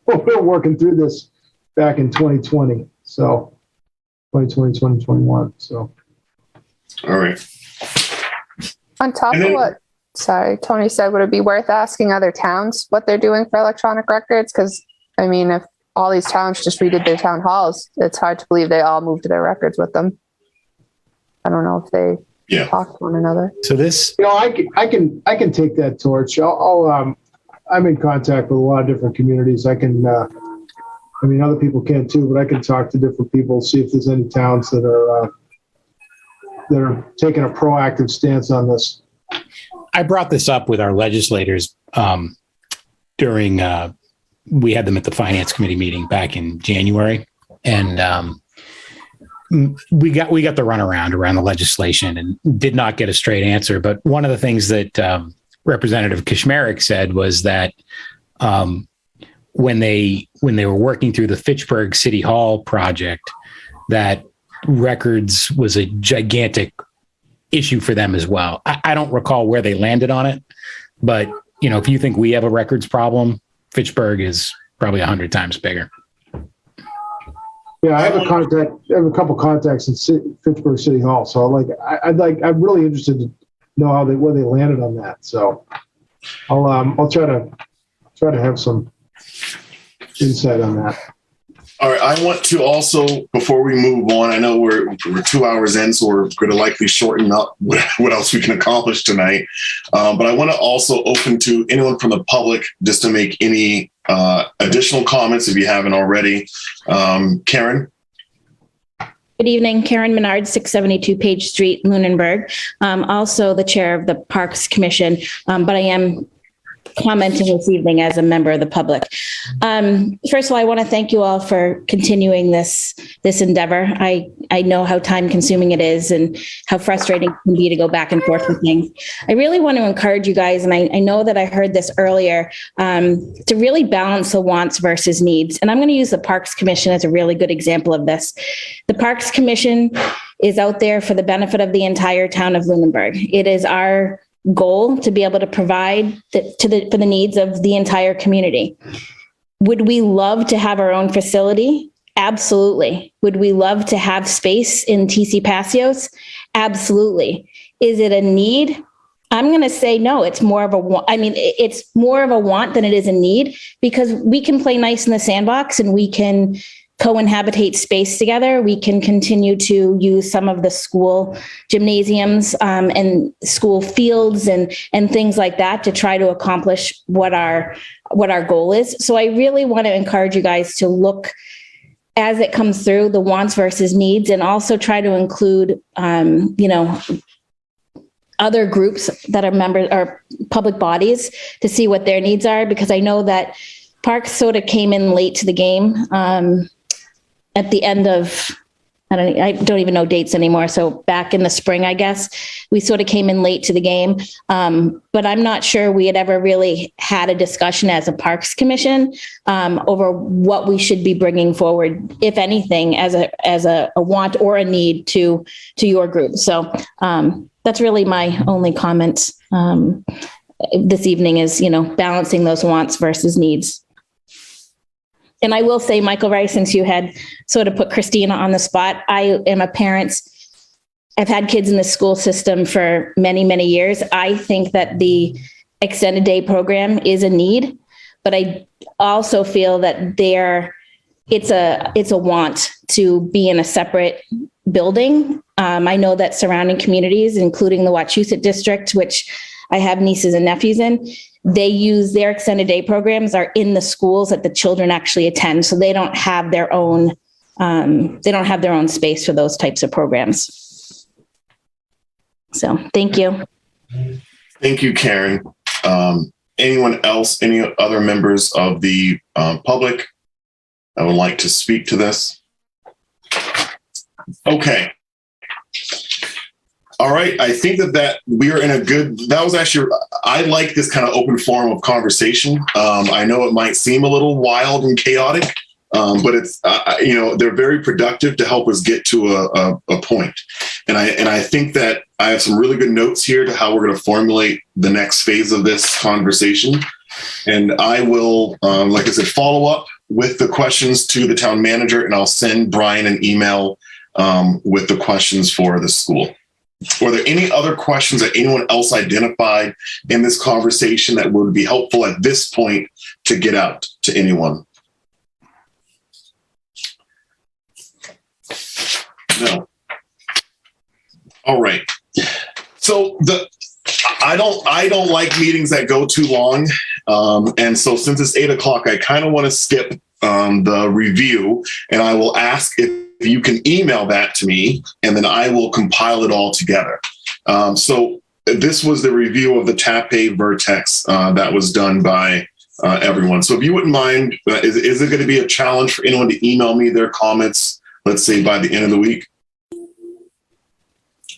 we were working through this back in 2020. So 2020, 2021. So. All right. On top of what, sorry, Tony said, would it be worth asking other towns what they're doing for electronic records? Because, I mean, if all these towns just redid their town halls, it's hard to believe they all moved their records with them. I don't know if they talk to one another. So this, I can take that torch. I'm in contact with a lot of different communities. I can, other people can too, but I can talk to different people, see if there's any towns that are taking a proactive stance on this. I brought this up with our legislators during, we had them at the finance committee meeting back in January, and we got the runaround around the legislation and did not get a straight answer. But one of the things that Representative Kashmarek said was that when they were working through the Fitchburg City Hall project, that records was a gigantic issue for them as well. I don't recall where they landed on it, but if you think we have a records problem, Fitchburg is probably 100 times bigger. Yeah, I have a couple contacts in Fitchburg City Hall. So I'm really interested to know where they landed on that. So I'll try to have some insight on that. All right. I want to also, before we move on, I know we're 2 hours in, so we're going to likely shorten up what else we can accomplish tonight. But I want to also open to anyone from the public just to make any additional comments if you haven't already. Karen? Good evening, Karen Menard, 672 Page Street, Lunenburg. Also the chair of the Parks Commission, but I am commenting this evening as a member of the public. First of all, I want to thank you all for continuing this endeavor. I know how time consuming it is and how frustrating it can be to go back and forth with things. I really want to encourage you guys, and I know that I heard this earlier, to really balance the wants versus needs. And I'm going to use the Parks Commission as a really good example of this. The Parks Commission is out there for the benefit of the entire town of Lunenburg. It is our goal to be able to provide for the needs of the entire community. Would we love to have our own facility? Absolutely. Would we love to have space in TC Passios? Absolutely. Is it a need? I'm going to say no. It's more of a want. It's more of a want than it is a need, because we can play nice in the sandbox and we can co-inhabitate space together. We can continue to use some of the school gymnasiums and school fields and things like that to try to accomplish what our goal is. So I really want to encourage you guys to look as it comes through the wants versus needs, and also try to include, other groups that are members or public bodies to see what their needs are, because I know that Parks sort of came in late to the game. At the end of, I don't even know dates anymore. So back in the spring, I guess, we sort of came in late to the game. But I'm not sure we had ever really had a discussion as a Parks Commission over what we should be bringing forward, if anything, as a want or a need to your group. So that's really my only comment this evening is, balancing those wants versus needs. And I will say, Michael Rice, since you had sort of put Christina on the spot, I am a parent. I've had kids in the school system for many, many years. I think that the extended day program is a need, but I also feel that it's a want to be in a separate building. I know that surrounding communities, including the Wachusett district, which I have nieces and nephews in, they use their extended day programs are in the schools that the children actually attend. So they don't have their own space for those types of programs. So thank you. Thank you, Karen. Anyone else, any other members of the public that would like to speak to this? Okay. All right. I think that we are in that was actually, I like this kind of open forum of conversation. I know it might seem a little wild and chaotic, But it's, they're very productive to help us get to a point. And I think that I have some really good notes here to how we're going to formulate the next phase of this conversation. And I will, like I said, follow up with the questions to the town manager, and I'll send Brian an email with the questions for the school. Were there any other questions that anyone else identified in this conversation that would be helpful at this point to get out to anyone? No. All right. So I don't like meetings that go too long. And so since it's 8 o'clock, I kind of want to skip the review, and I will ask if you can email that to me, and then I will compile it all together. So this was the review of the TAPE Vertex that was done by everyone. So if you wouldn't mind, is it going to be a challenge for anyone to email me their comments, let's say by the end of the week?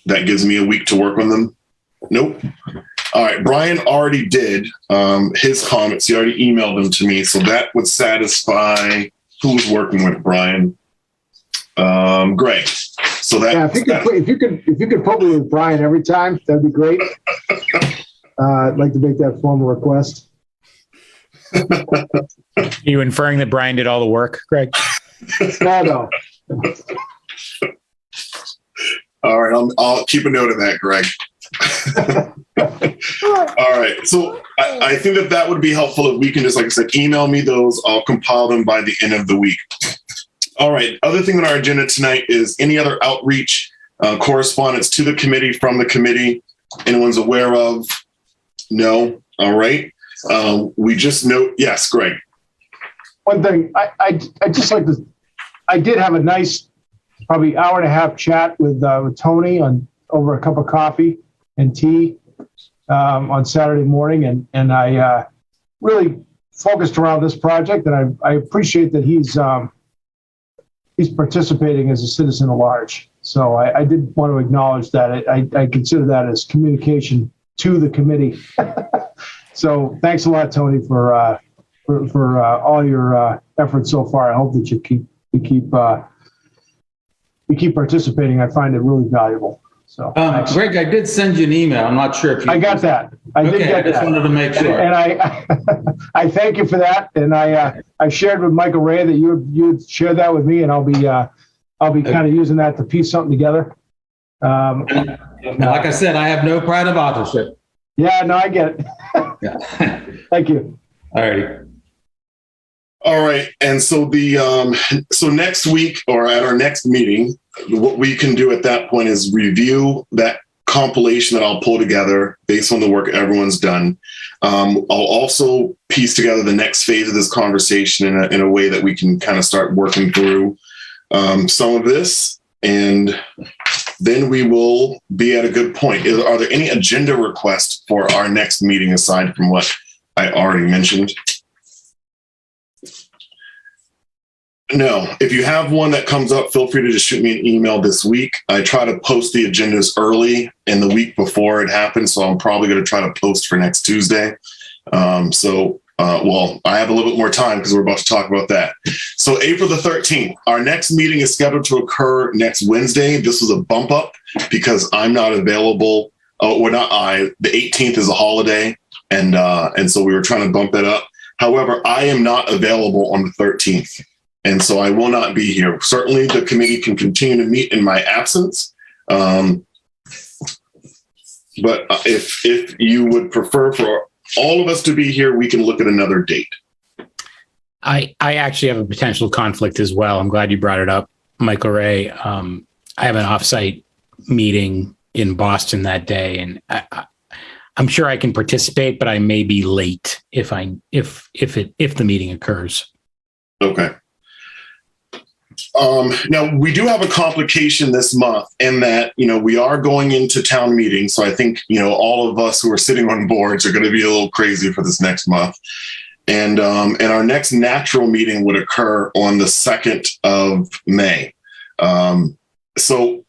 That gives me a week to work on them. Nope. All right. Brian already did his comments. He already emailed them to me. So that would satisfy who's working with Brian. Greg. So that, yeah, if you could put me with Brian every time, that'd be great. I'd like to make that formal request. Are you inferring that Brian did all the work, Greg? No. All right. I'll keep a note of that, Greg. All right. So I think that would be helpful if we can just, like I said, email me those. I'll compile them by the end of the week. All right. Other thing on our agenda tonight is any other outreach correspondence to the committee from the committee anyone's aware of? No. All right. We just note. Yes, Greg. One thing I just like to, I did have a nice, probably hour and a half chat with Tony over a cup of coffee and tea on Saturday morning. And I really focused around this project, and I appreciate that he's participating as a citizen at large. So I did want to acknowledge that. I consider that as communication to the committee. So thanks a lot, Tony, for all your efforts so far. I hope that you keep participating. I find it really valuable. So Greg, I did send you an email. I'm not sure if you. I got that. I did get that. I just wanted to make sure. And I thank you for that. And I shared with Michael Ray that you shared that with me, and I'll be kind of using that to piece something together. Like I said, I have no pride of authorship. Yeah, no, I get it. Yeah. Thank you. All righty. All right. And so so next week, or at our next meeting, what we can do at that point is review that compilation that I'll pull together based on the work everyone's done. I'll also piece together the next phase of this conversation in a way that we can kind of start working through some of this, and then we will be at a good point. Are there any agenda requests for our next meeting aside from what I already mentioned? No. If you have one that comes up, feel free to just shoot me an email this week. I try to post the agendas early in the week before it happens, so I'm probably going to try to post for next Tuesday. Well, I have a little bit more time because we're about to talk about that. So April the 13th, our next meeting is scheduled to occur next Wednesday. This was a bump up because I'm not available. Oh, we're not I. The 18th is a holiday, and so we were trying to bump it up. However, I am not available on the 13th. And so I will not be here. Certainly the committee can continue to meet in my absence. But if you would prefer for all of us to be here, we can look at another date. I actually have a potential conflict as well. I'm glad you brought it up, Michael Ray. I have an offsite meeting in Boston that day, and I'm sure I can participate, but I may be late if the meeting occurs. Okay. Now we do have a complication this month in that, we are going into town meetings. So I think, all of us who are sitting on boards are going to be a little crazy for this next month. And our next natural meeting would occur on the 2nd of May. So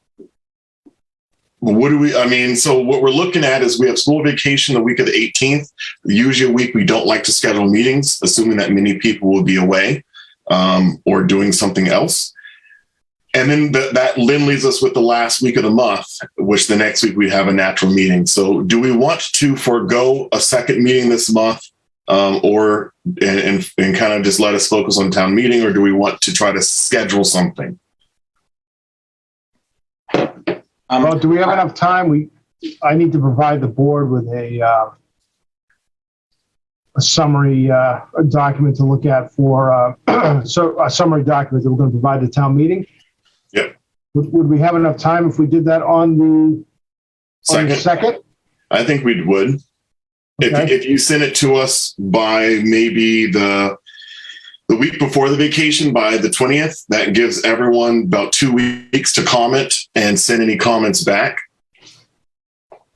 what we're looking at is we have school vacation the week of the 18th. Usually a week we don't like to schedule meetings, assuming that many people will be away. or doing something else. And then that then leaves us with the last week of the month, which the next week we have a natural meeting. So do we want to forego a second meeting this month, or kind of just let us focus on town meeting, or do we want to try to schedule something? Well, do we have enough time? I need to provide the board with a summary document to look at for so a summary document that we're going to provide the town meeting. Yep. Would we have enough time if we did that on the second? I think we would. Okay. If you send it to us by maybe the week before the vacation, by the 20th, that gives everyone about 2 weeks to comment and send any comments back.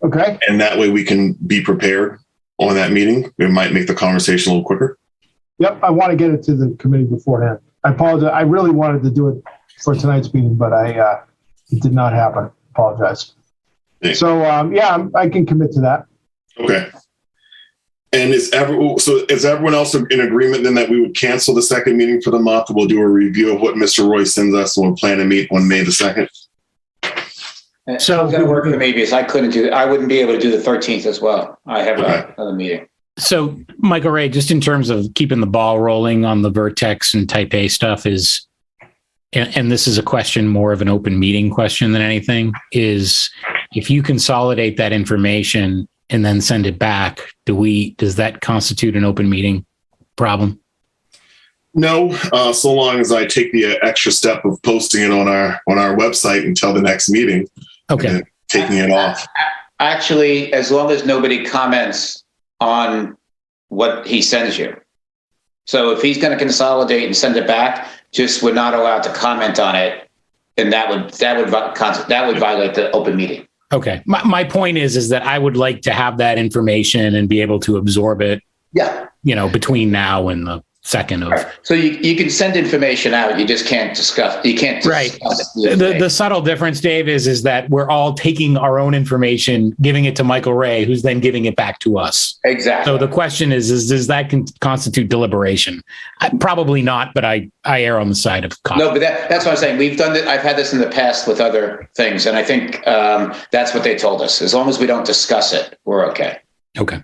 Okay. And that way we can be prepared on that meeting. It might make the conversation a little quicker. Yep. I want to get it to the committee beforehand. I apologize. I really wanted to do it for tonight's meeting, but it did not happen. Apologize. Yeah. So I can commit to that. Okay. And is everyone else in agreement then that we would cancel the second meeting for the month? We'll do a review of what Mr. Roy sends us, and we'll plan to meet on May the 2nd. So it's going to work for me because I wouldn't be able to do the 13th as well. I have another meeting. So, Michael Ray, just in terms of keeping the ball rolling on the Vertex and Type A stuff is, and this is a question more of an open meeting question than anything, is if you consolidate that information and then send it back, does that constitute an open meeting problem? No, so long as I take the extra step of posting it on our website until the next meeting. Okay. And taking it off. Actually, as long as nobody comments on what he sends you. So if he's going to consolidate and send it back, just we're not allowed to comment on it, and that would violate the open meeting. Okay. My point is that I would like to have that information and be able to absorb it. Yeah. Between now and the 2nd of. Right. So you can send information out. You just can't discuss. You can't discuss right. The subtle difference, Dave, is that we're all taking our own information, giving it to Michael Ray, who's then giving it back to us. Exactly. So the question is does that constitute deliberation? Probably not, but I err on the side of caution. No, but that's what I'm saying. We've done it. I've had this in the past with other things, and I think that's what they told us. As long as we don't discuss it, we're okay. Okay.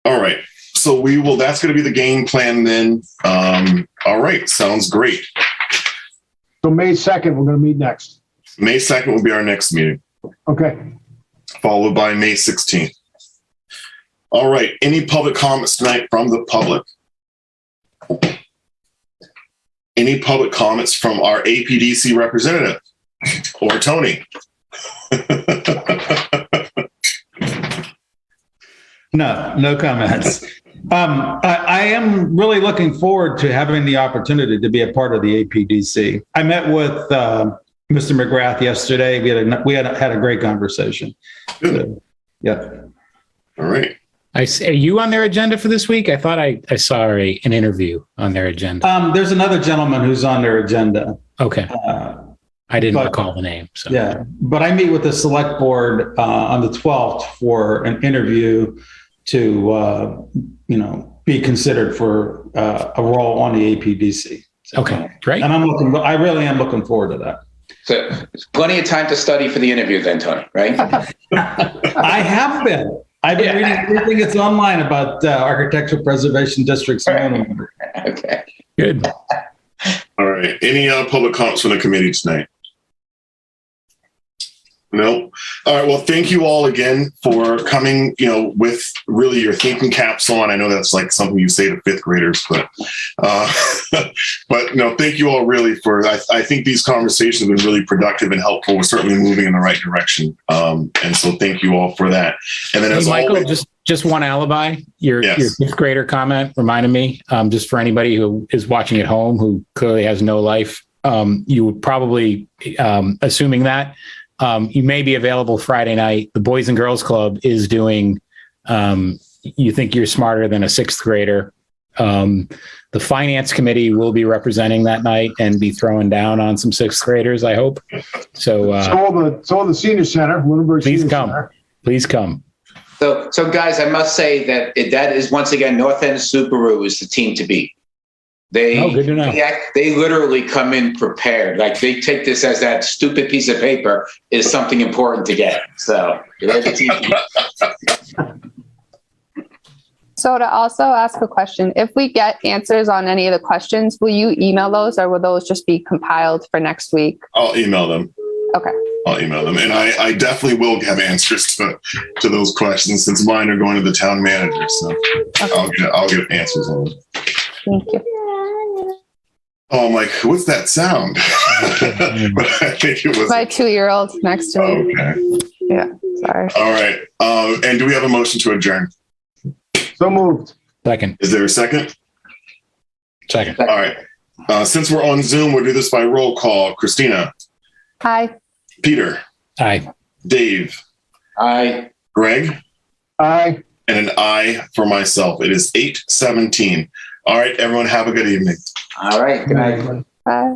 All right. So that's going to be the game plan then. All right. Sounds great. So May 2nd, we're going to meet next. May 2nd will be our next meeting. Okay. Followed by May 16th. All right. Any public comments tonight from the public? Any public comments from our APDC representative or Tony? No comments. I am really looking forward to having the opportunity to be a part of the APDC. I met with Mr. McGrath yesterday. We had a great conversation. So, yeah. All right. Are you on their agenda for this week? I thought I saw an interview on their agenda. There's another gentleman who's on their agenda. Okay. I didn't recall the name. So. Yeah, but I meet with the select board on the 12th for an interview to, be considered for a role on the APDC. So, okay, great. And I really am looking forward to that. So it's plenty of time to study for the interview then, Tony, right? I have been. I've been reading everything that's online about architectural preservation districts. Okay. Good. All right. Any public comments from the committee tonight? No. All right. Well, thank you all again for coming, with really your thinking caps on. I know that's like something you say to fifth graders, but no, thank you all really for, I think these conversations have been really productive and helpful. We're certainly moving in the right direction. And so thank you all for that. And then Michael, always, just one alibi, your fifth grader comment reminded me, just for anybody who is watching at home, who clearly has no life, you would probably, assuming that, you may be available Friday night. The Boys and Girls Club is doing, You Think You're Smarter Than a Sixth Grader. The finance committee will be representing that night and be throwing down on some sixth graders, I hope. So all the senior center, Lunenburg please Senior come. Center. Please come. So guys, I must say that is once again, North End Subaru is the team to beat. Oh, good to know. They literally come in prepared. Like they take this as that stupid piece of paper is something important to get. So So to also ask a question, if we get answers on any of the questions, will you email those or will those just be compiled for next week? I'll email them. Okay. I'll email them. And I definitely will have answers to those questions since mine are going to the town manager. So I'll get answers on them. Thank you. Oh, I'm like, what's that sound? But I think it was My 2-year-old next to me. okay. Yeah, sorry. All right. And do we have a motion to adjourn? So moved. Second. Is there a second? Second. All right. Since we're on Zoom, we'll do this by roll call. Christina, Hi. Peter, Aye. Dave, I Greg, Aye. and an I for myself. It is 8:17. All right, everyone, have a good evening. all right. Good night. Bye.